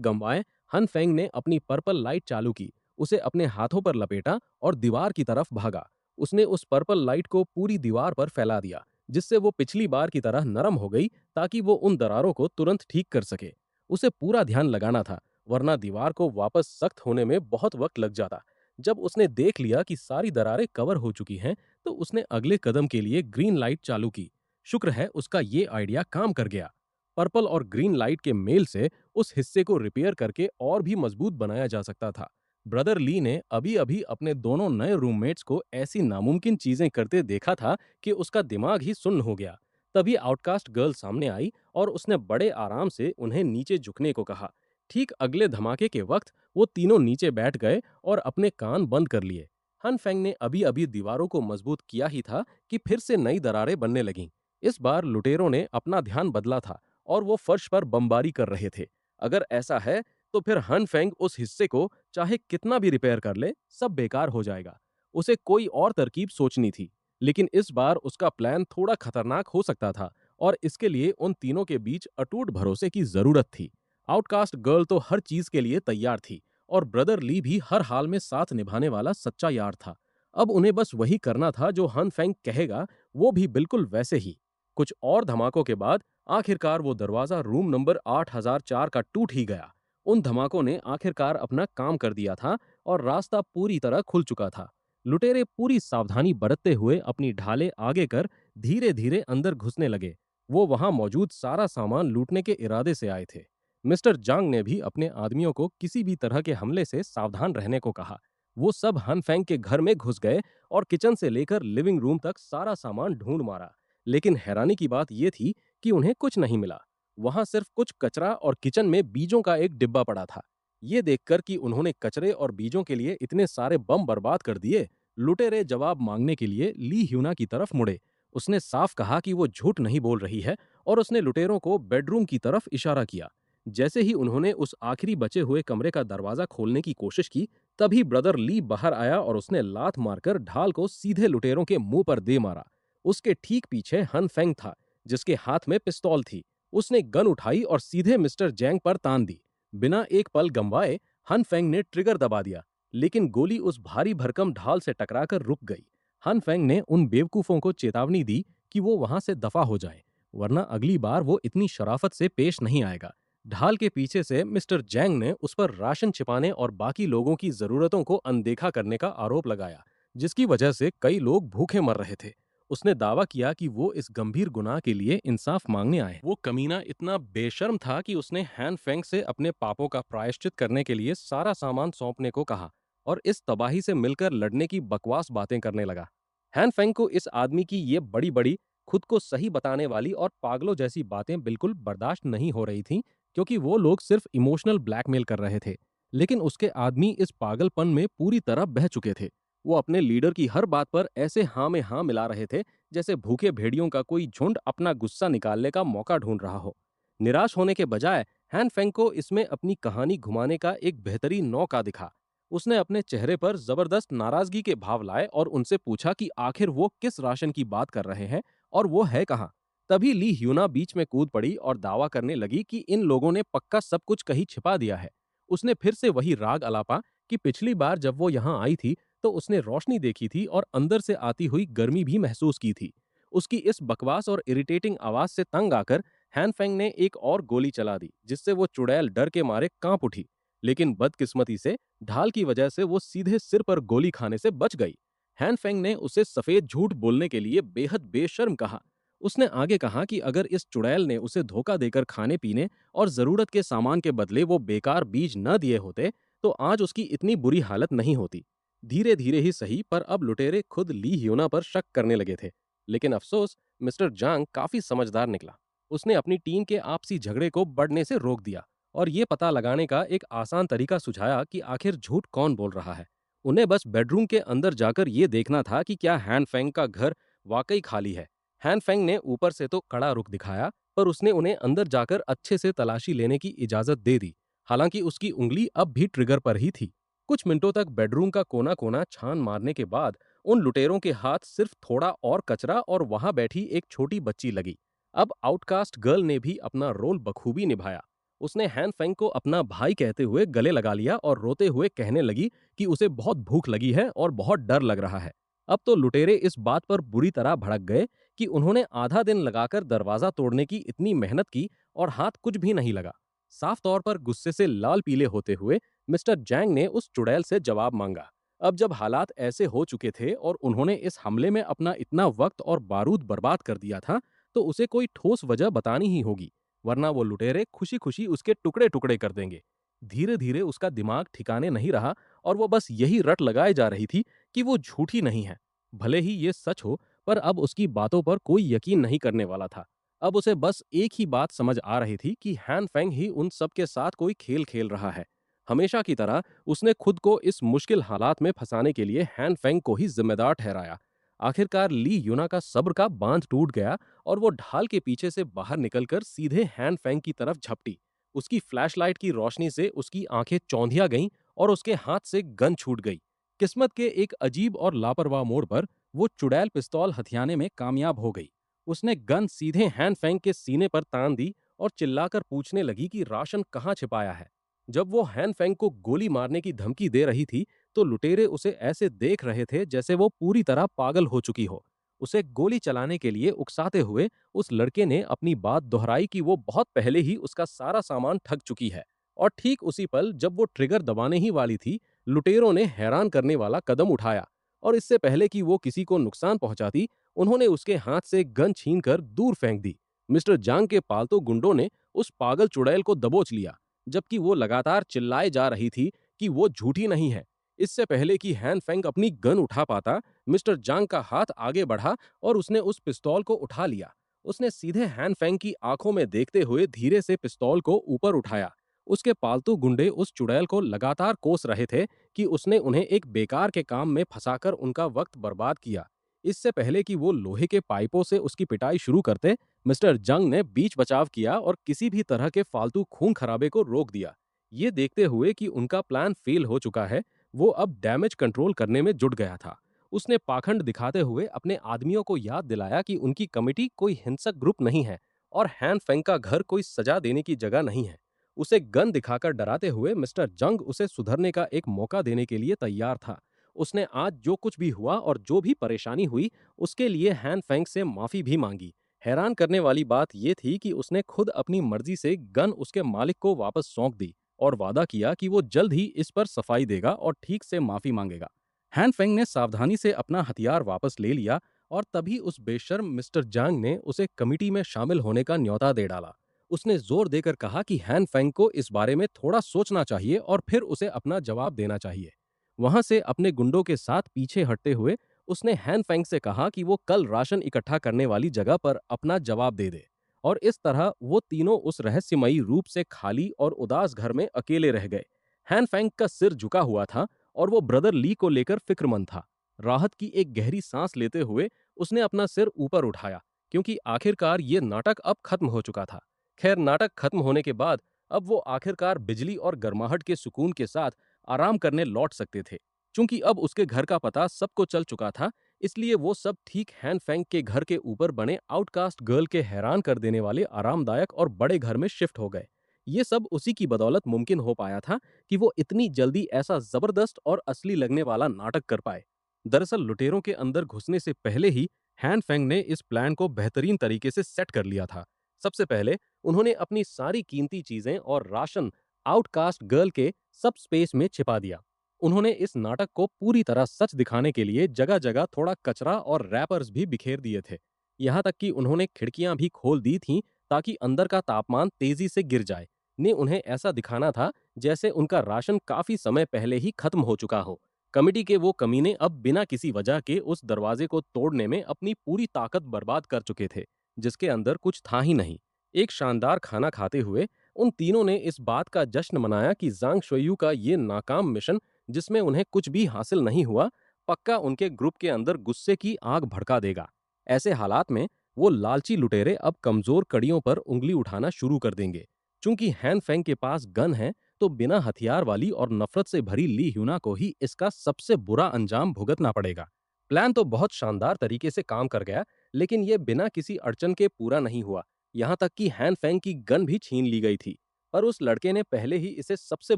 Speaker 1: गंवाए हन फेंग ने अपनी पर्पल लाइट चालू की, उसे अपने हाथों पर लपेटा और दीवार की तरफ भागा। उसने उस पर्पल लाइट को पूरी दीवार पर फैला दिया, जिससे वो पिछली बार की तरह नरम हो गई, ताकि वो उन दरारों को तुरंत ठीक कर सके। उसे पूरा ध्यान लगाना था, वरना दीवार को वापस सख्त होने में बहुत वक्त लग जाता। जब उसने देख लिया कि सारी दरारें कवर हो चुकी हैं, तो उसने अगले कदम के लिए ग्रीन लाइट चालू की। शुक्र है उसका ये आइडिया काम कर गया। पर्पल और ग्रीन लाइट के मेल से उस हिस्से को रिपेयर करके और भी मजबूत बनाया जा सकता था। ब्रदर ली ने अभी अभी अपने दोनों नए रूममेट्स को ऐसी नामुमकिन चीजें करते देखा था कि उसका दिमाग ही सुन्न हो गया। तभी आउटकास्ट गर्ल सामने आई और उसने बड़े आराम से उन्हें नीचे झुकने को कहा। ठीक अगले धमाके के वक्त वो तीनों नीचे बैठ गए और अपने कान बंद कर लिए। हन फेंग ने अभी अभी दीवारों को मजबूत किया ही था कि फिर से नई दरारें बनने लगीं। इस बार लुटेरों ने अपना ध्यान बदला था और वो फर्श पर बमबारी कर रहे थे। अगर ऐसा है, तो फिर हन फेंग उस हिस्से को चाहे कितना भी रिपेयर कर ले, सब बेकार हो जाएगा। उसे कोई और तरकीब सोचनी थी, लेकिन इस बार उसका प्लान थोड़ा खतरनाक हो सकता था और इसके लिए उन तीनों के बीच अटूट भरोसे की जरूरत थी। आउटकास्ट गर्ल तो हर चीज के लिए तैयार थी और ब्रदर ली भी हर हाल में साथ निभाने वाला सच्चा यार था। अब उन्हें बस वही करना था जो हन फेंग कहेगा, वो भी बिल्कुल वैसे ही। कुछ और धमाकों के बाद आखिरकार वो दरवाजा रूम नंबर 8004 का टूट ही गया। उन धमाकों ने आखिरकार अपना काम कर दिया था और रास्ता पूरी तरह खुल चुका था। लुटेरे पूरी सावधानी बरतते हुए अपनी ढालें आगे कर धीरे धीरे अंदर घुसने लगे। वो वहां मौजूद सारा सामान लूटने के इरादे से आए थे। मिस्टर जांग ने भी अपने आदमियों को किसी भी तरह के हमले से सावधान रहने को कहा। वो सब हन फेंग के घर में घुस गए और किचन से लेकर लिविंग रूम तक सारा सामान ढूंढ मारा। लेकिन हैरानी की बात यह थी कि उन्हें कुछ नहीं मिला। वहां सिर्फ कुछ कचरा और किचन में बीजों का एक डिब्बा पड़ा था। ये देखकर कि उन्होंने कचरे और बीजों के लिए इतने सारे बम बर्बाद कर दिए, लुटेरे जवाब मांगने के लिए ली ह्यूना की तरफ मुड़े। उसने साफ कहा कि वो झूठ नहीं बोल रही है और उसने लुटेरों को बेडरूम की तरफ इशारा किया। जैसे ही उन्होंने उस आखिरी बचे हुए कमरे का दरवाजा खोलने की कोशिश की, तभी ब्रदर ली बाहर आया और उसने लात मारकर ढाल को सीधे लुटेरों के मुंह पर दे मारा। उसके ठीक पीछे हन फेंग था, जिसके हाथ में पिस्तौल थी। उसने गन उठाई और सीधे मिस्टर जैंग पर तान दी। बिना एक पल गंवाए हन फेंग ने ट्रिगर दबा दिया, लेकिन गोली उस भारी भरकम ढाल से टकराकर रुक गई। हन फेंग ने उन बेवकूफों को चेतावनी दी कि वो वहां से दफा हो जाए, वरना अगली बार वो इतनी शराफत से पेश नहीं आएगा। ढाल के पीछे से मिस्टर जैंग ने उस पर राशन छिपाने और बाकी लोगों की जरूरतों को अनदेखा करने का आरोप लगाया, जिसकी वजह से कई लोग भूखे मर रहे थे। उसने दावा किया कि वो इस गंभीर गुनाह के लिए इंसाफ मांगने आए। वो कमीना इतना बेशर्म था कि उसने हैन फेंग से अपने पापों का प्रायश्चित करने के लिए सारा सामान सौंपने को कहा और इस तबाही से मिलकर लड़ने की बकवास बातें करने लगा। हैन फेंग को इस आदमी की ये बड़ी बड़ी, खुद को सही बताने वाली और पागलों जैसी बातें बिल्कुल बर्दाश्त नहीं हो रही थीं, क्योंकि वो लोग सिर्फ इमोशनल ब्लैकमेल कर रहे थे। लेकिन उसके आदमी इस पागलपन में पूरी तरह बह चुके थे। वो अपने लीडर की हर बात पर ऐसे हाँ में हाँ मिला रहे थे, जैसे भूखे भेड़ियों का कोई झुंड अपना गुस्सा निकालने का मौका ढूंढ रहा हो। निराश होने के बजाय हैन फेंग को इसमें अपनी कहानी घुमाने का एक बेहतरीन मौका दिखा। उसने अपने चेहरे पर जबरदस्त नाराजगी के भाव लाए और उनसे पूछा कि आखिर वो किस राशन की बात कर रहे हैं और वो है कहाँ। तभी ली ह्यूना बीच में कूद पड़ी और दावा करने लगी कि इन लोगों ने पक्का सब कुछ कहीं छिपा दिया है। उसने फिर से वही राग अलापा कि पिछली बार जब वो यहाँ आई थी, तो उसने रोशनी देखी थी और अंदर से आती हुई गर्मी भी महसूस की थी। उसकी इस बकवास और इरिटेटिंग आवाज से तंग आकर हैन फेंग ने एक और गोली चला दी, जिससे वो चुड़ैल डर के मारे कांप उठी। लेकिन बदकिस्मती से ढाल की वजह से वो सीधे सिर पर गोली खाने से बच गई। हैन फेंग ने उसे सफेद झूठ बोलने के लिए बेहद बेशर्म कहा। उसने आगे कहा कि अगर इस चुड़ैल ने उसे धोखा देकर खाने पीने और जरूरत के सामान के बदले वो बेकार बीज न दिए होते, तो आज उसकी इतनी बुरी हालत नहीं होती। धीरे धीरे ही सही, पर अब लुटेरे खुद ली ह्यूना पर शक करने लगे थे। लेकिन अफसोस, मिस्टर जांग काफी समझदार निकला। उसने अपनी टीम के आपसी झगड़े को बढ़ने से रोक दिया और ये पता लगाने का एक आसान तरीका सुझाया कि आखिर झूठ कौन बोल रहा है। उन्हें बस बेडरूम के अंदर जाकर ये देखना था कि क्या हैन फेंग का घर वाकई खाली है। हैन फेंग ने ऊपर से तो कड़ा रुख दिखाया, पर उसने उन्हें अंदर जाकर अच्छे से तलाशी लेने की इजाजत दे दी। हालांकि उसकी उंगली अब भी ट्रिगर पर ही थी। कुछ मिनटों तक बेडरूम का कोना कोना छान मारने के बाद उन लुटेरों के हाथ सिर्फ थोड़ा और कचरा और वहां बैठी एक छोटी बच्ची लगी। अब आउटकास्ट गर्ल ने भी अपना रोल बखूबी निभाया। उसने हैन फेंग को अपना भाई कहते हुए गले लगा लिया और रोते हुए कहने लगी कि उसे बहुत भूख लगी है और बहुत डर लग रहा है। अब तो लुटेरे इस बात पर बुरी तरह भड़क गए कि उन्होंने आधा दिन लगाकर दरवाजा तोड़ने की इतनी मेहनत की और हाथ कुछ भी नहीं लगा। साफ तौर पर गुस्से से लाल पीले होते हुए मिस्टर जैंग ने उस चुड़ैल से जवाब मांगा। अब जब हालात ऐसे हो चुके थे और उन्होंने इस हमले में अपना इतना वक्त और बारूद बर्बाद कर दिया था, तो उसे कोई ठोस वजह बतानी ही होगी, वरना वो लुटेरे खुशी खुशी उसके टुकड़े टुकड़े कर देंगे। धीरे धीरे उसका दिमाग ठिकाने नहीं रहा और वो बस यही रट लगाए जा रही थी कि वो झूठी नहीं है। भले ही ये सच हो, पर अब उसकी बातों पर कोई यकीन नहीं करने वाला था। अब उसे बस एक ही बात समझ आ रही थी कि हैन फेंग ही उन सब के साथ कोई खेल खेल रहा है। हमेशा की तरह उसने खुद को इस मुश्किल हालात में फंसाने के लिए हैन फेंग को ही जिम्मेदार ठहराया। आखिरकार ली यूना का सब्र का बांध टूट गया और वो ढाल के पीछे से बाहर निकलकर सीधे हैन फेंग की तरफ झपटी। उसकी फ्लैशलाइट की रोशनी से उसकी आंखें चौंधिया गईं और उसके हाथ से गन छूट गई। किस्मत के एक अजीब और लापरवाह मोड़ पर वो चुड़ैल पिस्तौल हथियाने में कामयाब हो गई। उसने गन सीधे हैन फेंग के सीने पर तान दी और चिल्लाकर पूछने लगी कि राशन कहाँ छिपाया है। जब वो हैन फेंग को गोली मारने की धमकी दे रही थी, तो लुटेरे उसे ऐसे देख रहे थे जैसे वो पूरी तरह पागल हो चुकी हो। उसे गोली चलाने के लिए उकसाते हुए उस लड़के ने अपनी बात दोहराई कि वो बहुत पहले ही उसका सारा सामान ठग चुकी है। और ठीक उसी पल जब वो ट्रिगर दबाने ही वाली थी, लुटेरों ने हैरान करने वाला कदम उठाया और इससे पहले कि वो किसी को नुकसान पहुंचाती, उन्होंने उसके हाथ से गन छीनकर दूर फेंक दी। मिस्टर जांग के पालतू गुंडों ने उस पागल चुड़ैल को दबोच लिया, जबकि वो लगातार चिल्लाए जा रही थी कि वो झूठी नहीं है। इससे पहले कि हैन फेंग अपनी गन उठा पाता, मिस्टर जांग का हाथ आगे बढ़ा और उसने उस पिस्तौल को उठा लिया। उसने सीधे हैन फेंग की आंखों में देखते हुए धीरे से पिस्तौल को ऊपर उठाया। उसके पालतू गुंडे उस चुड़ैल को लगातार कोस रहे थे कि उसने उन्हें एक बेकार के काम में फंसाकर उनका वक्त बर्बाद किया। इससे पहले कि वो लोहे के पाइपों से उसकी पिटाई शुरू करते, मिस्टर जंग ने बीच बचाव किया और किसी भी तरह के फालतू खून खराबे को रोक दिया। ये देखते हुए कि उनका प्लान फेल हो चुका है, वो अब डैमेज कंट्रोल करने में जुट गया था। उसने पाखंड दिखाते हुए अपने आदमियों को याद दिलाया कि उनकी कमिटी कोई हिंसक ग्रुप नहीं है और हैन फेंग का घर कोई सजा देने की जगह नहीं है। उसे गन दिखाकर डराते हुए मिस्टर जंग उसे सुधरने का एक मौका देने के लिए तैयार था। उसने आज जो कुछ भी हुआ और जो भी परेशानी हुई, उसके लिए हैन फेंग से माफी भी मांगी। हैरान करने वाली बात यह थी कि उसने खुद अपनी मर्जी से गन उसके मालिक को वापस सौंप दी और वादा किया कि वो जल्द ही इस पर सफाई देगा और ठीक से माफी मांगेगा। हैन फेंग ने सावधानी से अपना हथियार वापस ले लिया और तभी उस बेशर्म मिस्टर जांग ने उसे कमिटी में शामिल होने का न्योता दे डाला। उसने जोर देकर कहा कि हैन फेंग को इस बारे में थोड़ा सोचना चाहिए और फिर उसे अपना जवाब देना चाहिए। वहां से अपने गुंडों के साथ पीछे हटते हुए उसने हैन फेंग से कहा कि वो कल राशन इकट्ठा करने वाली जगह पर अपना जवाब दे दे। और इस तरह वो तीनों उस रहस्यमयी रूप से खाली और उदास घर में अकेले रह गए। हैन फेंग का सिर झुका हुआ था और वो ब्रदर ली को लेकर फिक्रमंद था। राहत की एक गहरी सांस लेते हुए उसने अपना सिर ऊपर उठाया, क्योंकि आखिरकार ये नाटक अब खत्म हो चुका था। खैर, नाटक खत्म होने के बाद अब वो आखिरकार बिजली और गर्माहट के सुकून के साथ आराम करने लौट सकते थे। चूंकि अब उसके घर का पता सबको चल चुका था, इसलिए वो सब ठीक हैन फेंग के घर के ऊपर बने आउटकास्ट गर्ल के हैरान कर देने वाले आरामदायक और बड़े घर में शिफ्ट हो गए। ये सब उसी की बदौलत मुमकिन हो पाया था कि वो इतनी जल्दी ऐसा जबरदस्त और असली लगने वाला नाटक कर पाए। दरअसल लुटेरों के अंदर घुसने से पहले ही हैन फेंग ने इस प्लान को बेहतरीन तरीके से सेट कर लिया था। सबसे पहले उन्होंने अपनी सारी कीमती चीजें और राशन आउटकास्ट गर्ल के सब स्पेस में छिपा दिया। उन्होंने इस नाटक को पूरी तरह सच दिखाने के लिए जगह जगह थोड़ा कचरा और रैपर्स भी बिखेर दिए थे। यहाँ तक कि उन्होंने खिड़कियां भी खोल दी थीं ताकि अंदर का तापमान तेजी से गिर जाए। ने उन्हें ऐसा दिखाना था जैसे उनका राशन काफी समय पहले ही खत्म हो चुका हो। कमिटी के वो कमीने अब बिना किसी वजह के उस दरवाजे को तोड़ने में अपनी पूरी ताकत बर्बाद कर चुके थे, जिसके अंदर कुछ था ही नहीं। एक शानदार खाना खाते हुए उन तीनों ने इस बात का जश्न मनाया कि जांग शुयू का ये नाकाम मिशन, जिसमें उन्हें कुछ भी हासिल नहीं हुआ, पक्का उनके ग्रुप के अंदर गुस्से की आग भड़का देगा। ऐसे हालात में वो लालची लुटेरे अब कमजोर कड़ियों पर उंगली उठाना शुरू कर देंगे। चूंकि हैन फेंग के पास गन है, तो बिना हथियार वाली और नफरत से भरी ली ह्यूना को ही इसका सबसे बुरा अंजाम भुगतना पड़ेगा। प्लान तो बहुत शानदार तरीके से काम कर गया, लेकिन यह बिना किसी अड़चन के पूरा नहीं हुआ। यहाँ तक कि हैन फेंग की गन भी छीन ली गई थी। पर उस लड़के ने पहले ही इसे सबसे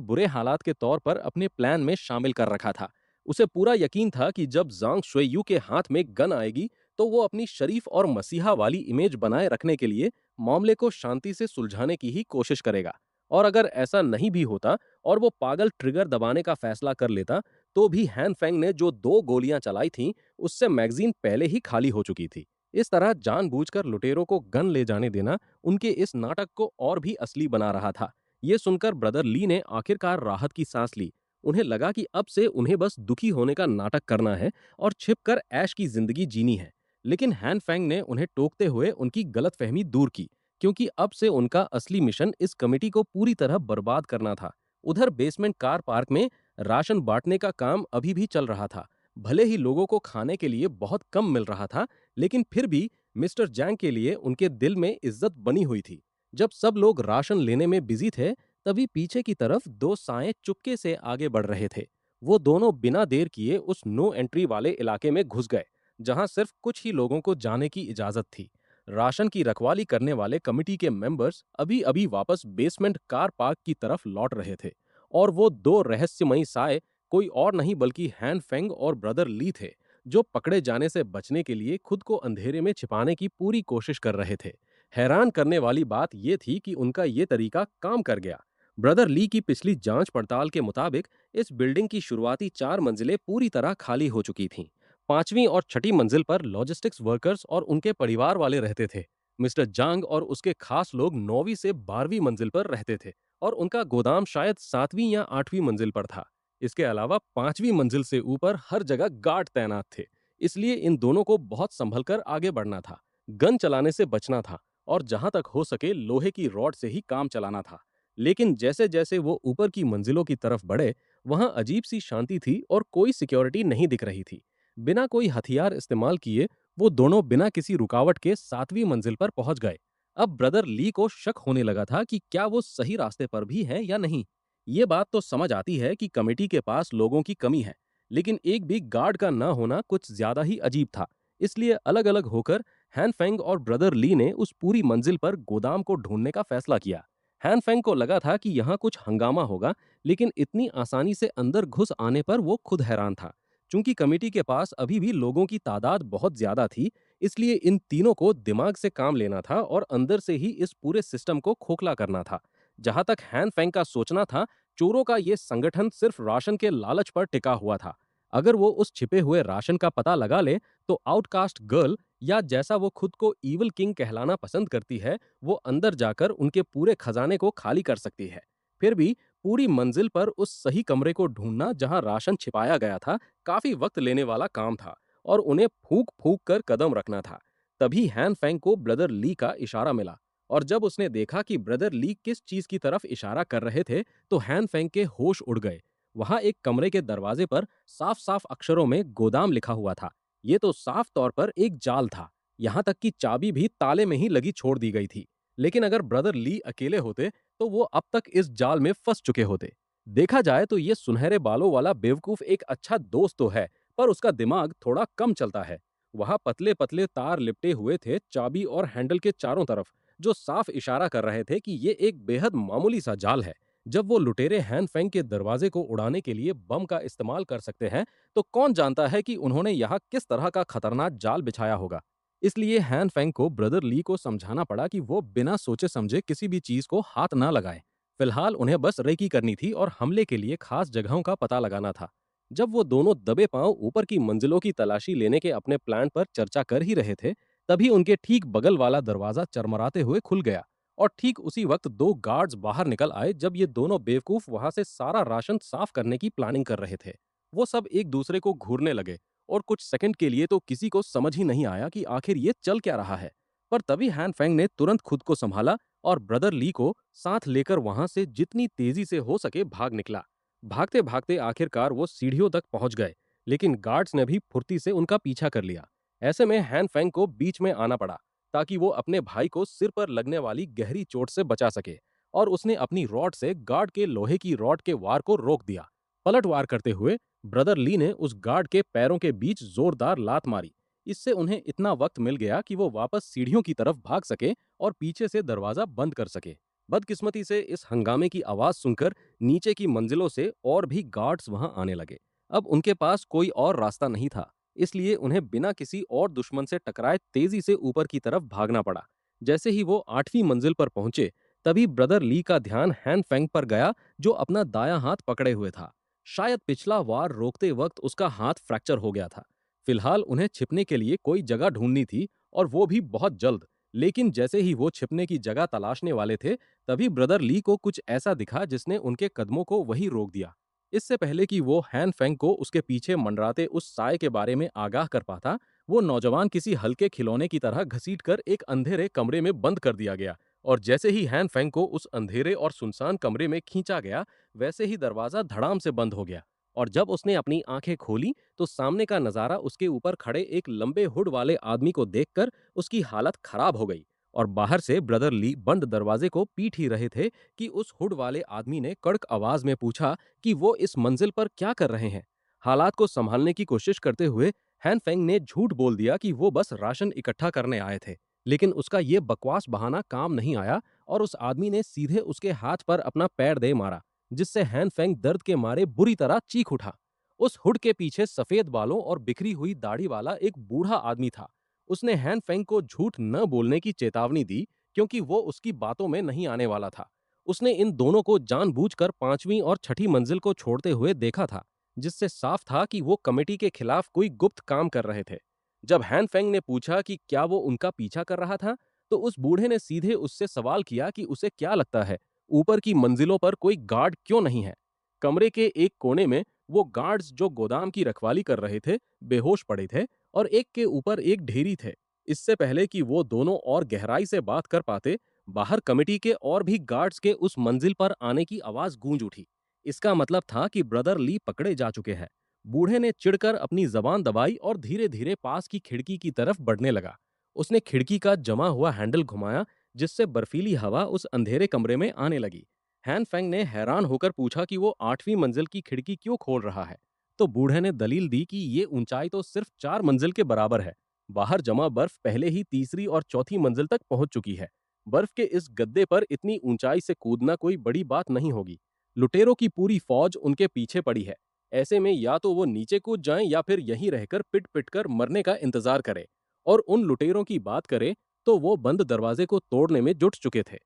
Speaker 1: बुरे हालात के तौर पर अपने प्लान में शामिल कर रखा था। उसे पूरा यकीन था कि जब जांग शुयू के हाथ में गन आएगी, तो वो अपनी शरीफ और मसीहा वाली इमेज बनाए रखने के लिए मामले को शांति से सुलझाने की ही कोशिश करेगा। और अगर ऐसा नहीं भी होता और वो पागल ट्रिगर दबाने का फैसला कर लेता, तो भी हैन फेंग ने जो 2 गोलियां चलाई थीं, उससे मैगजीन पहले ही खाली हो चुकी थी। इस तरह जानबूझकर लुटेरों को गन ले जाने देना उनके इस नाटक को और भी असली बना रहा था। ये सुनकर ब्रदर ली ने आखिरकार राहत की सांस ली। उन्हें लगा कि अब से उन्हें बस दुखी होने का नाटक करना है और छिपकर ऐश की जिंदगी जीनी है। लेकिन हैन फेंग ने उन्हें टोकते हुए उनकी गलतफहमी दूर की, क्योंकि अब से उनका असली मिशन इस कमेटी को पूरी तरह बर्बाद करना था। उधर बेसमेंट कार पार्क में राशन बांटने का काम अभी भी चल रहा था। भले ही लोगों को खाने के लिए बहुत कम मिल रहा था, लेकिन फिर भी मिस्टर जैंग के लिए उनके दिल में इज्जत बनी हुई थी। जब सब लोग राशन लेने में बिजी थे, तभी पीछे की तरफ 2 साएं चुपके से आगे बढ़ रहे थे। वो दोनों बिना देर किए उस नो एंट्री वाले इलाके में घुस गए, जहां सिर्फ कुछ ही लोगों को जाने की इजाजत थी। राशन की रखवाली करने वाले कमिटी के मेंबर्स अभी अभी वापस बेसमेंट कार पार्क की तरफ लौट रहे थे, और वो 2 रहस्यमयी साए कोई और नहीं बल्कि हैन फेंग और ब्रदर ली थे, जो पकड़े जाने से बचने के लिए खुद को अंधेरे में छिपाने की पूरी कोशिश कर रहे थे। हैरान करने वाली बात यह थी कि उनका ये तरीका काम कर गया। ब्रदर ली की पिछली जांच पड़ताल के मुताबिक इस बिल्डिंग की शुरुआती 4 मंजिलें पूरी तरह खाली हो चुकी थीं। 5वीं और छठी मंजिल पर लॉजिस्टिक्स वर्कर्स और उनके परिवार वाले रहते थे। मिस्टर जांग और उसके खास लोग 9वीं से 12वीं मंजिल पर रहते थे, और उनका गोदाम शायद 7वीं या 8वीं मंजिल पर था। इसके अलावा 5वीं मंजिल से ऊपर हर जगह गार्ड तैनात थे। इसलिए इन दोनों को बहुत संभल कर आगे बढ़ना था, गन चलाने से बचना था, और जहां तक हो सके लोहे की रॉड से ही काम चलाना था। लेकिन जैसे जैसे वो ऊपर की मंजिलों की तरफ बढ़े, वहां अजीब सी शांति थी और कोई सिक्योरिटी नहीं दिख रही थी। बिना कोई हथियार इस्तेमाल किए वो दोनों बिना किसी रुकावट के 7वीं मंजिल पर पहुंच गए। अब ब्रदर ली को शक होने लगा था कि क्या वो सही रास्ते पर भी हैं या नहीं। ये बात तो समझ आती है कि कमेटी के पास लोगों की कमी है, लेकिन एक भी गार्ड का ना होना कुछ ज्यादा ही अजीब था। इसलिए अलग अलग होकर हैन फेंग और ब्रदर ली ने उस पूरी मंजिल पर गोदाम को ढूंढने का फैसला किया। हैन फेंग को लगा था कि यहाँ कुछ हंगामा होगा, लेकिन इतनी आसानी से अंदर घुस आने पर वो खुद हैरान था। चूंकि कमेटी के पास अभी भी लोगों की तादाद बहुत ज्यादा थी, इसलिए इन तीनों को दिमाग से काम लेना था और अंदर से ही इस पूरे सिस्टम को खोखला करना था। जहां तक हैन फेंग का सोचना था, चोरों का ये संगठन सिर्फ राशन के लालच पर टिका हुआ था। अगर वो उस छिपे हुए राशन का पता लगा ले, तो आउटकास्ट गर्ल, या जैसा वो खुद को ईवल किंग कहलाना पसंद करती है, वो अंदर जाकर उनके पूरे खजाने को खाली कर सकती है। फिर भी पूरी मंजिल पर उस सही कमरे को ढूंढना जहां राशन छिपाया गया था, काफी वक्त लेने वाला काम था, और उन्हें फूंक फूंक कर कदम रखना था। तभी हैन फेंग को ब्रदर ली का इशारा मिला, और जब उसने देखा कि ब्रदर ली किस चीज की तरफ इशारा कर रहे थे, तो हैन फेंग के होश उड़ गए। वहां एक कमरे के दरवाजे पर साफ साफ अक्षरों में गोदाम लिखा हुआ था। ये तो साफ तौर पर एक जाल था। यहाँ तक कि चाबी भी ताले में ही लगी छोड़ दी गई थी। लेकिन अगर ब्रदर ली अकेले होते, तो वो अब तक इस जाल में फंस चुके होते। देखा जाए तो ये सुनहरे बालों वाला बेवकूफ एक अच्छा दोस्त तो है, पर उसका दिमाग थोड़ा कम चलता है। वहां पतले पतले तार लिपटे हुए थे चाबी और हैंडल के चारों तरफ, जो साफ इशारा कर रहे थे कि ये एक बेहद मामूली सा जाल है। जब वो लुटेरे हैन फेंग के दरवाजे को उड़ाने के लिए बम का इस्तेमाल कर सकते हैं, तो कौन जानता है कि उन्होंने यहाँ किस तरह का खतरनाक जाल बिछाया होगा। इसलिए हैन फेंग को ब्रदर ली को समझाना पड़ा कि वो बिना सोचे समझे किसी भी चीज को हाथ ना लगाएं। फिलहाल उन्हें बस रेकी करनी थी और हमले के लिए खास जगहों का पता लगाना था। जब वो दोनों दबे पांव ऊपर की मंजिलों की तलाशी लेने के अपने प्लान पर चर्चा कर ही रहे थे, तभी उनके ठीक बगल वाला दरवाजा चरमराते हुए खुल गया, और ठीक उसी वक्त 2 गार्ड्स बाहर निकल आए जब ये दोनों बेवकूफ वहां से सारा राशन साफ करने की प्लानिंग कर रहे थे। वो सब एक दूसरे को घूरने लगे और कुछ सेकंड के लिए तो किसी को समझ ही नहीं आया कि आखिर ये चल क्या रहा है। पर तभी हैन फेंग ने तुरंत खुद को संभाला और ब्रदर ली को साथ लेकर वहां से जितनी तेजी से हो सके भाग निकला। भागते भागते आखिरकार वो सीढ़ियों तक पहुंच गए, लेकिन गार्ड्स ने भी फुर्ती से उनका पीछा कर लिया। ऐसे में हैन फेंग को बीच में आना पड़ा ताकि वो अपने भाई को सिर पर लगने वाली गहरी चोट से बचा सके, और उसने अपनी रॉड से गार्ड के लोहे की रॉड के वार को रोक दिया। पलटवार करते हुए ब्रदर ली ने उस गार्ड के पैरों के बीच जोरदार लात मारी। इससे उन्हें इतना वक्त मिल गया कि वो वापस सीढ़ियों की तरफ भाग सके और पीछे से दरवाजा बंद कर सके। बदकिस्मती से इस हंगामे की आवाज सुनकर नीचे की मंजिलों से और भी गार्ड्स वहां आने लगे। अब उनके पास कोई और रास्ता नहीं था, इसलिए उन्हें बिना किसी और दुश्मन से टकराए तेजी से ऊपर की तरफ भागना पड़ा। जैसे ही वो 8वीं मंजिल पर पहुंचे, तभी ब्रदर ली का ध्यान हैन फेंग पर गया, जो अपना दायां हाथ पकड़े हुए था। शायद पिछला वार रोकते वक्त उसका हाथ फ्रैक्चर हो गया था। फिलहाल उन्हें छिपने के लिए कोई जगह ढूंढनी थी, और वो भी बहुत जल्द। लेकिन जैसे ही वो छिपने की जगह तलाशने वाले थे, तभी ब्रदर ली को कुछ ऐसा दिखा जिसने उनके कदमों को वहीं रोक दिया। इससे पहले कि वो हैन फेंग को उसके पीछे मंडराते उस साय के बारे में आगाह कर पाता, वो नौजवान किसी हल्के खिलौने की तरह घसीटकर एक अंधेरे कमरे में बंद कर दिया गया। और जैसे ही हैन फेंग को उस अंधेरे और सुनसान कमरे में खींचा गया, वैसे ही दरवाजा धड़ाम से बंद हो गया। और जब उसने अपनी आंखें खोली, तो सामने का नजारा उसके ऊपर खड़े एक लंबे हुड वाले आदमी को देखकर उसकी हालत खराब हो गई। और बाहर से ब्रदर ली बंद दरवाजे को पीट ही रहे थे कि उस हुड वाले आदमी ने कड़क आवाज में पूछा कि वो इस मंजिल पर क्या कर रहे हैं। हालात को संभालने की कोशिश करते हुए हैन फेंग ने झूठ बोल दिया कि वो बस राशन इकट्ठा करने आए थे। लेकिन उसका ये बकवास बहाना काम नहीं आया, और उस आदमी ने सीधे उसके हाथ पर अपना पैर दे मारा, जिससे हैन फेंग दर्द के मारे बुरी तरह चीख उठा। उस हुड के पीछे सफेद बालों और बिखरी हुई दाढ़ी वाला एक बूढ़ा आदमी था। उसने हैन फेंग को झूठ न बोलने की चेतावनी दी, क्योंकि वो उसकी बातों में नहीं आने वाला था। उसने इन दोनों को जानबूझकर 5वीं और 6ठी मंजिल को छोड़ते हुए देखा था, जिससे साफ था कि वो कमेटी के खिलाफ कोई गुप्त काम कर रहे थे। जब हैन फेंग ने पूछा कि क्या वो उनका पीछा कर रहा था, तो उस बूढ़े ने सीधे उससे सवाल किया कि उसे क्या लगता है, ऊपर की मंजिलों पर कोई गार्ड क्यों नहीं है। कमरे के एक कोने में वो गार्ड्स जो गोदाम की रखवाली कर रहे थे, बेहोश पड़े थे, और एक के ऊपर एक ढेरी थे। इससे पहले कि वो दोनों और गहराई से बात कर पाते, बाहर कमेटी के और भी गार्ड्स के उस मंजिल पर आने की आवाज गूंज उठी। इसका मतलब था कि ब्रदर ली पकड़े जा चुके हैं। बूढ़े ने चिढ़कर अपनी जबान दबाई और धीरे धीरे पास की खिड़की की तरफ बढ़ने लगा। उसने खिड़की का जमा हुआ हैंडल घुमाया, जिससे बर्फीली हवा उस अंधेरे कमरे में आने लगी। हैन फेंग ने हैरान होकर पूछा कि वो 8वीं मंजिल की खिड़की क्यों खोल रहा है। तो बूढ़े ने दलील दी कि ये ऊंचाई तो सिर्फ 4 मंजिल के बराबर है। बाहर जमा बर्फ पहले ही तीसरी और चौथी मंजिल तक पहुंच चुकी है। बर्फ के इस गद्दे पर इतनी ऊंचाई से कूदना कोई बड़ी बात नहीं होगी। लुटेरों की पूरी फौज उनके पीछे पड़ी है। ऐसे में या तो वो नीचे कूद जाएं या फिर यहीं रहकर पिट पिट कर मरने का इंतजार करें। और उन लुटेरों की बात करें, तो वो बंद दरवाजे को तोड़ने में जुट चुके थे।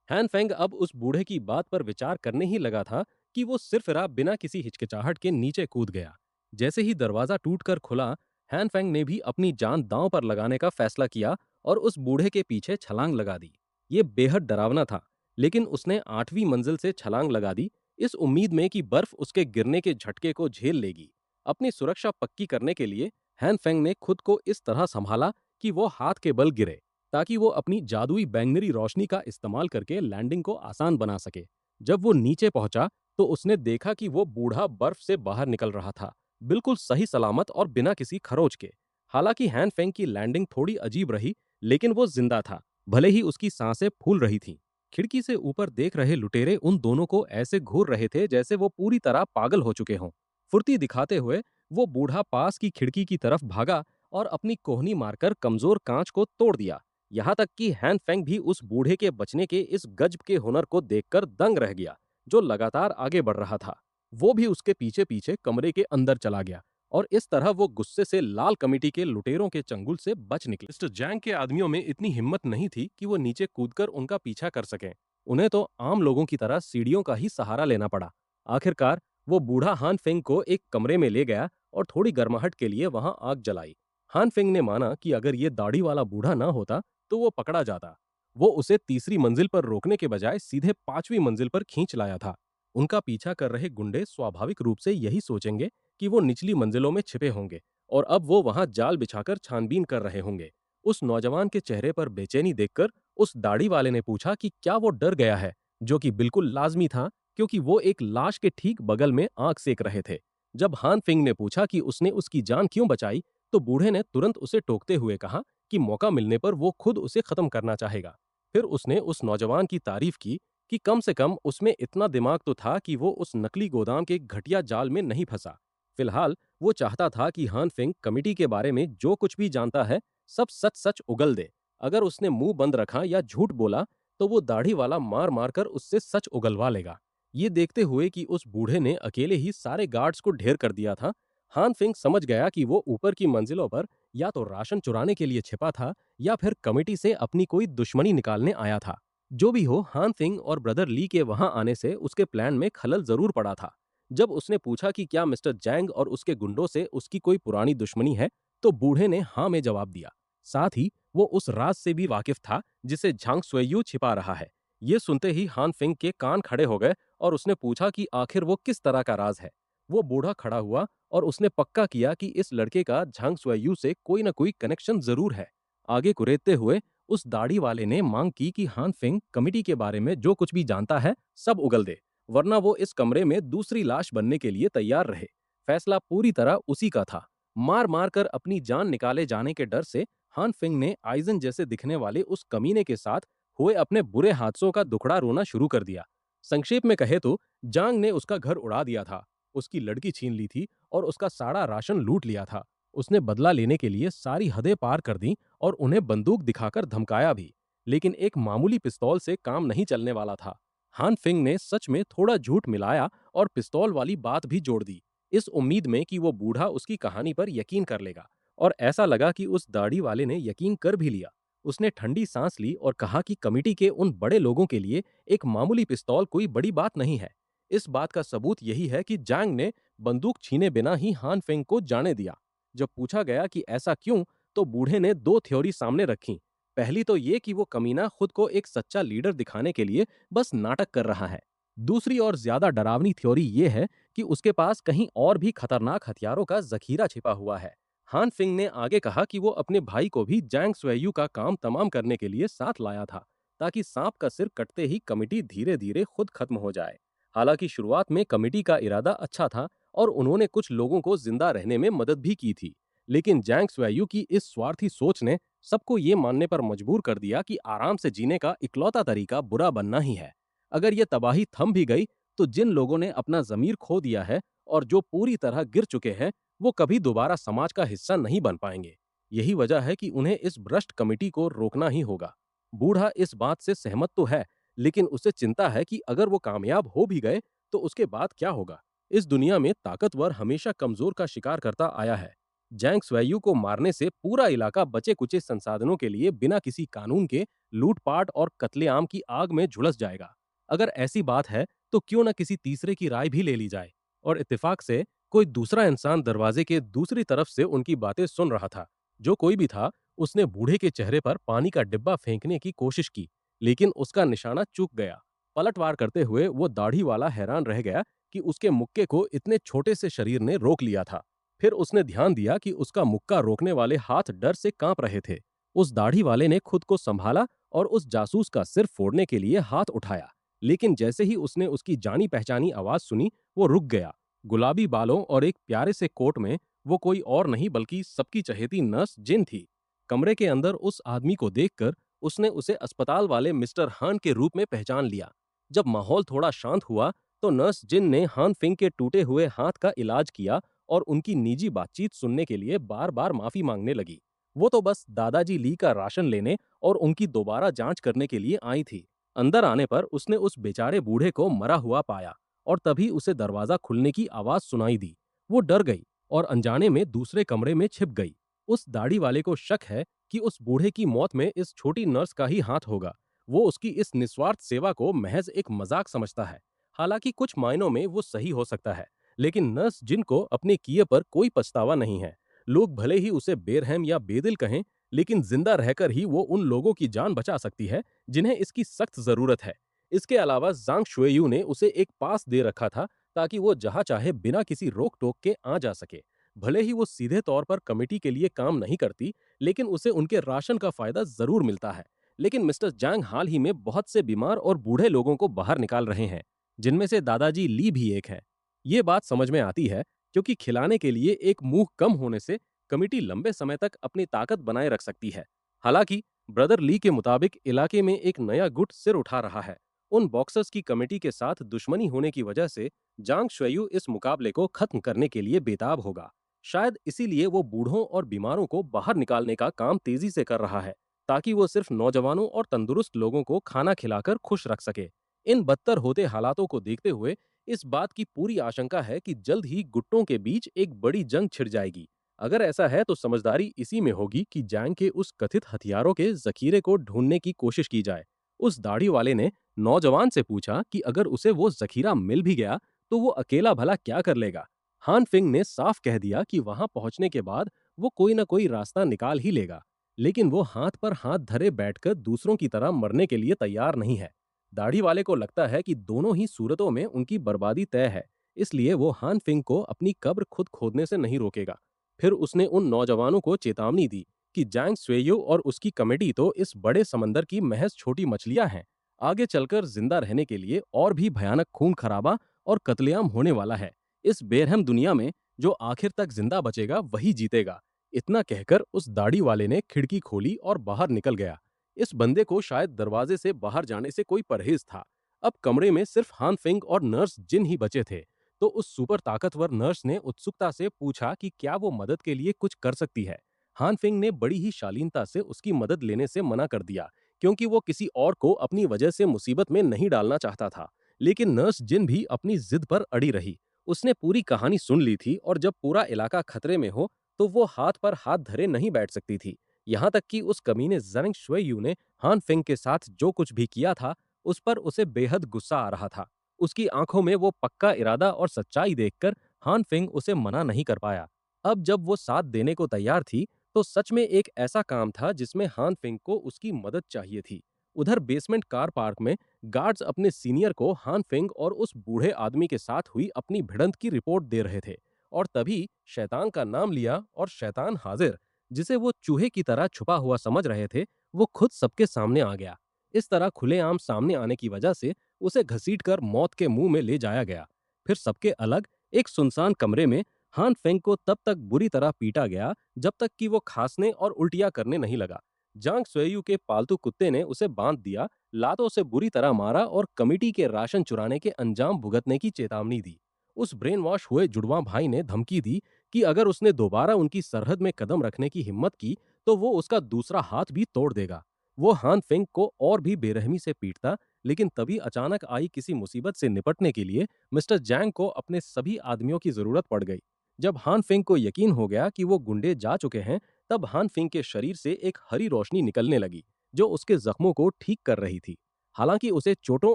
Speaker 1: हैन फेंग अब उस बूढ़े की बात पर विचार करने ही लगा था कि वो सिर्फ बिना किसी हिचकिचाहट के नीचे कूद गया। जैसे ही दरवाजा टूटकर खुला, हैन फेंग ने भी अपनी जान दांव पर लगाने का फैसला किया और उस बूढ़े के पीछे छलांग लगा दी। ये बेहद डरावना था, लेकिन उसने 8वीं मंजिल से छलांग लगा दी, इस उम्मीद में कि बर्फ उसके गिरने के झटके को झेल लेगी। अपनी सुरक्षा पक्की करने के लिए हैन फेंग ने खुद को इस तरह संभाला कि वो हाथ के बल गिरे, ताकि वो अपनी जादुई बैंगनी रोशनी का इस्तेमाल करके लैंडिंग को आसान बना सके। जब वो नीचे पहुंचा, तो उसने देखा कि वो बूढ़ा बर्फ से बाहर निकल रहा था, बिल्कुल सही सलामत और बिना किसी खरोच के। हालांकि हैन फेंग की लैंडिंग थोड़ी अजीब रही, लेकिन वो जिंदा था, भले ही उसकी सांसें फूल रही थीं। खिड़की से ऊपर देख रहे लुटेरे उन दोनों को ऐसे घूर रहे थे जैसे वो पूरी तरह पागल हो चुके हों। फुर्ती दिखाते हुए वो बूढ़ा पास की खिड़की की तरफ भागा और अपनी कोहनी मारकर कमजोर कांच को तोड़ दिया। यहाँ तक कि हैन फेंग भी उस बूढ़े के बचने के इस गजब के हुनर को देखकर दंग रह गया, जो लगातार आगे बढ़ रहा था। वो भी उसके पीछे पीछे कमरे के अंदर चला गया, और इस तरह वो गुस्से से लाल कमेटी के लुटेरों के चंगुल से बच निकले। मिस्टर जैंग के आदमियों में इतनी हिम्मत नहीं थी कि वो नीचे कूदकर उनका पीछा कर सकें। उन्हें तो आम लोगों की तरह सीढ़ियों का ही सहारा लेना पड़ा। आखिरकार वो बूढ़ा हान फेंग को एक कमरे में ले गया और थोड़ी गर्माहट के लिए वहां आग जलाई। हान फेंग ने माना कि अगर ये दाढ़ी वाला बूढ़ा ना होता, तो वो पकड़ा जाता। वो उसे तीसरी मंजिल पर रोकने के बजाय सीधे 5वीं मंजिल पर खींच लाया था। उनका पीछा कर रहे गुंडे स्वाभाविक रूप से यही सोचेंगे कि वो निचली मंजिलों में छिपे होंगे और अब वो वहां जाल बिछाकर छानबीन कर रहे होंगे। उस नौजवान के चेहरे पर बेचैनी देखकर उस दाढ़ी वाले ने पूछा कि क्या वो डर गया है, जो कि बिल्कुल लाजमी था क्योंकि वो एक लाश के ठीक बगल में आंख सेक रहे थे। जब हान फिंग ने पूछा कि उसने उसकी जान क्यों बचाई, तो बूढ़े ने तुरंत उसे टोकते हुए कहा कि मौका मिलने पर वो खुद उसे खत्म करना चाहेगा। फिर उसने उस नौजवान की तारीफ की कि कम से कम उसमें इतना दिमाग तो था कि वो उस नकली गोदाम के घटिया जाल में नहीं फंसा। फिलहाल वो चाहता था कि हान फिंग कमिटी के बारे में जो कुछ भी जानता है सब सच सच उगल दे। अगर उसने मुंह बंद रखा या झूठ बोला तो वो दाढ़ी वाला मार मार कर उससे सच उगलवा लेगा। ये देखते हुए कि उस बूढ़े ने अकेले ही सारे गार्ड्स को ढेर कर दिया था, हान फिंग समझ गया कि वो ऊपर की मंजिलों पर या तो राशन चुराने के लिए छिपा था या फिर कमिटी से अपनी कोई दुश्मनी निकालने आया था। जो भी हो, हान फिंग और ब्रदर ली के वहां आने से उसके प्लान में खलल जरूर पड़ा था। जब उसने पूछा कि क्या मिस्टर जैंग और उसके गुंडों से उसकी कोई पुरानी दुश्मनी है, तो बूढ़े ने हाँ में जवाब दिया। साथ ही वो उस राज से भी वाकिफ था जिसे झांग सुएयू छिपा रहा है। ये सुनते ही हान फिंग के कान खड़े हो गए और उसने पूछा कि आखिर वो किस तरह का राज है। वो बूढ़ा खड़ा हुआ और उसने पक्का किया कि इस लड़के का झांग सुएयू से कोई न कोई कनेक्शन जरूर है। आगे कुरेदते हुए उस दाढ़ी वाले ने मांग की कि हान फिंग कमिटी के बारे में जो कुछ भी जानता है सब उगल दे, वरना वो इस कमरे में दूसरी लाश बनने के लिए तैयार रहे। फैसला पूरी तरह उसी का था। मार मार कर अपनी जान निकाले जाने के डर से हान फिंग ने आइजन जैसे दिखने वाले उस कमीने के साथ हुए अपने बुरे हादसों का दुखड़ा रोना शुरू कर दिया। संक्षेप में कहे तो जांग ने उसका घर उड़ा दिया था, उसकी लड़की छीन ली थी और उसका सारा राशन लूट लिया था। उसने बदला लेने के लिए सारी हदें पार कर दी और उन्हें बंदूक दिखाकर धमकाया भी। लेकिन एक मामूली पिस्तौल से काम नहीं चलने वाला था। हान फिंग ने सच में थोड़ा झूठ मिलाया और पिस्तौल वाली बात भी जोड़ दी, इस उम्मीद में कि वो बूढ़ा उसकी कहानी पर यकीन कर लेगा। और ऐसा लगा कि उस दाढ़ी वाले ने यकीन कर भी लिया। उसने ठंडी सांस ली और कहा कि कमिटी के उन बड़े लोगों के लिए एक मामूली पिस्तौल कोई बड़ी बात नहीं है। इस बात का सबूत यही है कि जांग ने बंदूक छीने बिना ही हान फेंग को जाने दिया। जब पूछा गया कि ऐसा क्यों, तो बूढ़े ने दो थ्योरी सामने रखी। पहली तो ये कि वो कमीना खुद को एक सच्चा लीडर दिखाने के लिए बस नाटक कर रहा है। दूसरी और ज्यादा डरावनी थ्योरी ये है कि उसके पास कहीं और भी खतरनाक हथियारों का जखीरा छिपा हुआ है। हान फिंग ने आगे कहा कि वो अपने भाई को भी जैंग स्वेयू का काम तमाम करने के लिए साथ लाया था, ताकि सांप का सिर कटते ही कमिटी धीरे धीरे खुद खत्म हो जाए। हालांकि शुरुआत में कमिटी का इरादा अच्छा था और उन्होंने कुछ लोगों को जिंदा रहने में मदद भी की थी, लेकिन जैंग स्वेयू की इस स्वार्थी सोच ने सबको ये मानने पर मजबूर कर दिया कि आराम से जीने का इकलौता तरीका बुरा बनना ही है। अगर ये तबाही थम भी गई, तो जिन लोगों ने अपना जमीर खो दिया है और जो पूरी तरह गिर चुके हैं, वो कभी दोबारा समाज का हिस्सा नहीं बन पाएंगे। यही वजह है कि उन्हें इस भ्रष्ट कमिटी को रोकना ही होगा। बूढ़ा इस बात से सहमत तो है, लेकिन उसे चिंता है कि अगर वो कामयाब हो भी गए तो उसके बाद क्या होगा। इस दुनिया में ताकतवर हमेशा कमजोर का शिकार करता आया है। जैंग स्वैयू को मारने से पूरा इलाका बचे कुचे संसाधनों के लिए बिना किसी कानून के लूटपाट और कत्लेआम की आग में झुलस जाएगा। अगर ऐसी बात है तो क्यों न किसी तीसरे की राय भी ले ली जाए। और इत्तेफाक से कोई दूसरा इंसान दरवाजे के दूसरी तरफ से उनकी बातें सुन रहा था। जो कोई भी था, उसने बूढ़े के चेहरे पर पानी का डिब्बा फेंकने की कोशिश की, लेकिन उसका निशाना चूक गया। पलटवार करते हुए वो दाढ़ी वाला हैरान रह गया कि उसके मुक्के को इतने छोटे से शरीर ने रोक लिया था। फिर उसने ध्यान दिया कि उसका मुक्का रोकने वाले हाथ डर से कांप रहे थे। उस दाढ़ी वाले ने खुद को संभाला और उस जासूस का सिर फोड़ने के लिए हाथ उठाया, लेकिन जैसे ही उसने उसकी जानी पहचानी आवाज सुनी, वो रुक गया। गुलाबी बालों और एक प्यारे से कोट में वो कोई और नहीं बल्कि सबकी चहेती नर्स जिन थी। कमरे के अंदर उस आदमी को देखकर उसने उसे अस्पताल वाले मिस्टर हान के रूप में पहचान लिया। जब माहौल थोड़ा शांत हुआ, तो नर्स जिन ने हान फिंग के टूटे हुए हाथ का इलाज किया और उनकी निजी बातचीत सुनने के लिए बार बार माफी मांगने लगी। वो तो बस दादाजी ली का राशन लेने और उनकी दोबारा जांच करने के लिए आई थी। अंदर आने पर उसने उस बेचारे बूढ़े को मरा हुआ पाया और तभी उसे दरवाजा खुलने की आवाज सुनाई दी। वो डर गई और अनजाने में दूसरे कमरे में छिप गई। उस दाढ़ी वाले को शक है कि उस बूढ़े की मौत में इस छोटी नर्स का ही हाथ होगा। वो उसकी इस निस्वार्थ सेवा को महज एक मजाक समझता है। हालांकि कुछ मायनों में वो सही हो सकता है, लेकिन नर्स जिनको अपने किए पर कोई पछतावा नहीं है। लोग भले ही उसे बेरहम या बेदिल कहें, लेकिन जिंदा रहकर ही वो उन लोगों की जान बचा सकती है जिन्हें इसकी सख्त जरूरत है। इसके अलावा जांग शुएयू ने उसे एक पास दे रखा था ताकि वो जहां चाहे बिना किसी रोक टोक के आ जा सके। भले ही वो सीधे तौर पर कमेटी के लिए काम नहीं करती, लेकिन उसे उनके राशन का फायदा जरूर मिलता है। लेकिन मिस्टर जैंग हाल ही में बहुत से बीमार और बूढ़े लोगों को बाहर निकाल रहे हैं, जिनमें से दादाजी ली भी एक है। ये बात समझ में आती है, क्योंकि खिलाने के लिए एक मुंह कम होने से कमेटी लंबे समय तक अपनी ताकत बनाए रख सकती है। हालांकि ब्रदर ली के मुताबिक इलाके में एक नया गुट सिर उठा रहा है। उन बॉक्सर्स की कमेटी के साथ दुश्मनी होने की वजह से जांग शुयू इस मुकाबले को खत्म करने के लिए बेताब होगा। शायद इसीलिए वो बूढ़ों और बीमारों को बाहर निकालने का काम तेजी से कर रहा है, ताकि वो सिर्फ नौजवानों और तंदुरुस्त लोगों को खाना खिलाकर खुश रख सके। इन बदतर होते हालातों को देखते हुए इस बात की पूरी आशंका है कि जल्द ही गुट्टों के बीच एक बड़ी जंग छिड़ जाएगी। अगर ऐसा है तो समझदारी इसी में होगी कि जैंग के उस कथित हथियारों के जखीरे को ढूंढने की कोशिश की जाए। उस दाढ़ी वाले ने नौजवान से पूछा कि अगर उसे वो जखीरा मिल भी गया तो वो अकेला भला क्या कर लेगा। हान फिंग ने साफ कह दिया कि वहां पहुंचने के बाद वो कोई ना कोई रास्ता निकाल ही लेगा, लेकिन वो हाथ पर हाथ धरे बैठकर दूसरों की तरह मरने के लिए तैयार नहीं है। दाढ़ी वाले को लगता है कि दोनों ही सूरतों में उनकी बर्बादी तय है, इसलिए वो हान फिंग को अपनी कब्र खुद खोदने से नहीं रोकेगा। फिर उसने उन नौजवानों को चेतावनी दी कि जांग स्वेयो और उसकी कमेटी तो इस बड़े समंदर की महज छोटी मछलियां हैं। आगे चलकर जिंदा रहने के लिए और भी भयानक खून खराबा और कत्लेआम होने वाला है। इस बेरहम दुनिया में जो आखिर तक जिंदा बचेगा वही जीतेगा। इतना कहकर उस दाढ़ी वाले ने खिड़की खोली और बाहर निकल गया। इस बंदे को शायद दरवाजे से बाहर जाने से कोई परहेज था। अब कमरे में सिर्फ हान फिंग और नर्स जिन ही बचे थे, तो उस सुपर ताकतवर नर्स ने उत्सुकता से पूछा कि क्या वो मदद के लिए कुछ कर सकती है। हान फिंग ने बड़ी ही शालीनता से उसकी मदद लेने से मना कर दिया, क्योंकि वो किसी और को अपनी वजह से मुसीबत में नहीं डालना चाहता था। लेकिन नर्स जिन भी अपनी जिद पर अड़ी रही। उसने पूरी कहानी सुन ली थी और जब पूरा इलाका खतरे में हो तो वो हाथ पर हाथ धरे नहीं बैठ सकती थी। यहाँ तक कि उस कमीने ज़ेंग शुइयू ने हान फेंग के साथ जो कुछ भी किया था, उस पर उसे बेहद गुस्सा आ रहा था। उसकी आंखों में वो पक्का इरादा और सच्चाई देखकर हान फेंग उसे मना नहीं कर पाया। अब जब वो साथ देने को तैयार थी, तो सच में एक ऐसा काम था जिसमें हान फेंग को उसकी मदद चाहिए थी। उधर बेसमेंट कार पार्क में गार्ड्स अपने सीनियर को हान फेंग और उस बूढ़े आदमी के साथ हुई अपनी भिड़ंत की रिपोर्ट दे रहे थे। और तभी शैतान का नाम लिया और शैतान हाजिर, जिसे वो चूहे की तरह छुपा हुआ समझ रहे थे, वो खुद सबके सामने आ गया। इस तरह खुलेआम सामने आने की वजह से उसे घसीटकर मौत के मुंह में ले जाया गया। फिर सबके अलग एक सुनसान कमरे में हान फेंग को तब तक बुरी तरह पीटा गया जब तक कि वो खांसने और उल्टियां करने नहीं लगा। जांग स्वेयू के पालतू कुत्ते ने उसे बांध दिया, लातों से बुरी तरह मारा और कमिटी के राशन चुराने के अंजाम भुगतने की चेतावनी दी। उस ब्रेन वॉश हुए जुड़वां भाई ने धमकी दी कि अगर उसने दोबारा उनकी सरहद में कदम रखने की हिम्मत की तो वो उसका दूसरा हाथ भी तोड़ देगा। वो हान फेंग को और भी बेरहमी से पीटता, लेकिन तभी अचानक आई किसी मुसीबत से निपटने के लिए मिस्टर जैंग को अपने सभी आदमियों की जरूरत पड़ गई। जब हान फेंग को यकीन हो गया कि वो गुंडे जा चुके हैं, तब हान फिंग के शरीर से एक हरी रोशनी निकलने लगी, जो उसके जख्मों को ठीक कर रही थी। हालांकि उसे चोटों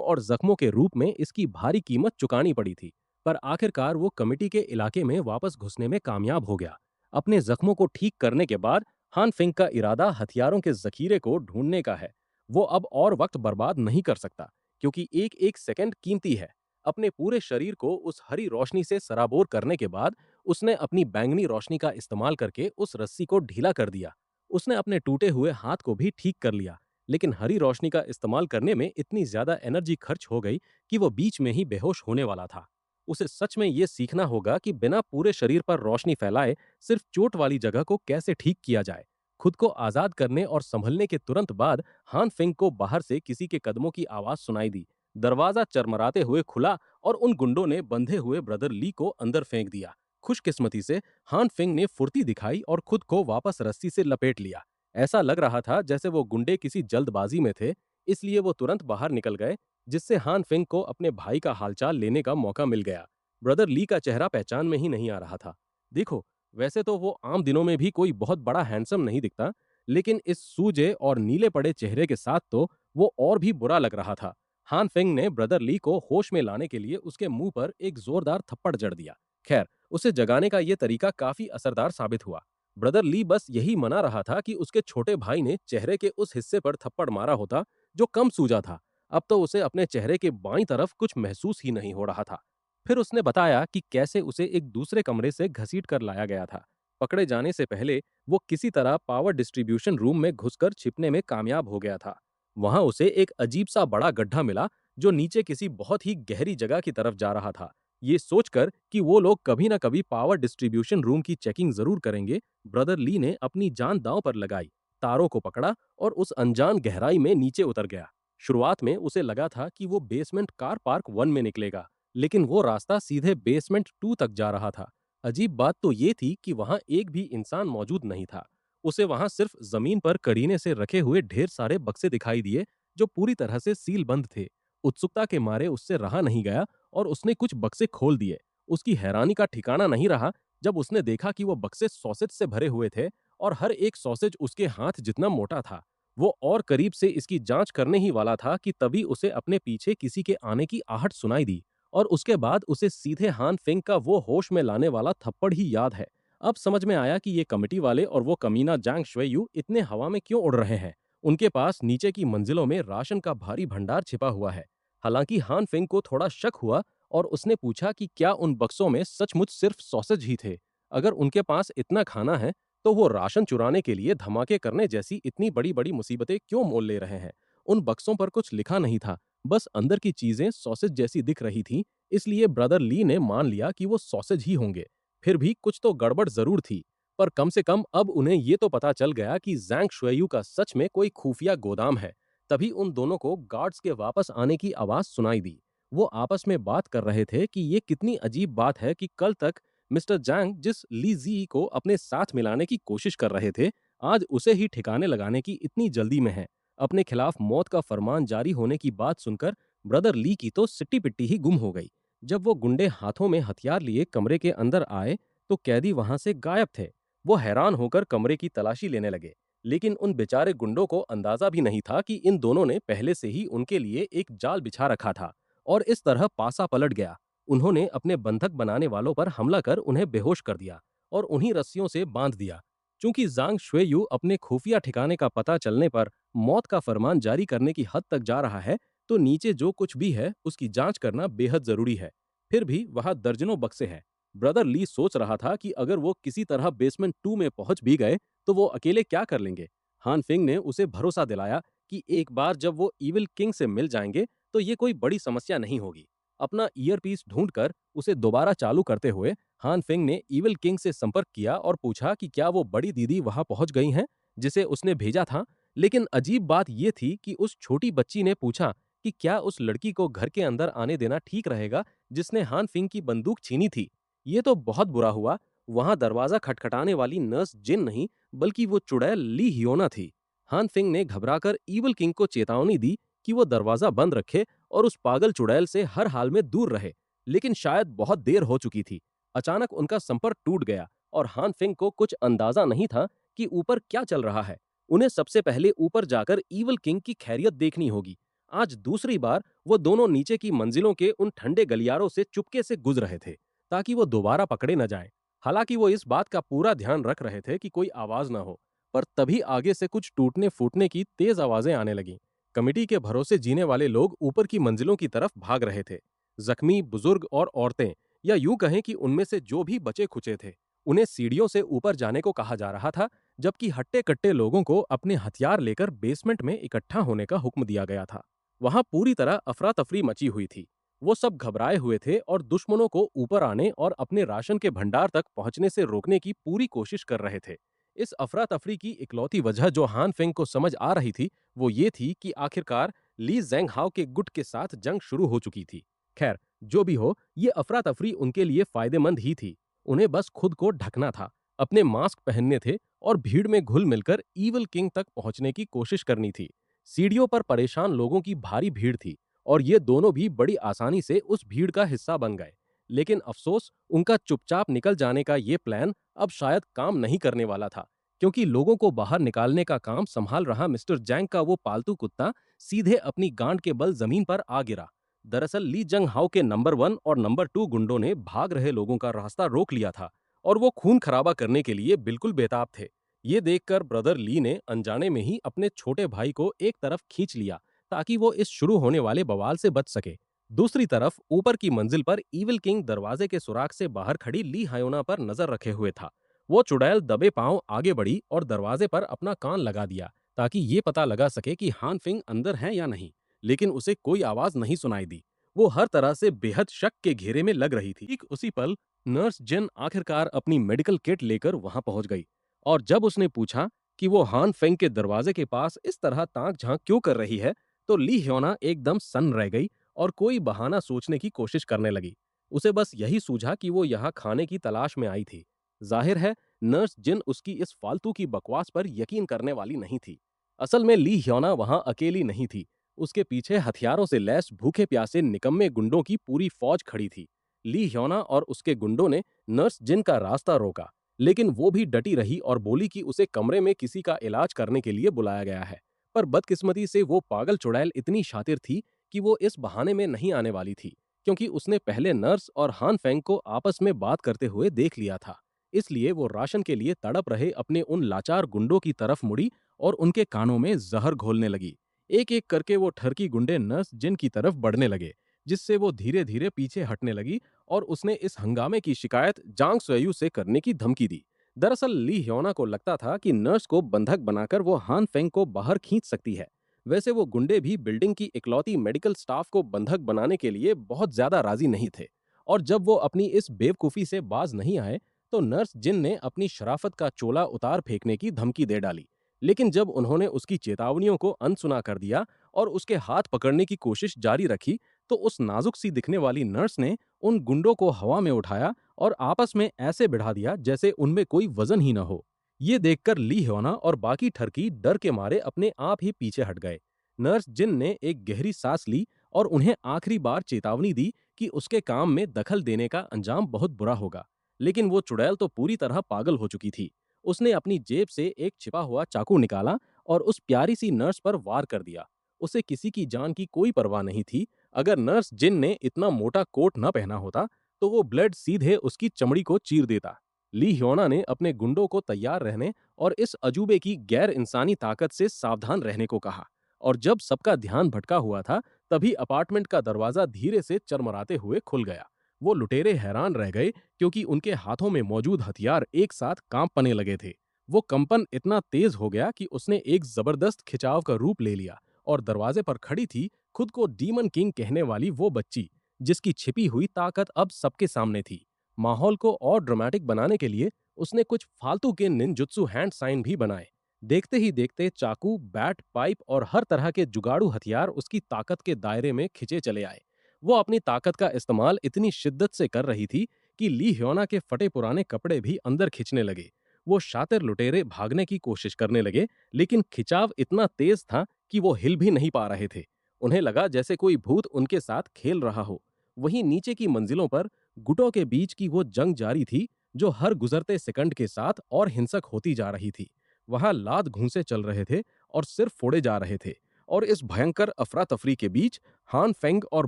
Speaker 1: और जख्मों के रूप में इसकी भारी कीमत चुकानी पड़ी थी, पर आखिरकार वो कमिटी के इलाके में वापस घुसने में कामयाब हो गया। अपने जख्मों को ठीक करने के बाद हान फिंग का इरादा हथियारों के जखीरे को ढूंढने का है। वो अब और वक्त बर्बाद नहीं कर सकता, क्योंकि एक एक सेकंड कीमती है। अपने पूरे शरीर को उस हरी रोशनी से सराबोर करने के बाद उसने अपनी बैंगनी रोशनी का इस्तेमाल करके उस रस्सी को ढीला कर दिया। उसने अपने टूटे हुए हाथ को भी ठीक कर लिया, लेकिन हरी रोशनी का इस्तेमाल करने में इतनी ज्यादा एनर्जी खर्च हो गई कि वो बीच में ही बेहोश होने वाला था। उसे सच में ये सीखना होगा कि बिना पूरे शरीर पर रोशनी फैलाए सिर्फ चोट वाली जगह को कैसे ठीक किया जाए। खुद को आजाद करने और संभलने के तुरंत बाद हान फिंग को बाहर से किसी के कदमों की आवाज सुनाई दी। दरवाजा चरमराते हुए खुला और उन गुंडों ने बंधे हुए ब्रदर ली को अंदर फेंक दिया। खुशकिस्मती से हान फिंग ने फुर्ती दिखाई और खुद को वापस रस्सी से लपेट लिया। ऐसा लग रहा था जैसे वो गुंडे किसी जल्दबाजी में थे, इसलिए वो तुरंत बाहर निकल गए, जिससे हान फिंग को अपने भाई का हालचाल लेने का मौका मिल गया। ब्रदर ली का चेहरा पहचान में ही नहीं आ रहा था। देखो, वैसे तो वो आम दिनों में भी कोई बहुत बड़ा हैंडसम नहीं दिखता, लेकिन इस सूजे और नीले पड़े चेहरे के साथ तो वो और भी बुरा लग रहा था। हान फिंग ने ब्रदर ली को होश में लाने के लिए उसके मुंह पर एक जोरदार थप्पड़ जड़ दिया। खैर, उसे जगाने का ये तरीका काफी असरदार साबित हुआ। ब्रदर ली बस यही मना रहा था कि उसके छोटे भाई ने चेहरे के उस हिस्से पर थप्पड़ मारा होता जो कम सूजा था। अब तो उसे अपने चेहरे के बाईं तरफ कुछ महसूस ही नहीं हो रहा था। फिर उसने बताया कि कैसे उसे एक दूसरे कमरे से घसीट कर लाया गया था। पकड़े जाने से पहले वो किसी तरह पावर डिस्ट्रीब्यूशन रूम में घुसकर छिपने में कामयाब हो गया था। वहां उसे एक अजीब सा बड़ा गड्ढा मिला जो नीचे किसी बहुत ही गहरी जगह की तरफ जा रहा था। ये सोचकर कि वो लोग कभी न कभी पावर डिस्ट्रीब्यूशन रूम की चेकिंग जरूर करेंगे, ब्रदर ली ने अपनी जान दांव पर लगाई, तारों को पकड़ा और उस अनजान गहराई में नीचे उतर गया। शुरुआत में उसे लगा था कि वो बेसमेंट कार पार्क 1 में निकलेगा, लेकिन वो रास्ता सीधे बेसमेंट 2 तक जा रहा था। अजीब बात तो ये थी कि वहां एक भी इंसान मौजूद नहीं था। उसे वहां सिर्फ जमीन पर करीने से रखे हुए ढेर सारे बक्से दिखाई दिए जो पूरी तरह से सील बंद थे। उत्सुकता के मारे उससे रहा नहीं गया और उसने कुछ बक्से खोल दिए। उसकी हैरानी का ठिकाना नहीं रहा जब उसने देखा कि वो बक्से सॉसेज से भरे हुए थे और हर एक सॉसेज उसके हाथ जितना मोटा था। वो और करीब से इसकी जांच करने ही वाला था कि तभी उसे अपने पीछे किसी के आने की आहट सुनाई दी और उसके बाद उसे सीधे हान फिंग का वो होश में लाने वाला थप्पड़ ही याद है। अब समझ में आया कि ये कमिटी वाले और वो कमीना जांग श्वेयू इतने हवा में क्यों उड़ रहे हैं। उनके पास नीचे की मंजिलों में राशन का भारी भंडार छिपा हुआ है। हालांकि हान फिंग को थोड़ा शक हुआ और उसने पूछा कि क्या उन बक्सों में सचमुच सिर्फ सॉसेज ही थे। अगर उनके पास इतना खाना है तो वो राशन चुराने के लिए धमाके करने जैसी इतनी बड़ी बड़ी मुसीबतें क्यों मोल ले रहे हैं। उन बक्सों पर कुछ लिखा नहीं था, बस अंदर की चीजें सॉसेज जैसी दिख रही थी, इसलिए ब्रदर ली ने मान लिया कि वो सॉसेज ही होंगे। फिर भी कुछ तो गड़बड़ जरूर थी, पर कम से कम अब उन्हें ये तो पता चल गया कि जैंग शुएयू का सच में कोई खुफिया गोदाम है। तभी उन दोनों को गार्ड्स के वापस आने की आवाज सुनाई दी। वो आपस में बात कर रहे थे कि ये कितनी अजीब बात है कि कल तक मिस्टर जैंग जिस ली जी को अपने साथ मिलाने की कोशिश कर रहे थे, आज उसे ही ठिकाने लगाने की इतनी जल्दी में है। अपने खिलाफ मौत का फरमान जारी होने की बात सुनकर ब्रदर ली की तो सिट्टी पिट्टी ही गुम हो गई। जब वो गुंडे हाथों में हथियार लिए कमरे के अंदर आए तो कैदी वहां से गायब थे। वो हैरान होकर कमरे की तलाशी लेने लगे, लेकिन उन बेचारे गुंडों को अंदाजा भी नहीं था कि इन दोनों ने पहले से ही उनके लिए एक जाल बिछा रखा था और इस तरह पासा पलट गया। उन्होंने अपने बंधक बनाने वालों पर हमला कर उन्हें बेहोश कर दिया और उन्हीं रस्सियों से बांध दिया। चूंकि जांग शुएयू अपने खुफिया ठिकाने का पता चलने पर मौत का फरमान जारी करने की हद तक जा रहा है, तो नीचे जो कुछ भी है उसकी जांच करना बेहद जरूरी है। फिर भी वहां दर्जनों बक्से हैं। ब्रदर ली सोच रहा था कि अगर वो किसी तरह बेसमेंट 2 में पहुंच भी गए तो वो अकेले क्या कर लेंगे। हान फिंग ने उसे भरोसा दिलाया कि एक बार जब वो इविल किंग से मिल जाएंगे तो ये कोई बड़ी समस्या नहीं होगी। अपना ईयरपीस ढूंढकर उसे दोबारा चालू करते हुए हान फिंग ने इविल किंग से संपर्क किया और पूछा कि क्या वो बड़ी दीदी वहां पहुंच गई हैं जिसे उसने भेजा था। लेकिन अजीब बात यह थी कि उस छोटी बच्ची ने पूछा कि क्या उस लड़की को घर के अंदर आने देना ठीक रहेगा जिसने हान फिंग की बंदूक छीनी थी। ये तो बहुत बुरा हुआ। वहां दरवाजा खटखटाने वाली नर्स जिन नहीं बल्कि वो चुड़ैल ली हियोना थी। हान फिंग ने घबराकर ईवल किंग को चेतावनी दी कि वो दरवाजा बंद रखे और उस पागल चुड़ैल से हर हाल में दूर रहे। लेकिन शायद बहुत देर हो चुकी थी। अचानक उनका संपर्क टूट गया और हान फिंग को कुछ अंदाजा नहीं था कि ऊपर क्या चल रहा है। उन्हें सबसे पहले ऊपर जाकर ईवल किंग की खैरियत देखनी होगी। आज दूसरी बार वो दोनों नीचे की मंजिलों के उन ठंडे गलियारों से चुपके से गुजर रहे थे ताकि वो दोबारा पकड़े न जाएं। हालांकि वो इस बात का पूरा ध्यान रख रहे थे कि कोई आवाज ना हो। पर तभी आगे से कुछ टूटने फूटने की तेज आवाजें आने लगीं। कमिटी के भरोसे जीने वाले लोग ऊपर की मंजिलों की तरफ भाग रहे थे। जख्मी, बुजुर्ग और औरतें, या यूं कहें कि उनमें से जो भी बचे खुचे थे, उन्हें सीढ़ियों से ऊपर जाने को कहा जा रहा था, जबकि हट्टे कट्टे लोगों को अपने हथियार लेकर बेसमेंट में इकट्ठा होने का हुक्म दिया गया था। वहां पूरी तरह अफरा तफरी मची हुई थी। वो सब घबराए हुए थे और दुश्मनों को ऊपर आने और अपने राशन के भंडार तक पहुंचने से रोकने की पूरी कोशिश कर रहे थे। इस अफरा तफरी की इकलौती वजह जो हान फेंग को समझ आ रही थी वो ये थी कि आखिरकार ली जेंगहाओ के गुट के साथ जंग शुरू हो चुकी थी। खैर, जो भी हो, ये अफरा तफरी उनके लिए फायदेमंद ही थी। उन्हें बस खुद को ढकना था, अपने मास्क पहनने थे और भीड़ में घुल मिलकर ईवल किंग तक पहुंचने की कोशिश करनी थी। सीढ़ियों पर परेशान लोगों की भारी भीड़ थी और ये दोनों भी बड़ी आसानी से उस भीड़ का हिस्सा बन गए। लेकिन अफसोस, उनका चुपचाप निकल जाने का ये प्लान अब शायद काम नहीं करने वाला था, क्योंकि लोगों को बाहर निकालने का काम संभाल रहा मिस्टर जैंग का वो पालतू कुत्ता सीधे अपनी गांड के बल जमीन पर आ गिरा। दरअसल ली जंग हाओ के नंबर 1 और नंबर 2 गुंडों ने भाग रहे लोगों का रास्ता रोक लिया था और वो खून खराबा करने के लिए बिल्कुल बेताब थे। ये देखकर ब्रदर ली ने अनजाने में ही अपने छोटे भाई को एक तरफ खींच लिया ताकि वो इस शुरू होने वाले बवाल से बच सके। दूसरी तरफ ऊपर की मंजिल पर इविल किंग दरवाजे के सुराख से बाहर खड़ी ली हायोना पर नजर रखे हुए था। वो चुड़ैल दबे पांव आगे बढ़ी और दरवाजे पर अपना कान लगा दिया ताकि ये पता लगा सके कि हान फिंग अंदर है या नहीं, लेकिन उसे कोई आवाज नहीं सुनाई दी। वो हर तरह से बेहद शक के घेरे में लग रही थी। ठीक उसी पल नर्स जिन आखिरकार अपनी मेडिकल किट लेकर वहां पहुंच गई, और जब उसने पूछा कि वो हान फेंग के दरवाजे के पास इस तरह ताक झांक क्यों कर रही है, तो ली ह्योना एकदम सन्न रह गई और कोई बहाना सोचने की कोशिश करने लगी। उसे बस यही सूझा कि वो यहाँ खाने की तलाश में आई थी। जाहिर है, नर्स जिन उसकी इस फालतू की बकवास पर यकीन करने वाली नहीं थी। असल में ली ह्योना वहां अकेली नहीं थी। उसके पीछे हथियारों से लैस भूखे प्यासे निकम्मे गुंडों की पूरी फौज खड़ी थी। ली ह्योना और उसके गुंडों ने नर्स जिन का रास्ता रोका, लेकिन वो भी डटी रही और बोली कि उसे कमरे में किसी का इलाज करने के लिए बुलाया गया है। पर बदकिस्मती से वो पागल चुड़ैल इतनी शातिर थी कि वो इस बहाने में नहीं आने वाली थी, क्योंकि उसने पहले नर्स और हान फेंग को आपस में बात करते हुए देख लिया था। इसलिए वो राशन के लिए तड़प रहे अपने उन लाचार गुंडों की तरफ मुड़ी और उनके कानों में जहर घोलने लगी। एक एक करके वो ठरकी गुंडे नर्स जिन की तरफ बढ़ने लगे, जिससे वो धीरे धीरे पीछे हटने लगी और उसने इस हंगामे की शिकायत जांग सोयू से करने की धमकी दी। दरअसल ली ह्योना को लगता था कि नर्स को बंधक बनाकर वो हान फेंग को बाहर खींच सकती है। वैसे वो गुंडे भी बिल्डिंग की इकलौती मेडिकल स्टाफ को बंधक बनाने के लिए बहुत ज्यादा राजी नहीं थे, और जब वो अपनी इस बेवकूफी से बाज नहीं आए, तो नर्स जिन ने अपनी शराफत का चोला उतार फेंकने की धमकी दे डाली। लेकिन जब उन्होंने उसकी चेतावनियों को अनसुना कर दिया और उसके हाथ पकड़ने की कोशिश जारी रखी, तो उस नाजुक सी दिखने वाली नर्स ने उन गुंडों को हवा में उठाया और आपस में ऐसे बिठा दिया जैसे उनमें कोई वजन ही न हो। ये देखकर ली ह्योना और बाकी ठरकी डर के मारे अपने आप ही पीछे हट गए। नर्स जिन ने एक गहरी सांस ली और उन्हें आखिरी बार चेतावनी दी कि उसके काम में दखल देने का अंजाम बहुत बुरा होगा। लेकिन वो चुड़ैल तो पूरी तरह पागल हो चुकी थी। उसने अपनी जेब से एक छिपा हुआ चाकू निकाला और उस प्यारी सी नर्स पर वार कर दिया। उसे किसी की जान की कोई परवाह नहीं थी। अगर नर्स जिन ने इतना मोटा कोट न पहना होता, तो वो ब्लेड सीधे उसकी चमड़ी को चीर देता। ली ह्योना ने अपने गुंडों को तैयार रहने और इस अजूबे की गैर इंसानी ताकत से सावधान रहने को कहा, और जब सबका ध्यान भटका हुआ था, तभी अपार्टमेंट का दरवाजा धीरे से चरमराते हुए खुल गया। वो लुटेरे हैरान रह गए, क्योंकि उनके हाथों में मौजूद हथियार एक साथ कांपने लगे थे। वो कंपन इतना तेज हो गया कि उसने एक जबरदस्त खिंचाव का रूप ले लिया, और दरवाजे पर खड़ी थी खुद को डीमन किंग कहने वाली वो बच्ची, जिसकी छिपी हुई ताकत अब सबके सामने थी। माहौल को और ड्रामेटिक बनाने के लिए उसने कुछ फालतू के निंजुत्सु हैंड साइन भी बनाए। देखते ही देखते चाकू, बैट, पाइप और हर तरह के जुगाड़ू हथियार उसकी ताकत के दायरे में खिंचे चले आए। वो अपनी ताकत का इस्तेमाल इतनी शिद्दत से कर रही थी कि ली ह्योना के फटे पुराने कपड़े भी अंदर खिंचने लगे। वो शातिर लुटेरे भागने की कोशिश करने लगे, लेकिन खिंचाव इतना तेज था कि वो हिल भी नहीं पा रहे थे। उन्हें लगा जैसे कोई भूत उनके साथ खेल रहा हो। वहीं नीचे की मंजिलों पर गुटों के बीच की वो जंग जारी थी, जो हर गुजरते सेकंड के साथ और हिंसक होती जा रही थी। वहां लात घूंसे चल रहे थे और सिर फोड़े जा रहे थे, और इस भयंकर अफरा तफरी के बीच हान फेंग और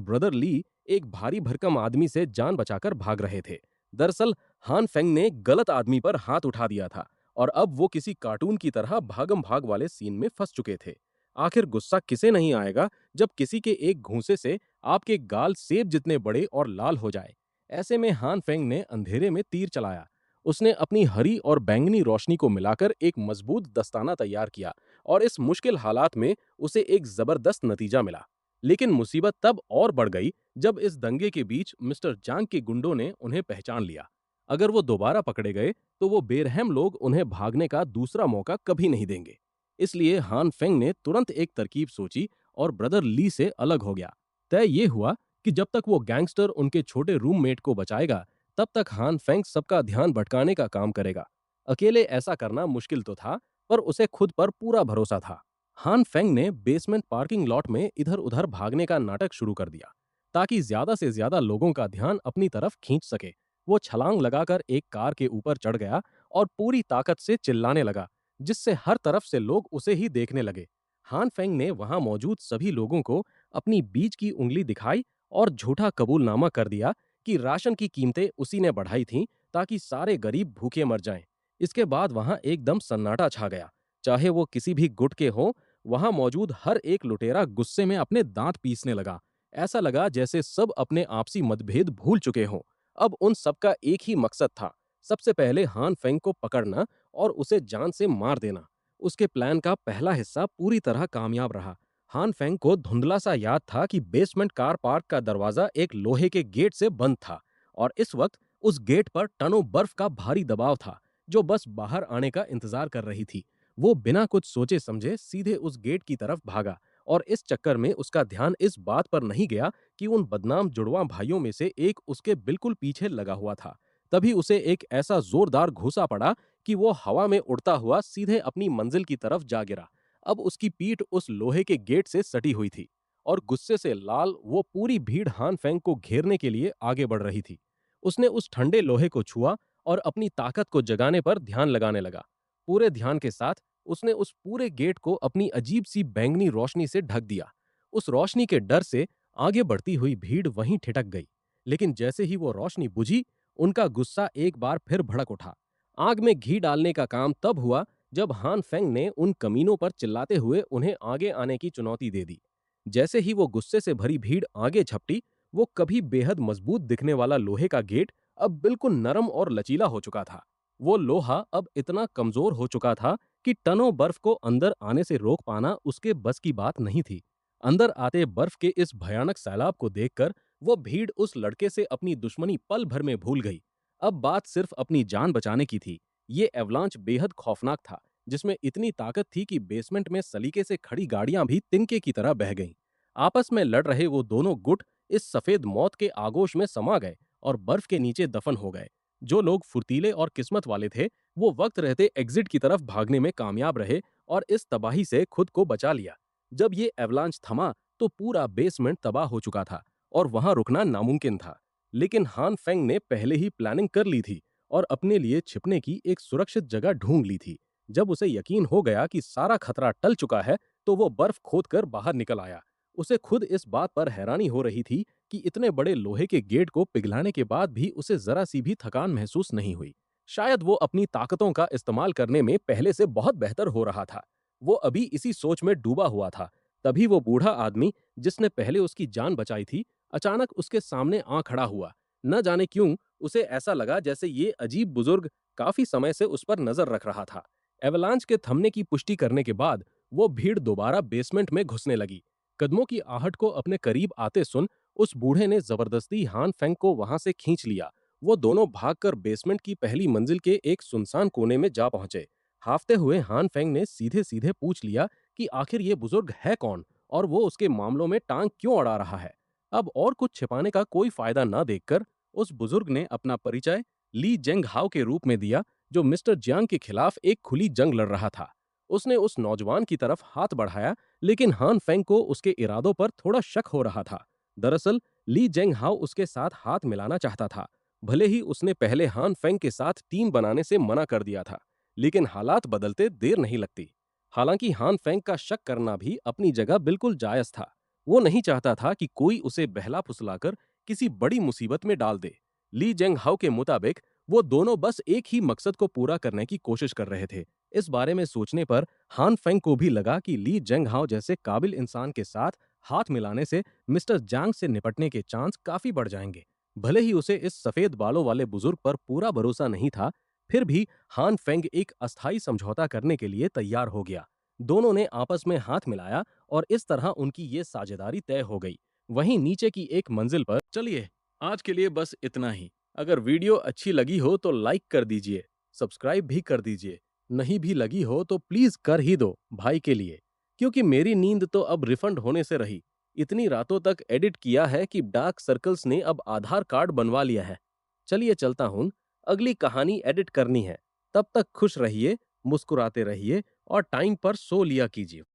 Speaker 1: ब्रदर ली एक भारी भरकम आदमी से जान बचाकर भाग रहे थे। दरअसल हान फेंग ने गलत आदमी पर हाथ उठा दिया था, और अब वो किसी कार्टून की तरह भागम भाग वाले सीन में फंस चुके थे। आखिर गुस्सा किसे नहीं आएगा जब किसी के एक घूंसे से आपके गाल सेब जितने बड़े और लाल हो जाए। ऐसे में हान फेंग ने अंधेरे में तीर चलाया। उसने अपनी हरी और बैंगनी रोशनी को मिलाकर एक मजबूत दस्ताना तैयार किया, और इस मुश्किल हालात में उसे एक जबरदस्त नतीजा मिला। लेकिन मुसीबत तब और बढ़ गई जब इस दंगे के बीच मिस्टर जांग के गुंडों ने उन्हें पहचान लिया। अगर वो दोबारा पकड़े गए, तो वो बेरहम लोग उन्हें भागने का दूसरा मौका कभी नहीं देंगे। इसलिए हान फेंग ने तुरंत एक तरकीब सोची और ब्रदर ली से अलग हो गया। तय ये हुआ कि जब तक वो गैंगस्टर उनके छोटे रूममेट को बचाएगा, तब तक हान फेंग सबका ध्यान भटकाने का काम करेगा। अकेले ऐसा करना मुश्किल तो था, पर उसे खुद पर पूरा भरोसा था। हान फेंग ने बेसमेंट पार्किंग लॉट में इधर उधर भागने का नाटक शुरू कर दिया, ताकि ज्यादा से ज्यादा लोगों का ध्यान अपनी तरफ खींच सके। वो छलांग लगाकर एक कार के ऊपर चढ़ गया और पूरी ताकत से चिल्लाने लगा, जिससे हर तरफ से लोग उसे ही देखने लगे। हान फेंग ने वहां मौजूद सभी लोगों को अपनी बीच की उंगली दिखाई और झूठा कबूलनामा कर दिया कि राशन की कीमतें उसी ने बढ़ाई थीं, ताकि सारे गरीब भूखे मर जाएं। इसके बाद वहां एकदम सन्नाटा छा गया। चाहे वो किसी भी गुट के हों, वहां मौजूद हर एक लुटेरा गुस्से में अपने दांत पीसने लगा। ऐसा लगा जैसे सब अपने आपसी मतभेद भूल चुके हों। अब उन सबका एक ही मकसद था, सबसे पहले हान फेंग को पकड़ना और उसे जान से मार देना। उसके प्लान का पहला हिस्सा पूरी तरह कामयाब रहा। हान फेंग को धुंधला सा याद था कि बेसमेंट कार पार्क का दरवाजा एक लोहे के गेट से बंद था और इस वक्त उस गेट पर टनों बर्फ का भारी दबाव था, जो बस बाहर आने का इंतजार कर रही थी। वो बिना कुछ सोचे समझे सीधे उस गेट की तरफ भागा और इस चक्कर में उसका ध्यान इस बात पर नहीं गया कि उन बदनाम जुड़वां भाइयों में से एक उसके बिल्कुल पीछे लगा हुआ था। तभी उसे एक ऐसा जोरदार घूंसा पड़ा कि वो हवा में उड़ता हुआ सीधे अपनी मंजिल की तरफ जा गिरा। अब उसकी पीठ उस लोहे के गेट से सटी हुई थी और गुस्से से लाल वो पूरी भीड़ हान फेंग को घेरने के लिए आगे बढ़ रही थी। उसने उस ठंडे लोहे को छुआ और अपनी ताकत को जगाने पर ध्यान लगाने लगा। पूरे ध्यान के साथ उसने उस पूरे गेट को अपनी अजीब सी बैंगनी रोशनी से ढक दिया। उस रोशनी के डर से आगे बढ़ती हुई भीड़ वहीं ठिठक गई। लेकिन जैसे ही वो रोशनी बुझी, उनका गुस्सा एक बार फिर भड़क उठा। आग में घी डालने का काम तब हुआ जब हान फेंग ने उन कमीनों पर चिल्लाते हुए उन्हें आगे आने की चुनौती दे दी। जैसे ही वो गुस्से से भरी भीड़ आगे झपटी, वो कभी बेहद मजबूत दिखने वाला लोहे का गेट अब बिल्कुल नरम और लचीला हो चुका था। वो लोहा अब इतना कमजोर हो चुका था कि टनों बर्फ को अंदर आने से रोक पाना उसके बस की बात नहीं थी। अंदर आते बर्फ के इस भयानक सैलाब को देखकर वो भीड़ उस लड़के से अपनी दुश्मनी पल भर में भूल गई। अब बात सिर्फ अपनी जान बचाने की थी। ये एवलांच बेहद खौफनाक था, जिसमें इतनी ताकत थी कि बेसमेंट में सलीके से खड़ी गाड़ियां भी तिनके की तरह बह गईं। आपस में लड़ रहे वो दोनों गुट इस सफेद मौत के आगोश में समा गए और बर्फ के नीचे दफन हो गए। जो लोग फुर्तीले और किस्मत वाले थे, वो वक्त रहते एग्जिट की तरफ भागने में कामयाब रहे और इस तबाही से खुद को बचा लिया। जब ये एवलांच थमा तो पूरा बेसमेंट तबाह हो चुका था और वहां रुकना नामुमकिन था। लेकिन हान फेंग ने पहले ही प्लानिंग कर ली थी और अपने लिए छिपने की एक सुरक्षित जगह ढूंढ ली थी। जब उसे यकीन हो गया कि सारा खतरा टल चुका है, तो वो बर्फ खोदकर बाहर निकल आया। उसे खुद इस बात पर हैरानी हो रही थी कि इतने बड़े लोहे के गेट को पिघलाने के बाद भी उसे जरा सी भी थकान महसूस नहीं हुई। शायद वो अपनी ताकतों का इस्तेमाल करने में पहले से बहुत बेहतर हो रहा था। वो अभी इसी सोच में डूबा हुआ था। तभी वो बूढ़ा आदमी, जिसने पहले उसकी जान बचाई थी, अचानक उसके सामने आ खड़ा हुआ। न जाने क्यों उसे ऐसा लगा जैसे ये अजीब बुजुर्ग काफी समय से उस पर नजर रख रहा था। एवलांच के थमने की पुष्टि करने के बाद वो भीड़ दोबारा बेसमेंट में घुसने लगी। कदमों की आहट को अपने करीब आते सुन उस बूढ़े ने जबरदस्ती हान फेंग को वहां से खींच लिया। वो दोनों भागकर बेसमेंट की पहली मंजिल के एक सुनसान कोने में जा पहुंचे। हाफते हुए हान फेंग ने सीधे सीधे पूछ लिया कि आखिर ये बुजुर्ग है कौन और वो उसके मामलों में टांग क्यों अड़ा रहा है। अब और कुछ छिपाने का कोई फायदा न देखकर उस बुजुर्ग ने अपना परिचय ली जेंग हाओ के रूप में दिया, जो मिस्टर जियांग के खिलाफ एक खुली जंग लड़ रहा था। उसने उस नौजवान की तरफ हाथ बढ़ाया, लेकिन हान फेंग को उसके इरादों पर थोड़ा शक हो रहा था। दरअसल ली जेंग हाओ उसके साथ हाथ मिलाना चाहता था। भले ही उसने पहले हान फेंग के साथ टीम बनाने से मना कर दिया था, लेकिन हालात बदलते देर नहीं लगती। हालांकि हान फेंग का शक करना भी अपनी जगह बिल्कुल जायज था। वो नहीं चाहता था कि कोई उसे बहला फुसलाकर किसी बड़ी मुसीबत में डाल दे। ली जेंग हाओ के मुताबिक वो दोनों बस एक ही मकसद को पूरा करने की कोशिश कर रहे थे। इस बारे में सोचने पर हान फेंग को भी लगा कि ली जेंग हाओ जैसे काबिल इंसान के साथ हाथ मिलाने से मिस्टर जांग से निपटने के चांस काफी बढ़ जाएंगे। भले ही उसे इस सफेद बालों वाले बुजुर्ग पर पूरा भरोसा नहीं था, फिर भी हान फेंग एक अस्थाई समझौता करने के लिए तैयार हो गया। दोनों ने आपस में हाथ मिलाया और इस तरह उनकी ये साझेदारी तय हो गई। वहीं नीचे की एक मंजिल पर चलिए, आज के लिए बस इतना ही। अगर वीडियो अच्छी लगी हो तो लाइक कर दीजिए, सब्सक्राइब भी कर दीजिए। नहीं भी लगी हो तो प्लीज कर ही दो भाई के लिए, क्योंकि मेरी नींद तो अब रिफंड होने से रही। इतनी रातों तक एडिट किया है कि डार्क सर्कल्स ने अब आधार कार्ड बनवा लिया है। चलिए चलता हूँ, अगली कहानी एडिट करनी है। तब तक खुश रहिए, मुस्कुराते रहिए और टाइम पर सो लिया कीजिए।